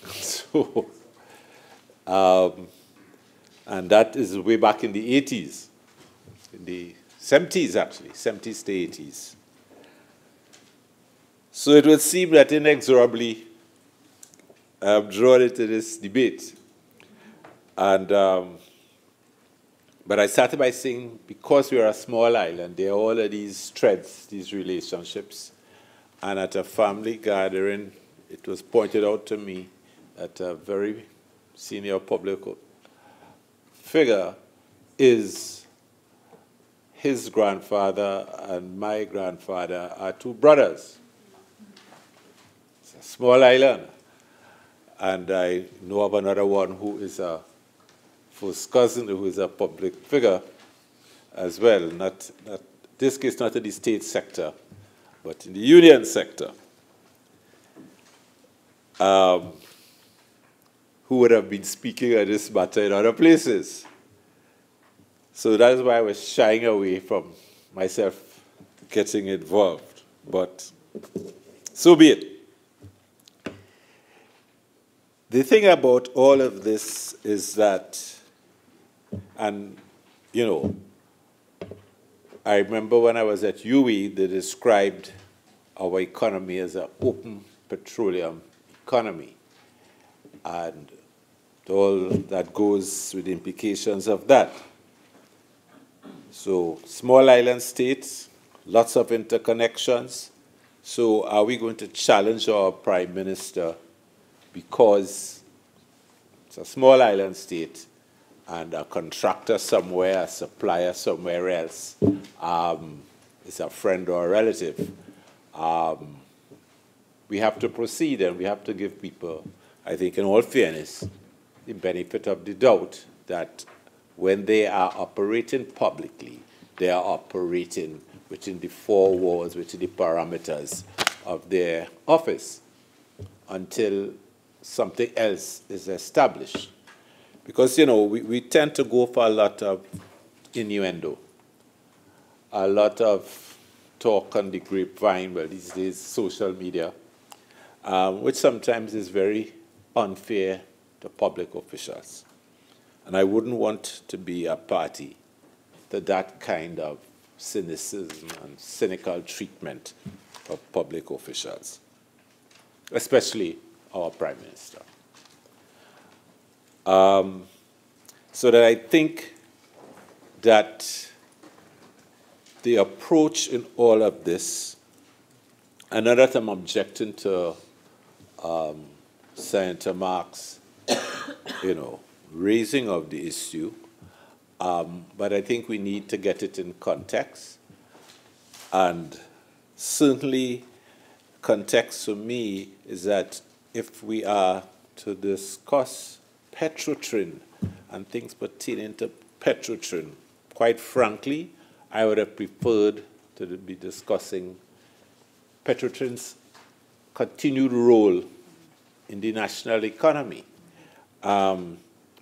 So, and that is way back in the 80s, in the 70s actually, 70s to 80s. So it would seem that inexorably I'm drawn into this debate. And, but I started by saying, because we are a small island, there are all of these threads, these relationships. And at a family gathering, it was pointed out to me that a very senior public figure is his grandfather and my grandfather are two brothers. It's a small island. And I know of another one who is a first cousin, who is a public figure as well. Not this case, not in the state sector, but in the union sector. Who would have been speaking on this matter in other places. So that is why I was shying away from myself getting involved. But so be it. The thing about all of this is that, and you know, I remember when I was at UE, they described our economy as an open petroleum economy. And all that goes with the implications of that. So small island states, lots of interconnections. So are we going to challenge our Prime Minister because it's a small island state and a contractor somewhere, a supplier somewhere else is a friend or a relative? We have to proceed and we have to give people, I think in all fairness, the benefit of the doubt that when they are operating publicly, they are operating within the four walls, within the parameters of their office until something else is established. Because, you know, we tend to go for a lot of innuendo, a lot of talk on the grapevine, well, these days, social media, which sometimes is very unfair to public officials. And I wouldn't want to be a party to that kind of cynicism and cynical treatment of public officials, especially our Prime Minister. So that I think that the approach in all of this, and not that I'm objecting to Senator Mark's, you know, raising of the issue, but I think we need to get it in context. And certainly, context for me is that if we are to discuss Petrotrin and things pertaining to Petrotrin, quite frankly, I would have preferred to be discussing Petrotrin's continued role in the national economy.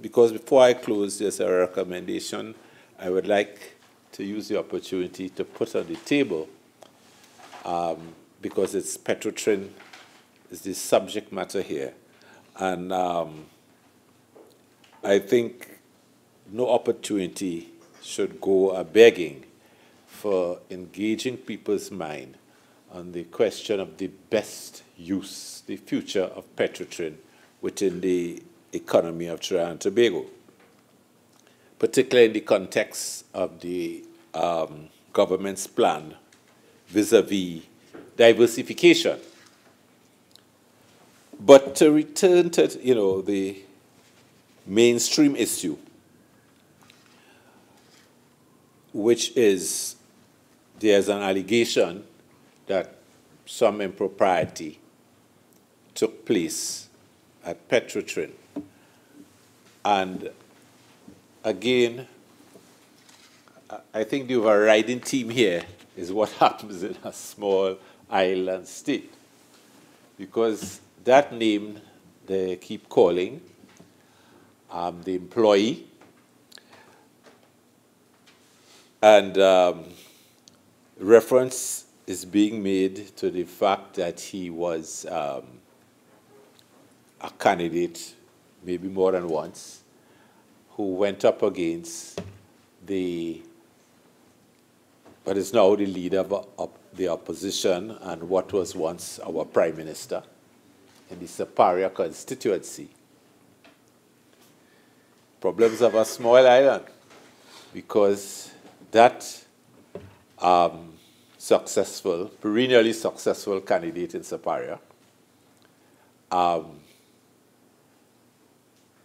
Because before I close, there's a recommendation I would like to use the opportunity to put on the table, because it's Petrotrin is the subject matter here. And I think no opportunity should go a begging for engaging people's mind on the question of the best use, the future of Petrotrin within the economy of Trinidad and Tobago, particularly in the context of the government's plan vis-a-vis diversification. But to return to, the mainstream issue, which is there's an allegation that some impropriety took place at Petrotrin. And again, I think the overriding theme here is what happens in a small island state. Because that name they keep calling the employee, and reference is being made to the fact that he was a candidate, maybe more than once, who went up against what is now the leader of the opposition and what was once our prime minister in the Saparia constituency. Problems of a small island, because that perennially successful candidate in Saparia,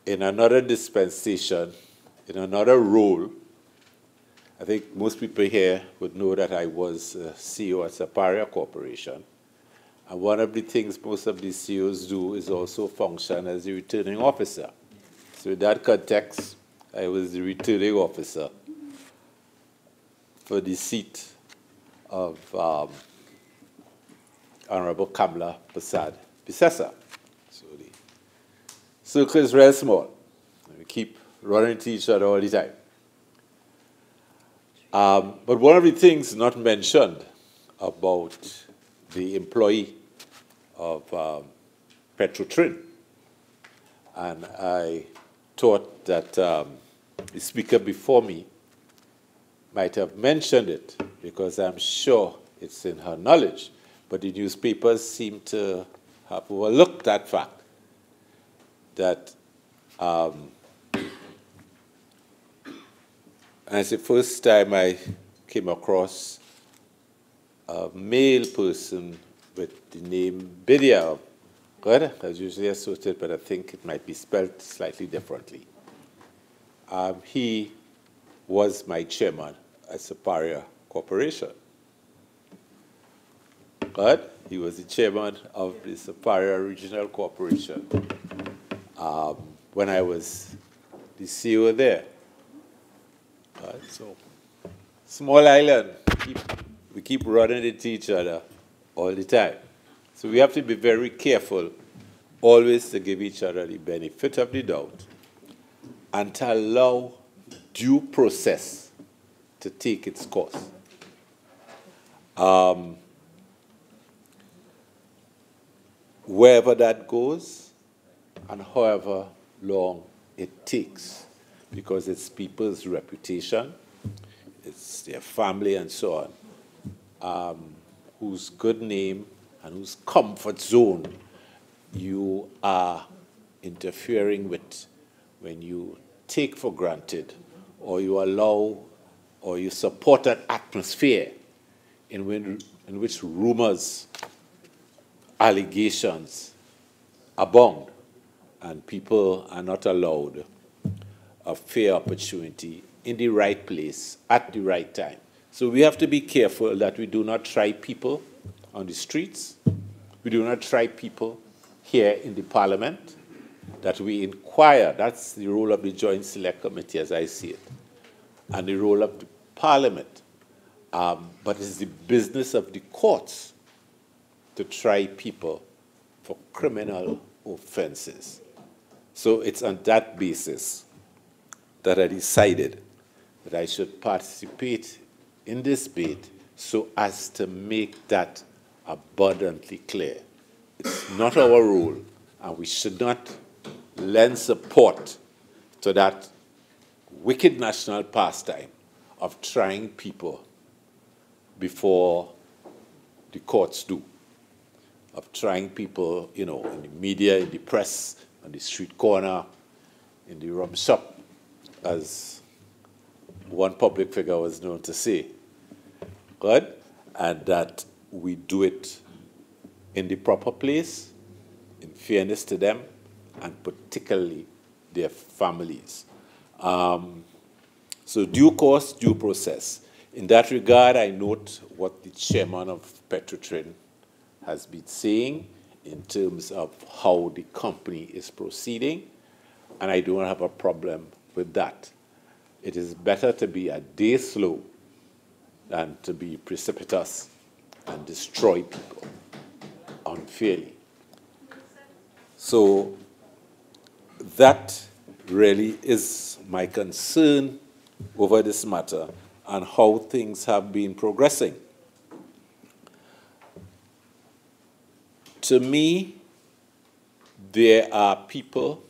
in another dispensation, in another role, I think most people here would know that I was CEO at Saparia Corporation. And one of the things most of the CEOs do is also function as the returning officer. So in that context, I was the returning officer for the seat of Honorable Kamla Prasad Bisesa. So the circle is real small. We keep running into each other all the time. But one of the things not mentioned about the employee of Petrotrin, and I thought that the speaker before me might have mentioned it, because I'm sure it's in her knowledge, but the newspapers seem to have overlooked that fact, that and it's the first time I came across a male person with the name Bidia. Good, as usually associated, but I think it might be spelled slightly differently. He was my chairman at Saparia Corporation. Good, he was the chairman of the Saparia Regional Corporation when I was the CEO there. So, small island, we keep running into each other all the time. So we have to be very careful always to give each other the benefit of the doubt and to allow due process to take its course. Wherever that goes and however long it takes, because it's people's reputation, it's their family and so on, whose good name and whose comfort zone you are interfering with when you take for granted or you allow or you support an atmosphere in which rumors, allegations abound and people are not allowed a fair opportunity in the right place at the right time. So we have to be careful that we do not try people on the streets. We do not try people here in the Parliament, that we inquire. That's the role of the Joint Select Committee as I see it, and the role of the Parliament. But it's the business of the courts to try people for criminal offenses. So it's on that basis that I decided that I should participate in this debate so as to make that abundantly clear. It's not our role, and we should not lend support to that wicked national pastime of trying people before the courts do, of trying people, you know, in the media, in the press, on the street corner, in the rum shop, as one public figure was known to say, good, and that we do it in the proper place, in fairness to them, and particularly their families. So due course, due process. In that regard, I note what the chairman of Petrotrin has been saying in terms of how the company is proceeding, and I don't have a problem with that. It is better to be a day slow than to be precipitous and destroy people unfairly. So that really is my concern over this matter and how things have been progressing. To me, there are people,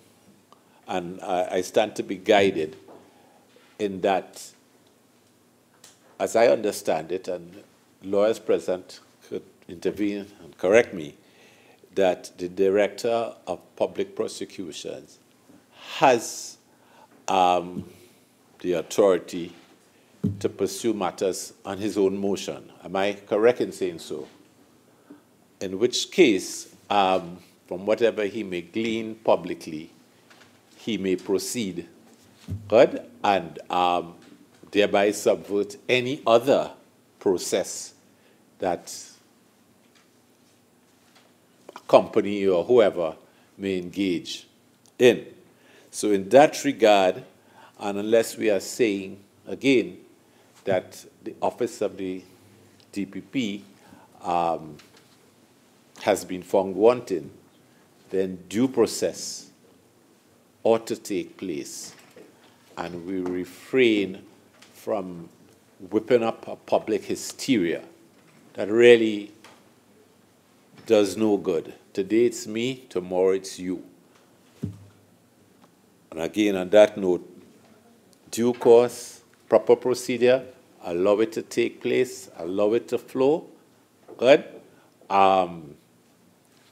and I stand to be guided in that, as I understand it, and lawyers present could intervene and correct me, that the Director of Public Prosecutions has the authority to pursue matters on his own motion. Am I correct in saying so? In which case, from whatever he may glean publicly, he may proceed, good, and thereby subvert any other process that a company or whoever may engage in. So in that regard, and unless we are saying, again, that the office of the DPP has been found wanting, then due process ought to take place, and we refrain from whipping up a public hysteria that really does no good. Today it's me, tomorrow it's you. And again, on that note, due course, proper procedure, allow it to take place, allow it to flow, good?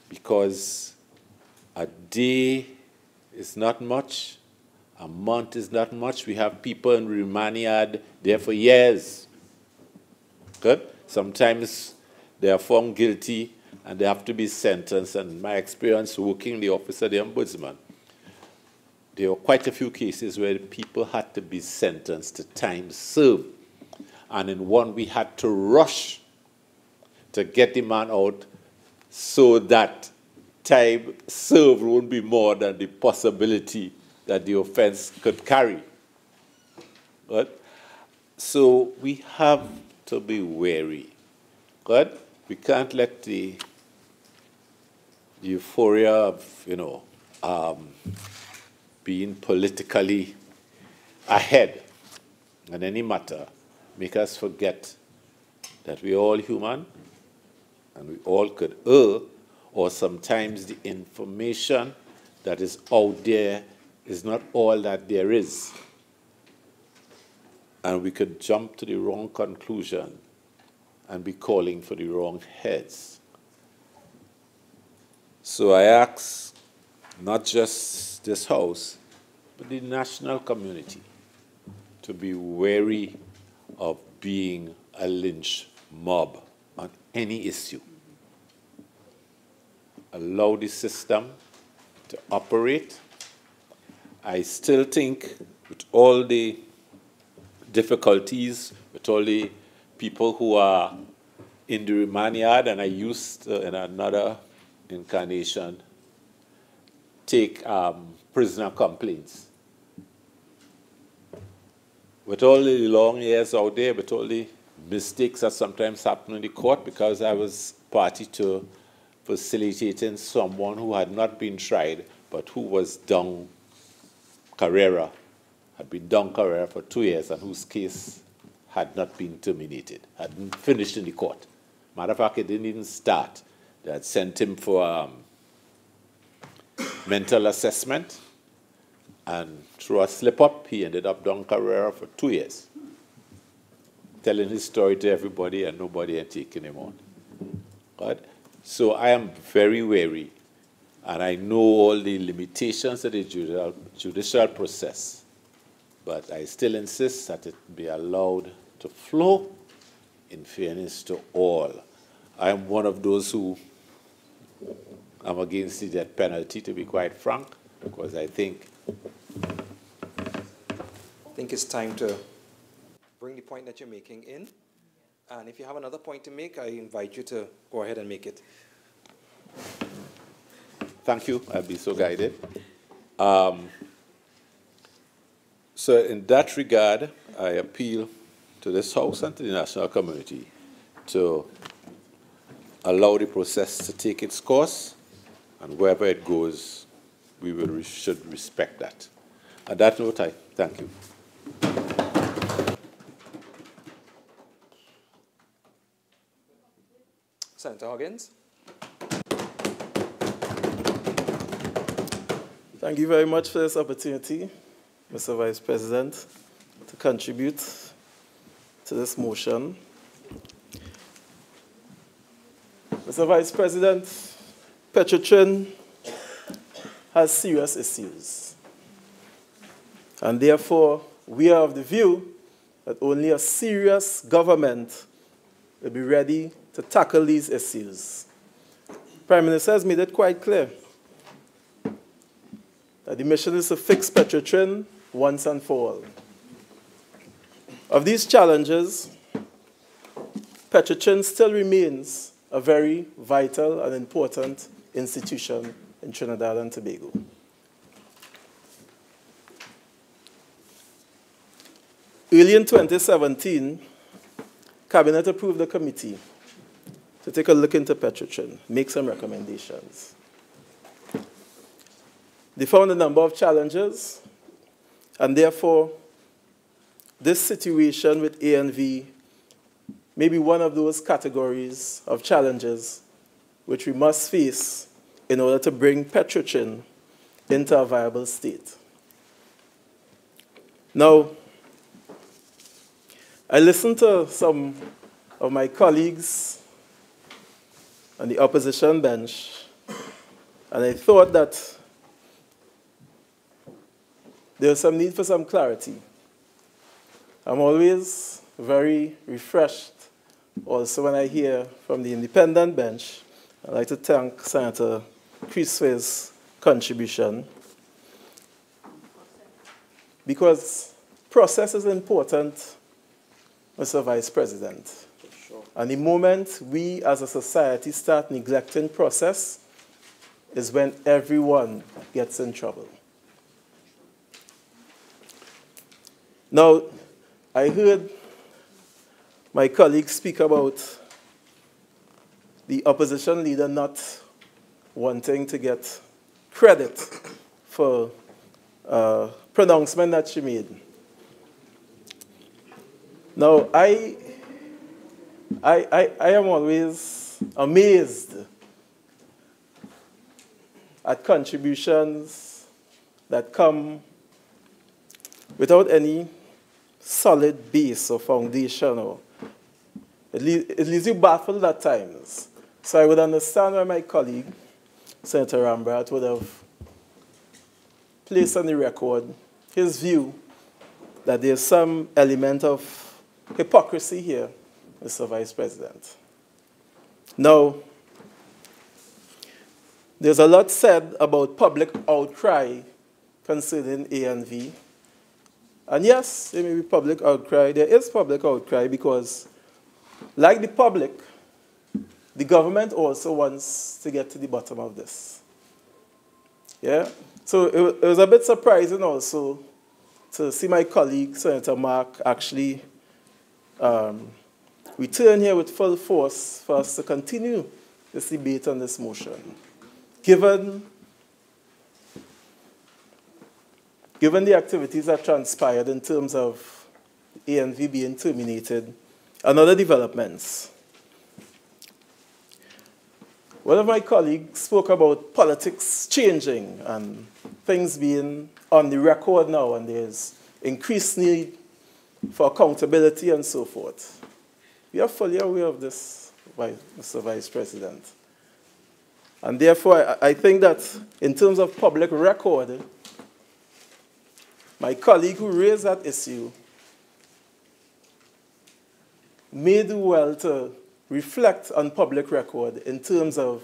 Because a day is not much, a month is not much. We have people in remand yard there for years, good? Sometimes they are found guilty and they have to be sentenced, and my experience working in the office of the Ombudsman, there were quite a few cases where people had to be sentenced to time served. And in one, we had to rush to get the man out so that time served won't be more than the possibility that the offense could carry. Right? So we have to be wary. Right? We can't let the euphoria of, you know, being politically ahead in any matter make us forget that we're all human and we all could err, or sometimes the information that is out there is not all that there is. And we could jump to the wrong conclusion and be calling for the wrong heads. So I ask not just this House, but the national community to be wary of being a lynch mob on any issue. Allow the system to operate. I still think with all the difficulties, with all the people who are in the remand yard, and I used in another incarnation, take prisoner complaints. With all the long years out there, with all the mistakes that sometimes happen in the court, because I was party to facilitating someone who had not been tried, but who was down Carrera, had been down Carrera for 2 years, and whose case had not been terminated, hadn't finished in the court. Matter of fact, it didn't even start. They had sent him for mental assessment, and through a slip-up, he ended up down Carrera for 2 years, telling his story to everybody, and nobody had taken him on. Right? So I am very wary, and I know all the limitations of the judicial process, but I still insist that it be allowed to flow in fairness to all. I am one of those who am against the death penalty, to be quite frank, because I think it's time to bring the point that you're making in. And if you have another point to make, I invite you to go ahead and make it. Thank you. I'll be so guided. So in that regard, I appeal to this House and to the national community to allow the process to take its course, and wherever it goes, we should respect that. On that note, I thank you. Senator Huggins. Thank you very much for this opportunity, Mr. Vice President, to contribute to this motion. Mr. Vice President, Petrotrin has serious issues, and therefore we are of the view that only a serious government will be ready to tackle these issues. Prime Minister has made it quite clear that the mission is to fix Petrotrin once and for all. Of these challenges, Petrotrin still remains a very vital and important institution in Trinidad and Tobago. Early in 2017, Cabinet approved a committee to take a look into Petrotrin, make some recommendations. They found a number of challenges, and therefore, this situation with ANV may be one of those categories of challenges which we must face in order to bring Petrotrin into a viable state. Now, I listened to some of my colleagues on the opposition bench, and I thought that there was some need for some clarity. I'm always very refreshed also when I hear from the independent bench. I'd like to thank Senator Creese for his contribution, because process is important, Mr. Vice President. Sure. And the moment we as a society start neglecting process is when everyone gets in trouble. Now, I heard my colleagues speak about the opposition leader not wanting to get credit for a pronouncement that she made. Now, I am always amazed at contributions that come without any solid base or foundation, or it leaves you baffled at times. So I would understand why my colleague, Senator Rambharat, would have placed on the record his view that there's some element of hypocrisy here, Mr. Vice President. Now, there's a lot said about public outcry concerning ANV. And yes, there may be public outcry. There is public outcry because, like the public, the government also wants to get to the bottom of this. Yeah? So it was a bit surprising also to see my colleague, Senator Mark, actually return here with full force for us to continue this debate on this motion. Given the activities that transpired in terms of ANV being terminated and other developments. One of my colleagues spoke about politics changing and things being on the record now, and there's increased need for accountability and so forth. We are fully aware of this, Mr. Vice President. And therefore, I think that in terms of public record, my colleague who raised that issue may do well to reflect on public record in terms of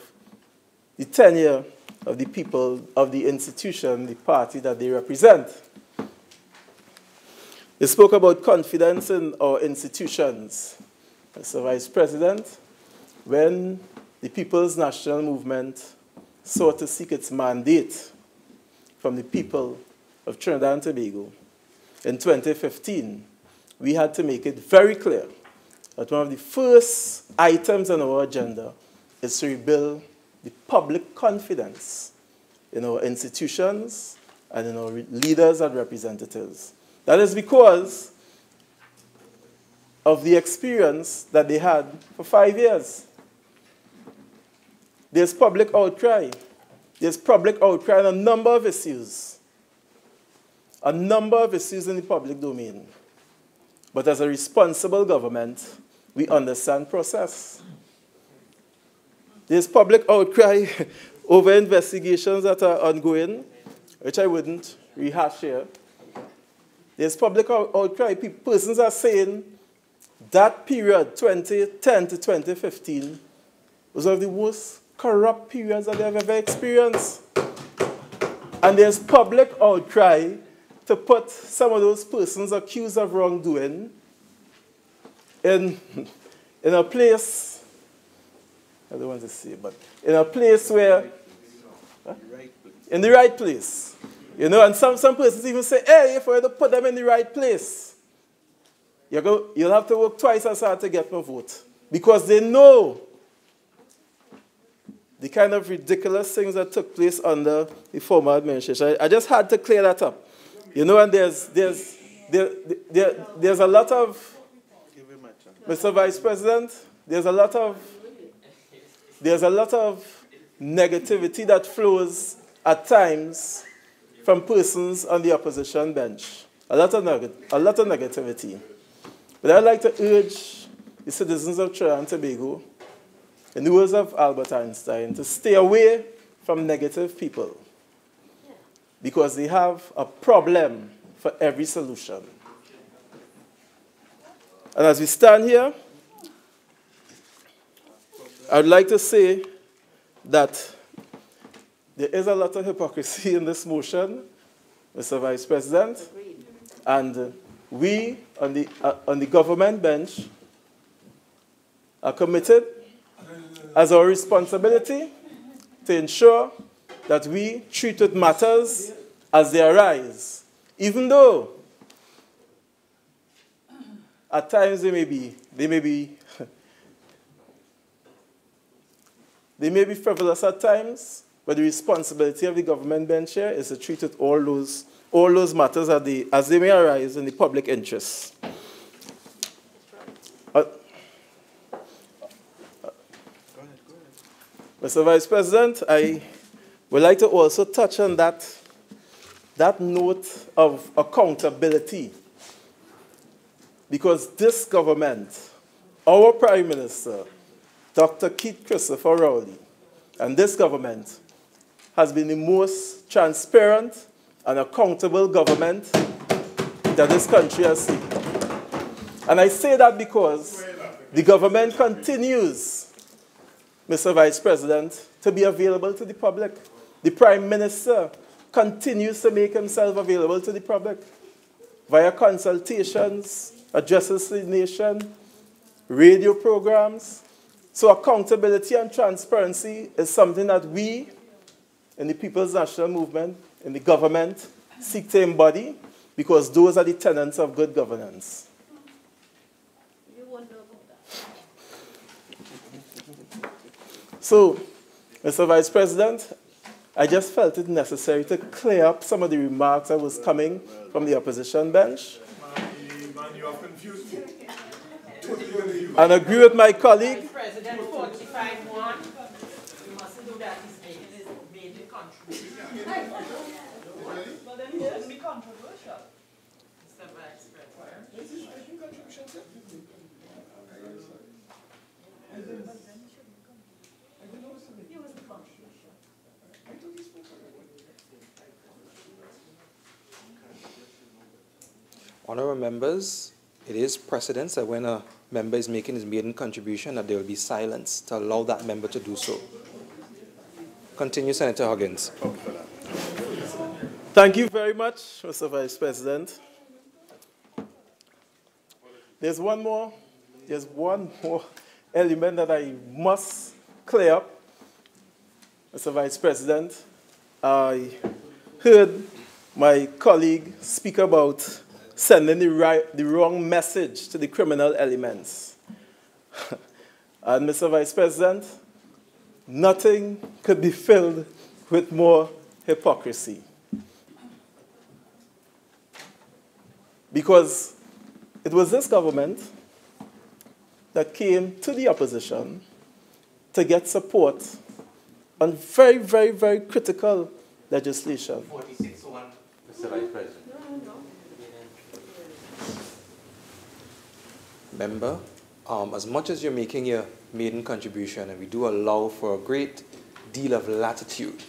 the tenure of the people of the institution, the party that they represent. They spoke about confidence in our institutions. Mr. Vice President, when the People's National Movement sought to seek its mandate from the people of Trinidad and Tobago in 2015, we had to make it very clear that one of the first items on our agenda is to rebuild the public confidence in our institutions and in our leaders and representatives. That is because of the experience that they had for 5 years. There's public outcry. There's public outcry on a number of issues. A number of issues in the public domain. But as a responsible government, we understand process. There's public outcry over investigations that are ongoing, which I wouldn't rehash here. There's public outcry. Persons are saying that period, 2010 to 2015, was one of the most corrupt periods that they have ever experienced. And there's public outcry to put some of those persons accused of wrongdoing in a place, I don't want to say, but in a place where, in the right place. You know, and some persons even say, hey, if I were to put them in the right place, you'll have to work twice as hard to get my vote. Because they know the kind of ridiculous things that took place under the former administration. I just had to clear that up. You know, and there's a lot of, Mr. Vice President, there's a lot of negativity that flows at times from persons on the opposition bench. A lot of negativity. But I'd like to urge the citizens of Trinidad and Tobago, in the words of Albert Einstein, to stay away from negative people, because they have a problem for every solution. And as we stand here, I would like to say that there is a lot of hypocrisy in this motion, Mr. Vice President, and we on the government bench are committed as our responsibility to ensure that we treat with matters as they arise, even though at times they may be frivolous at times, but the responsibility of the government bench here is to treat with all those matters as they may arise in the public interest. Mr. Vice President, I would like to also touch on that note of accountability. Because this government, our Prime Minister, Dr. Keith Christopher Rowley, and this government has been the most transparent and accountable government that this country has seen. And I say that because the government continues, Mr. Vice President, to be available to the public. The Prime Minister continues to make himself available to the public via consultations, addresses to the nation, radio programs. So accountability and transparency is something that we, in the People's National Movement, in the government, seek to embody, because those are the tenets of good governance. So, Mr. Vice President, I just felt it necessary to clear up some of the remarks that was coming from the opposition bench. And agree with my colleague. President 45-1, you mustn't do that. He's made the controversial. But then it shouldn't be controversial. Mr. Vice President. Honourable members, it is precedence that when a member is making his maiden contribution that there will be silence to allow that member to do so. Continue, Senator Huggins. Thank you very much, Mr. Vice President. There's one more element that I must clear up, Mr. Vice President. I heard my colleague speak about sending the wrong message to the criminal elements. And Mr. Vice President, nothing could be filled with more hypocrisy. Because it was this government that came to the opposition to get support on very, very, very critical legislation. 46-1, Mr. Vice President. Member, as much as you're making your maiden contribution, and we do allow for a great deal of latitude,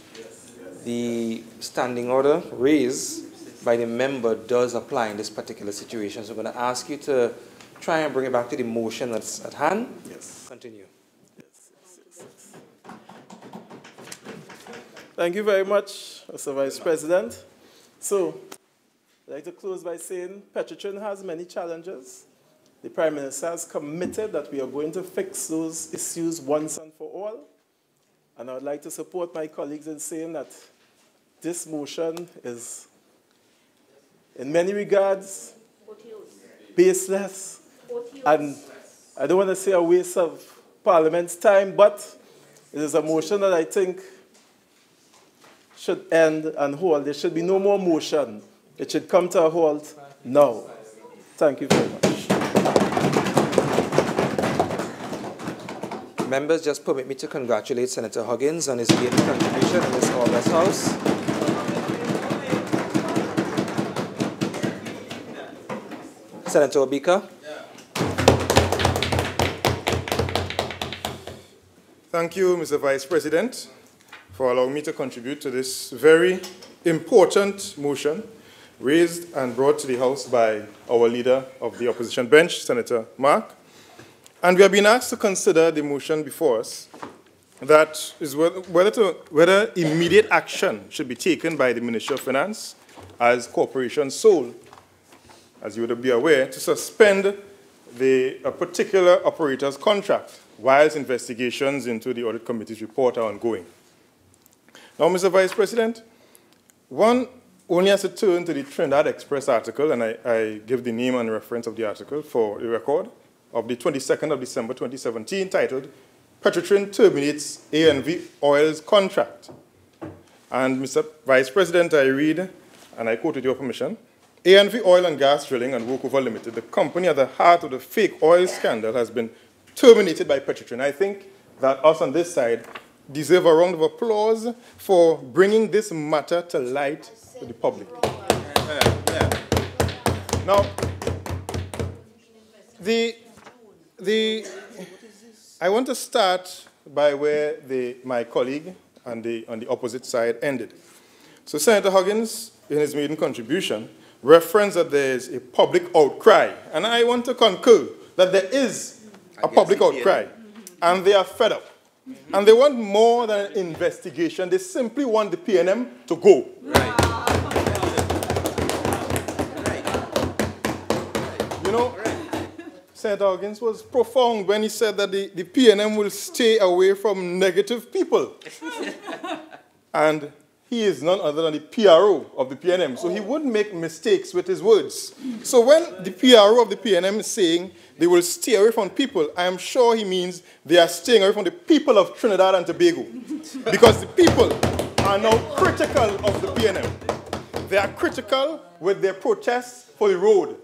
the standing order raised by the member does apply in this particular situation. So I'm going to ask you to try and bring it back to the motion that's at hand. Yes. Continue. Yes. Thank you very much, Mr. Vice President. So, I'd like to close by saying Petrotrin has many challenges. The Prime Minister has committed that we are going to fix those issues once and for all. And I would like to support my colleagues in saying that this motion is, in many regards, baseless. And I don't want to say a waste of Parliament's time, but it is a motion that I think should end and halt. There should be no more motion. It should come to a halt now. Thank you very much. Members, just permit me to congratulate Senator Huggins on his maiden contribution in this August House. Senator Obika. Thank you, Mr. Vice President, for allowing me to contribute to this very important motion raised and brought to the House by our leader of the opposition bench, Senator Mark. And we have been asked to consider the motion before us that is whether immediate action should be taken by the Ministry of Finance as corporation sole, as you would be aware, to suspend a particular operator's contract whilst investigations into the Audit Committee's report are ongoing. Now, Mr. Vice President, one only has to turn to the Trinidad Express article, and I give the name and reference of the article for the record, of the 22nd of December 2017, titled, Petrotrin Terminates A&V Oil's Contract. And Mr. Vice President, I read, and I quote with your permission, A&V Oil and Gas Drilling and Workover Limited, the company at the heart of the fake oil scandal, has been terminated by Petrotrin. I think that us on this side deserve a round of applause for bringing this matter to light to the public. Now, I want to start by where my colleague on the opposite side ended. So Senator Huggins, in his maiden contribution, referenced that there is a public outcry. And I want to concur that there is a public outcry. And they are fed up. And they want more than an investigation. They simply want the PNM to go. You know, Senator Huggins was profound when he said that the PNM will stay away from negative people. And he is none other than the PRO of the PNM, so he wouldn't make mistakes with his words. So when the PRO of the PNM is saying they will stay away from people, I am sure he means they are staying away from the people of Trinidad and Tobago. Because the people are now critical of the PNM. They are critical with their protests for the road.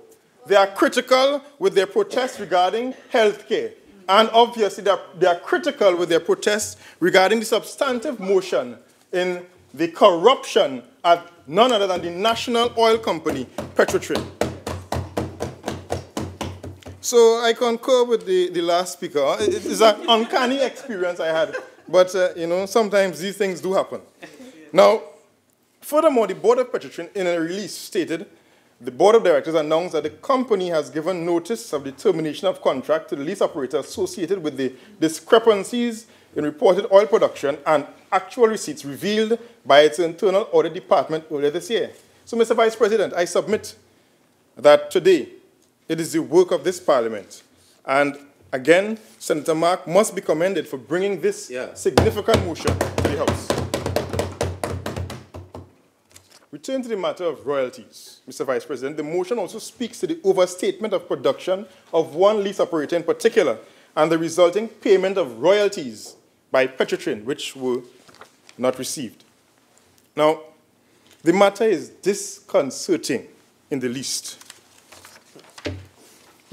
They are critical with their protests regarding health care. And obviously they are critical with their protests regarding the substantive motion in the corruption at none other than the national oil company, Petrotrin. So I concur with the last speaker. It is an uncanny experience I had. But, you know, sometimes these things do happen. Now, furthermore, the board of Petrotrin, in a release, stated the board of directors announced that the company has given notice of the termination of contract to the lease operator associated with the discrepancies in reported oil production and actual receipts revealed by its internal audit department earlier this year. So, Mr. Vice President, I submit that today it is the work of this Parliament. And again, Senator Mark must be commended for bringing this significant motion to the House. Return to the matter of royalties, Mr. Vice President. The motion also speaks to the overstatement of production of one lease operator in particular and the resulting payment of royalties by Petrotrin, which were not received. Now, the matter is disconcerting in the least.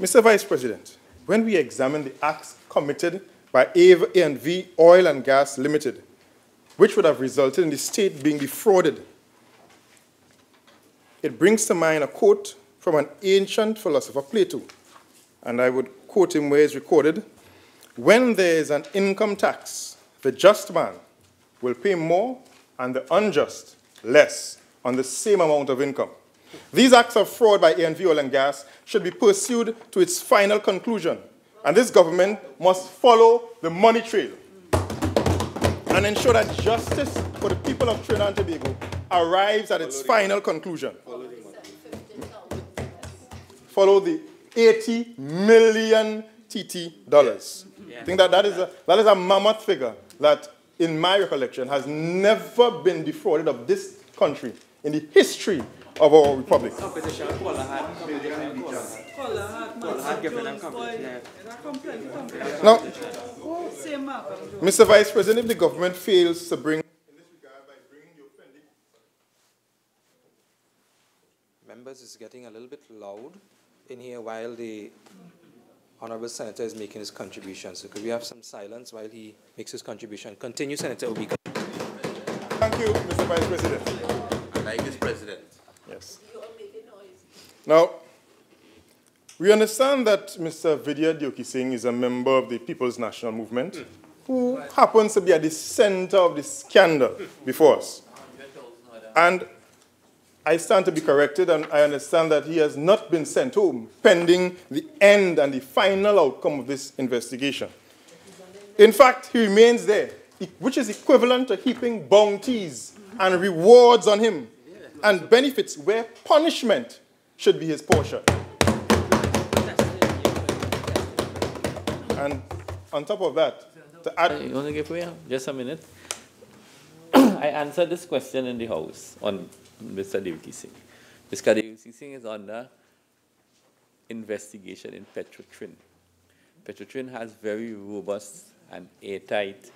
Mr. Vice President, when we examine the acts committed by A&V Oil and Gas Limited, which would have resulted in the state being defrauded, it brings to mind a quote from an ancient philosopher, Plato, and I would quote him where it's recorded, "When there is an income tax, the just man will pay more and the unjust less on the same amount of income." These acts of fraud by A&V Oil and Gas should be pursued to its final conclusion, and this government must follow the money trail and ensure that justice for the people of Trinidad and Tobago arrives at its final conclusion. Follow the 80 million TT dollars. I think that is a mammoth figure that, in my recollection, has never been defrauded of this country in the history of our republic. Now, Mr. Vice President, if the government fails to bring Members, is getting a little bit loud in here while the Honorable Senator is making his contribution. So could we have some silence while he makes his contribution? Continue, Senator Obika. Thank you, Mr. Vice President. I like this president. Yes. Now, we understand that Mr. Vidya Dioki Singh is a member of the People's National Movement who happens to be at the center of the scandal before us. And I stand to be corrected, and I understand that he has not been sent home pending the end and the final outcome of this investigation. In fact, he remains there, which is equivalent to heaping bounties and rewards on him and benefits where punishment should be his portion. And on top of that, to add... You want to give me just a minute? I answered this question in the House on Mr. Dioki Singh. Mr. Dioki Singh is under investigation in Petrotrin. Petrotrin has very robust and airtight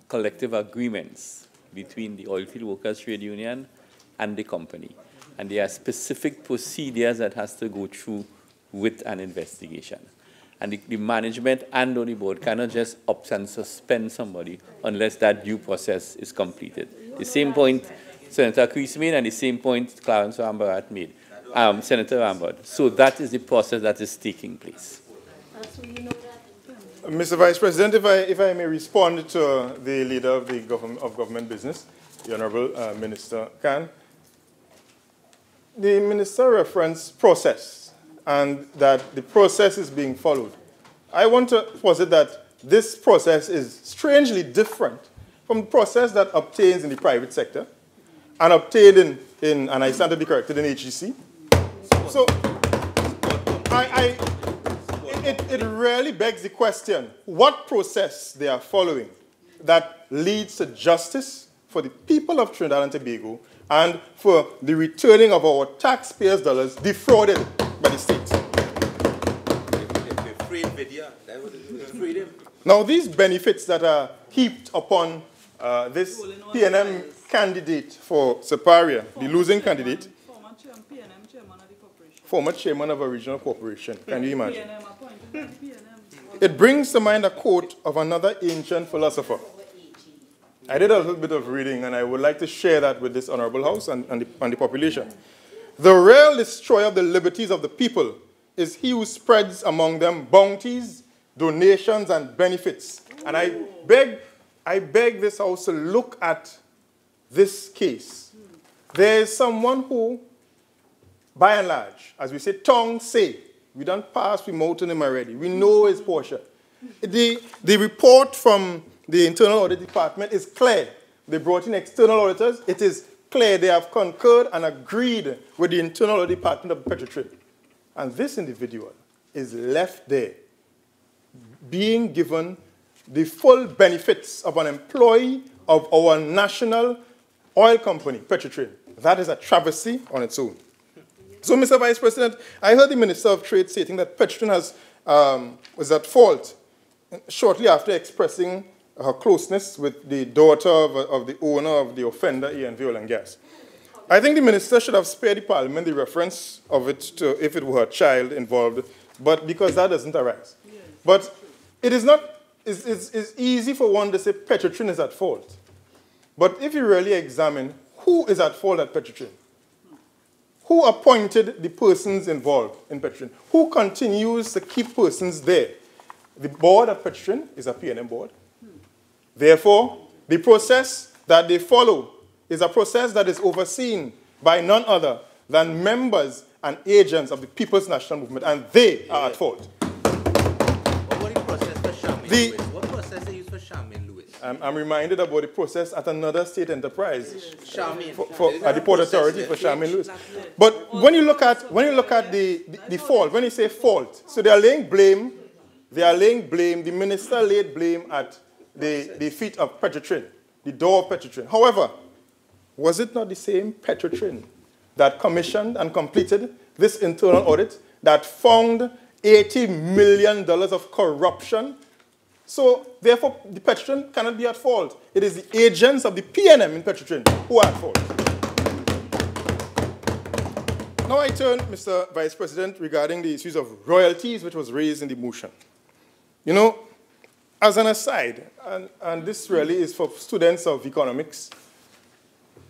collective agreements between the Oilfield Workers Trade Union and the company. And there are specific procedures that has to go through with an investigation. And the management and or the board cannot just opt and suspend somebody unless that due process is completed. The same point Senator Creese made and the same point Clarence Rambharat made, Senator Rambharat. So that is the process that is taking place. Mr. Vice President, if I may respond to the leader of the government business, the Honorable Minister Khan. The minister referenced process and that the process is being followed. I want to posit that this process is strangely different from the process that obtains in the private sector and obtained in and I stand to be corrected, in HGC. So it really begs the question, what process they are following that leads to justice for the people of Trinidad and Tobago and for the returning of our taxpayers' dollars defrauded by the state. Now, these benefits that are heaped upon this P&M candidate for Separia, the losing candidate, former chairman of a regional corporation, can you imagine? It brings to mind a quote of another ancient philosopher. I did a little bit of reading, and I would like to share that with this honorable house and the population. The real destroyer of the liberties of the people is he who spreads among them bounties, donations, and benefits. And I beg this house to look at this case there is someone who, by and large, as we say, tongue say, we don't pass, we mouth him already. We know his portion. The report from the Internal Audit Department is clear. They brought in external auditors. It is clear they have concurred and agreed with the Internal Audit Department of Petrotrin. And this individual is left there being given the full benefits of an employee of our national oil company, Petrotrin. That is a travesty on its own. So, Mr. Vice President, I heard the Minister of Trade stating that Petrotrin was at fault shortly after expressing her closeness with the daughter of the owner of the offender, ANV Oil and Gas. I think the Minister should have spared the Parliament the reference of it to if it were her child involved, but because that doesn't arise. But it is not, it's easy for one to say Petrotrin is at fault. But if you really examine who is at fault at Petrotrin, who appointed the persons involved in Petrotrin, who continues to keep persons there, the board of Petrotrin is a P&M board. Therefore, the process that they follow is a process that is overseen by none other than members and agents of the People's National Movement, and they are at fault. What process they use for Charmaine Lewis? I'm reminded about the process at another state enterprise Charmaine. At the Port Authority for Charmaine Lewis. But when you look at the fault, when you say fault, so they are laying blame, the minister laid blame at the feet of Petrotrin, the door of Petrotrin. However, was it not the same Petrotrin that commissioned and completed this internal audit that found $80 million of corruption? So, therefore, the Petrotrin cannot be at fault. It is the agents of the PNM in Petrotrin who are at fault. Now I turn, Mr. Vice President, regarding the issues of royalties, which was raised in the motion. You know, as an aside, and this really is for students of economics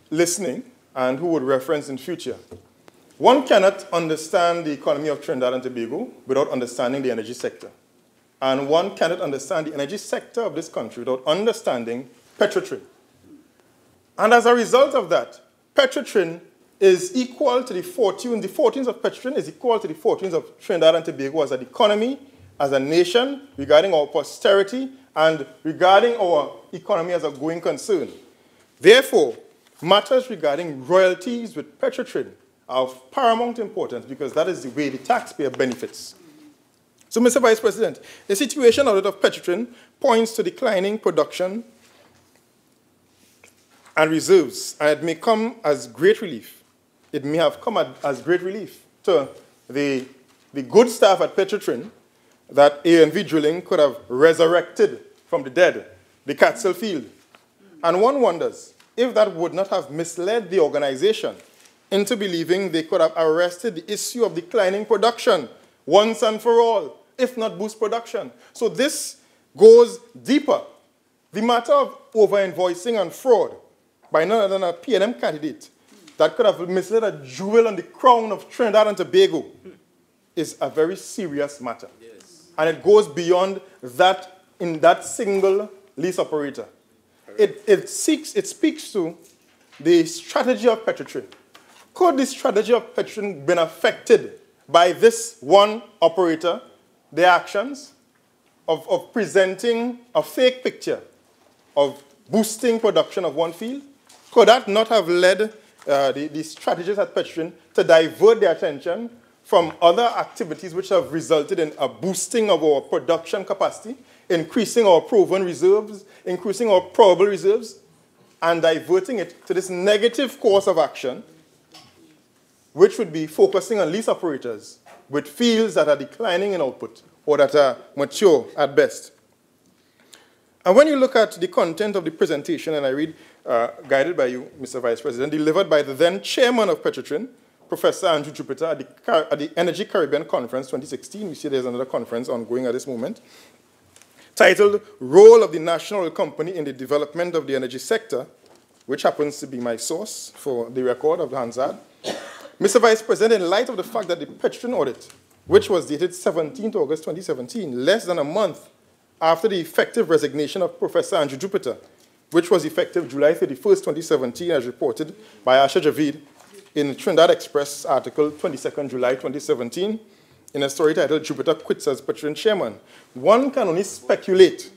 listening and who would reference in future, one cannot understand the economy of Trinidad and Tobago without understanding the energy sector. And one cannot understand the energy sector of this country without understanding Petrotrin. And as a result of that, Petrotrin is equal to the fortunes of Petrotrin is equal to the fortunes of Trinidad and Tobago as an economy, as a nation, regarding our posterity, and regarding our economy as a going concern. Therefore, matters regarding royalties with Petrotrin are of paramount importance because that is the way the taxpayer benefits. So, Mr. Vice President, the situation audit of Petrotrin points to declining production and reserves, and it may come as great relief. It may have come as great relief to the good staff at Petrotrin that ANV drilling could have resurrected from the dead the Catskill field. And one wonders if that would not have misled the organization into believing they could have arrested the issue of declining production once and for all, if not boost production. So this goes deeper. The matter of over-invoicing and fraud by none other than a PNM candidate that could have misled a jewel on the crown of Trinidad and Tobago is a very serious matter. Yes. And it goes beyond that in that single lease operator. It speaks to the strategy of Petrotrin. Could the strategy of Petrotrin been affected by this one operator, their actions of presenting a fake picture of boosting production of one field? Could that not have led the strategists at Petrotrin to divert their attention from other activities which have resulted in a boosting of our production capacity, increasing our proven reserves, increasing our probable reserves, and diverting it to this negative course of action, which would be focusing on lease operators with fields that are declining in output or that are mature at best? And when you look at the content of the presentation, and I read, guided by you, Mr. Vice President, delivered by the then chairman of Petrotrin, Professor Andrew Jupiter, at the Energy Caribbean Conference 2016. We see there's another conference ongoing at this moment, titled Role of the National Oil Company in the Development of the Energy Sector, which happens to be my source for the record of the Hansard. Mr. Vice President, in light of the fact that the Petrotrin audit, which was dated 17th August 2017, less than a month after the effective resignation of Professor Andrew Jupiter, which was effective July 31st, 2017, as reported by Asha Javid in Trinidad Express article 22nd July 2017, in a story titled Jupiter Quits as Petroleum Chairman. One can only speculate,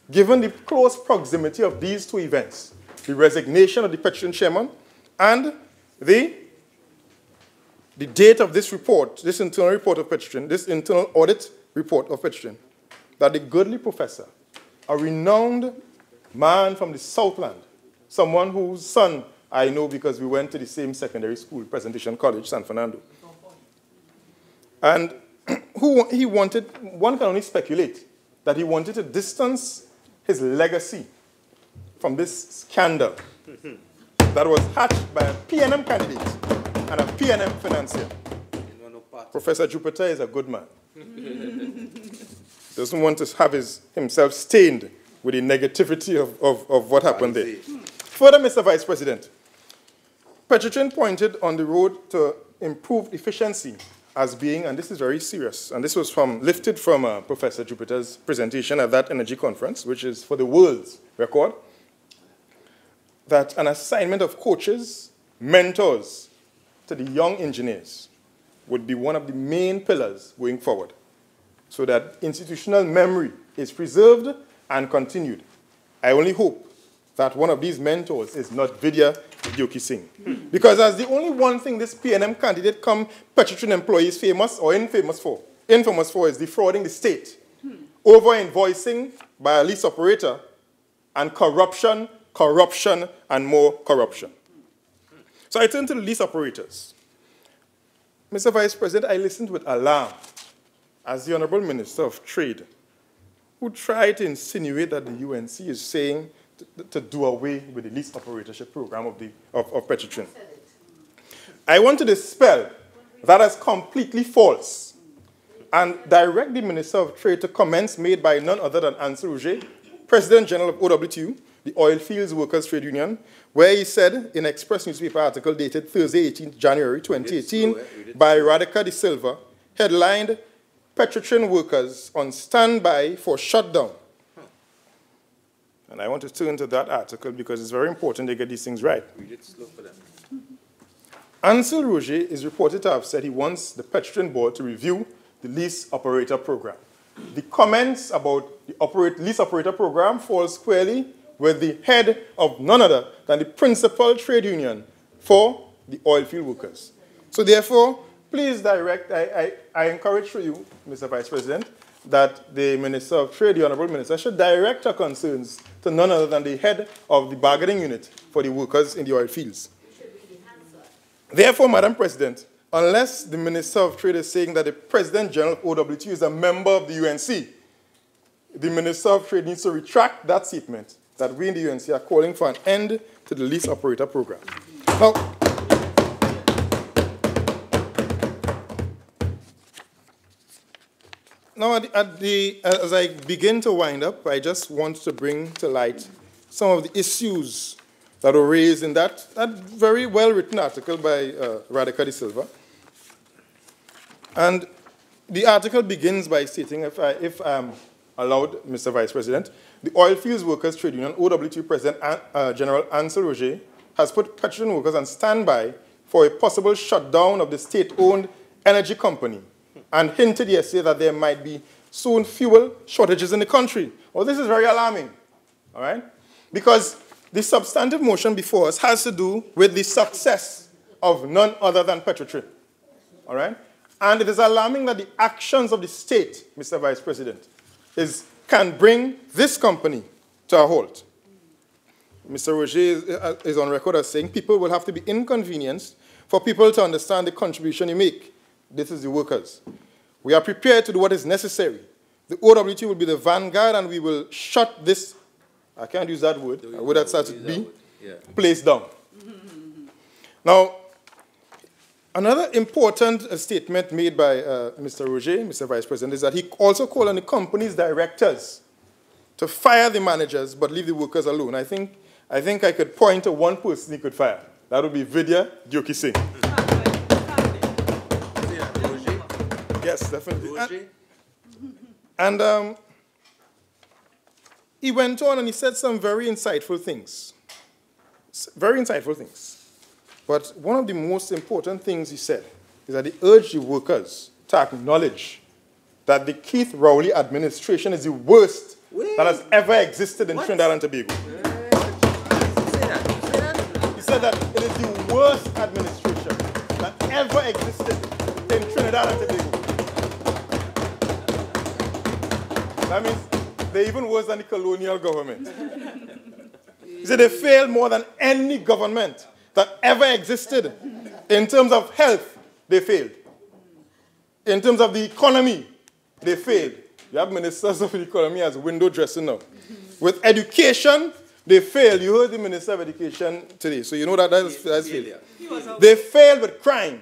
given the close proximity of these two events, the resignation of the Petroleum Chairman and the date of this report, this internal report of Petroleum, this internal audit report of Petroleum, that the Goodley professor, a renowned man from the Southland, someone whose son I know because we went to the same secondary school, Presentation College, San Fernando. And who he wanted, one can only speculate, that he wanted to distance his legacy from this scandal that was hatched by a PNM candidate and a PNM financier. Professor Jupiter is a good man. Doesn't want to have himself stained with the negativity of what happened there. Further, Mr. Vice President, Petrotrin pointed on the road to improved efficiency as being, and this is very serious, and this was lifted from Professor Jupiter's presentation at that energy conference, which is for the world's record, that an assignment of coaches, mentors to the young engineers would be one of the main pillars going forward, so that institutional memory is preserved and continued. I only hope that one of these mentors is not Vidya Yoki Singh. Because as the only one thing this PNM candidate come Petrotrin employee is famous or infamous for is defrauding the state, over-invoicing by a lease operator, and corruption, and more corruption. So I turn to the lease operators. Mr. Vice President, I listened with alarm as the Honorable Minister of Trade, who tried to insinuate that the UNC is saying to do away with the lease operatorship program of Petrotrin. I want to dispel that as completely false and direct the Minister of Trade to comments made by none other than Ansel Roger, President General of OWTU, the Oil Fields Workers Trade Union, where he said in Express newspaper article dated Thursday, 18th January 2018, by Radica de Silva, headlined, Petrotrin workers on standby for shutdown. And I want to turn to that article because it's very important they get these things right. Read it slow for them. Ansel Roger is reported to have said he wants the Petrotrin board to review the lease operator program. The comments about the lease operator program fall squarely with the head of none other than the principal trade union for the oil field workers. So therefore, please direct, I encourage for you, Mr. Vice President, that the Minister of Trade, the Honorable Minister, should direct her concerns to none other than the head of the bargaining unit for the workers in the oil fields. Therefore, Madam President, unless the Minister of Trade is saying that the President General of OWTU is a member of the UNC, the Minister of Trade needs to retract that statement that we in the UNC are calling for an end to the lease operator program. Now, as I begin to wind up, I just want to bring to light some of the issues that were raised in that very well-written article by Radica de Silva. And the article begins by stating, if I'm allowed, Mr. Vice President, the Oil Fields Workers Trade Union, OWTU President General Ansel Roger, has put Petrotrin workers on standby for a possible shutdown of the state-owned energy company, and hinted yesterday that there might be soon fuel shortages in the country. Well, this is very alarming, all right? Because the substantive motion before us has to do with the success of none other than Petrotrin, all right? And it is alarming that the actions of the state, Mr. Vice President, can bring this company to a halt. Mr. Roger is on record as saying people will have to be inconvenienced for people to understand the contribution you make. This is the workers. We are prepared to do what is necessary. The OWT will be the vanguard, and we will shut this, I can't use that word, a word that starts with B, place down. Now, another important statement made by Mr. Roger, Mr. Vice President, is that he also called on the company's directors to fire the managers but leave the workers alone. I think I could point to one person he could fire. That would be Vidya Yoki Singh. Yes, definitely. And he went on and he said some very insightful things. Very insightful things. But one of the most important things he said is that he urged the workers to acknowledge that the Keith Rowley administration is the worst that has ever existed in Trinidad and Tobago. He said that it is the worst administration that ever existed in Trinidad and Tobago. That means they're even worse than the colonial government. He said they failed more than any government that ever existed. In terms of health, they failed. In terms of the economy, they failed. You have ministers of the economy as window dressing now. With education, they failed. You heard the Minister of Education today, so you know that's failure. They failed with crime.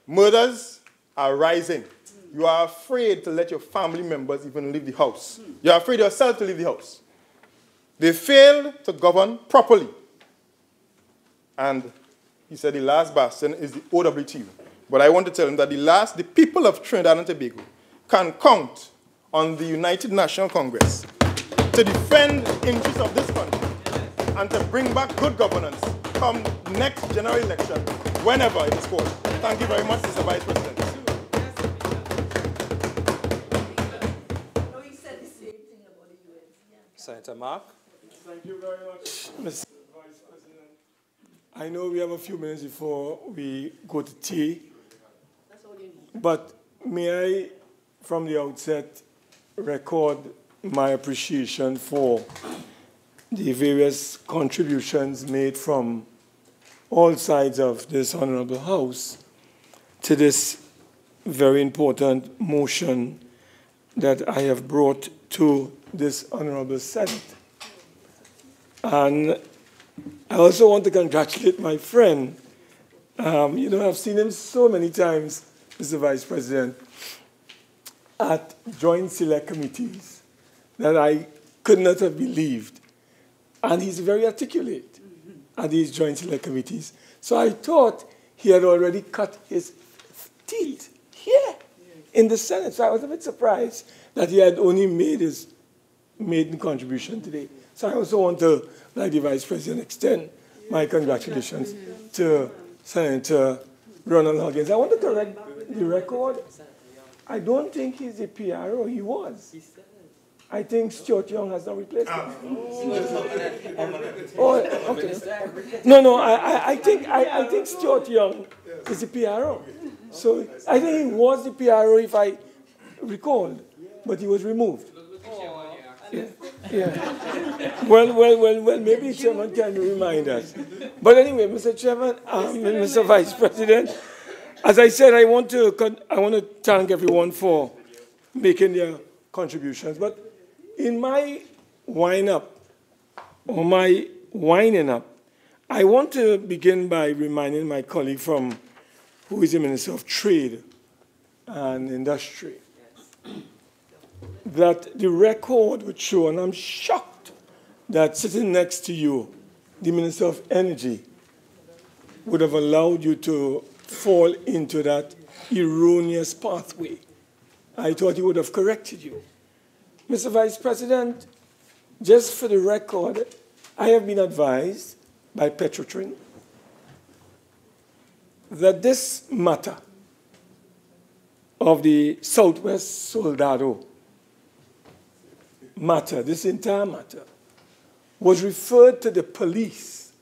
Murders are rising. You are afraid to let your family members even leave the house. You are afraid yourself to leave the house. They failed to govern properly. And he said the last bastion is the OWTU. But I want to tell him that the people of Trinidad and Tobago can count on the United National Congress to defend the interests of this country and to bring back good governance come next general election, whenever it is called. Thank you very much, Mr. Vice President. Senator Mark. Thank you very much, Mr. Vice President. I know we have a few minutes before we go to tea, but may I, from the outset, record my appreciation for the various contributions made from all sides of this Honorable House to this very important motion that I have brought to this Honorable Senate. And I also want to congratulate my friend. You know, I've seen him so many times, Mr. Vice President, at joint select committees that I could not have believed. And he's very articulate at these joint select committees. So I thought he had already cut his teeth here in the Senate. So I was a bit surprised that he had only made his maiden contribution today. So I also want to, like the Vice President, extend my congratulations to Senator Ronald Huggins. I want to correct the record. I don't think he's the PRO. He was. I think Stuart Young has not replaced him. Oh, okay. No, I think Stuart Young is the PRO. So I think he was the PRO, if I recall, but he was removed. Yeah. Well, maybe Chairman can remind us. But anyway, Mr. Chairman, Mr. Vice President, as I said, I want to thank everyone for making their contributions. But in my wind-up, or my winding up, I want to begin by reminding my colleague who is the Minister of Trade and Industry, that the record would show, and I'm shocked that sitting next to you, the Minister of Energy, would have allowed you to fall into that erroneous pathway. I thought he would have corrected you. Mr. Vice President, just for the record, I have been advised by Petrotrin that this matter of the Southwest Soldado matter, this entire matter, was referred to the police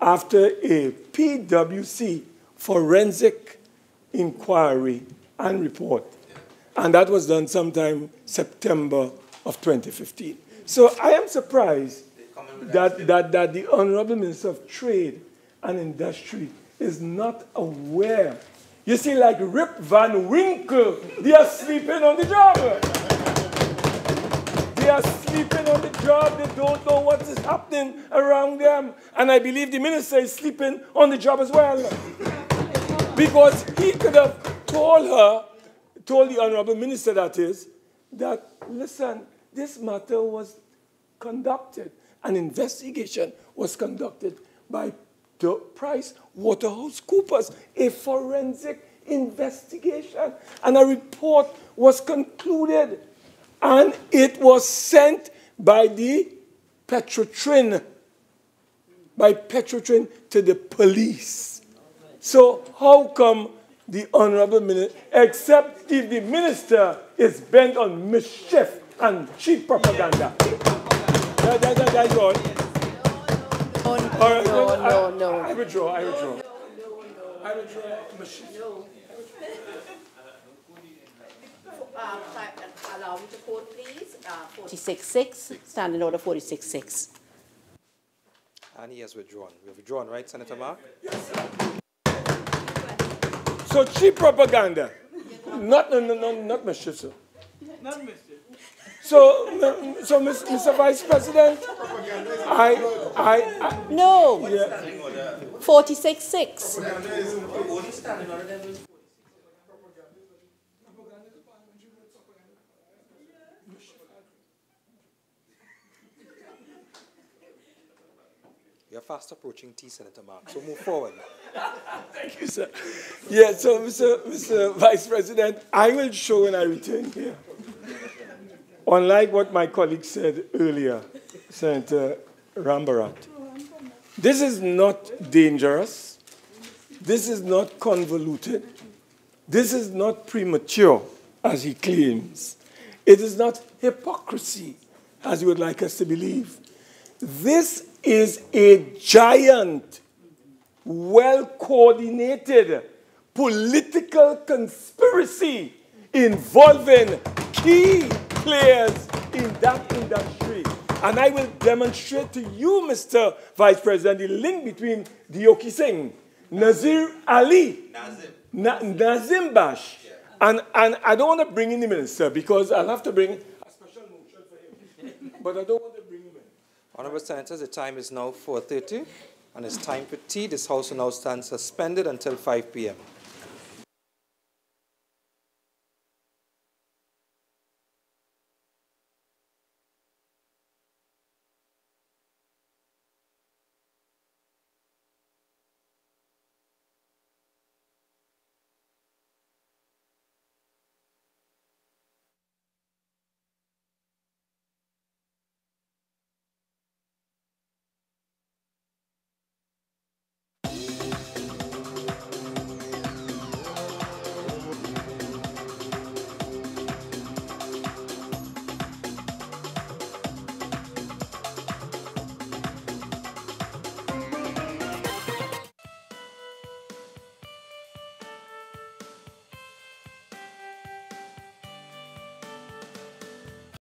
after a PwC forensic inquiry and report. And that was done sometime September of 2015. So I am surprised that the Honorable Minister of Trade and Industry is not aware. You see, like Rip Van Winkle, they are sleeping on the job. They are sleeping on the job. They don't know what is happening around them. And I believe the minister is sleeping on the job as well. Because he could have told the Honorable Minister, that is, that, listen, this matter was conducted, an investigation was conducted by the PricewaterhouseCoopers, a forensic investigation, and a report was concluded, and it was sent by the Petrotrin, to the police. So how come the Honorable Minister, except if the Minister is bent on mischief and cheap propaganda? That's all. No. I withdraw. Allow me to quote, please. 46.6, Standing Order 46.6. And he has withdrawn. You have withdrawn, right, Senator Mark? Yes, sir. So cheap propaganda. Not mischief, sir. Not mischief. So, Mr. Vice President, No. Yeah. 46.6. You're fast approaching T, Senator Mark, so move forward. Thank you, sir. Yeah, so, Mr. Vice President, I will show when I return here. Unlike what my colleague said earlier, Senator Rambharat, this is not dangerous. This is not convoluted. This is not premature, as he claims. It is not hypocrisy, as you would like us to believe. This is a giant, well-coordinated political conspiracy involving key players in that industry. And I will demonstrate to you, Mr. Vice President, the link between Dioki Singh, Nazir Ali, Nazim Bash, and I don't want to bring in the minister because I'll have to bring a special motion for him. But I don't want to bring him in. Honourable Senators, the time is now 4:30, and it's time for tea. This House will now stand suspended until 5 p.m.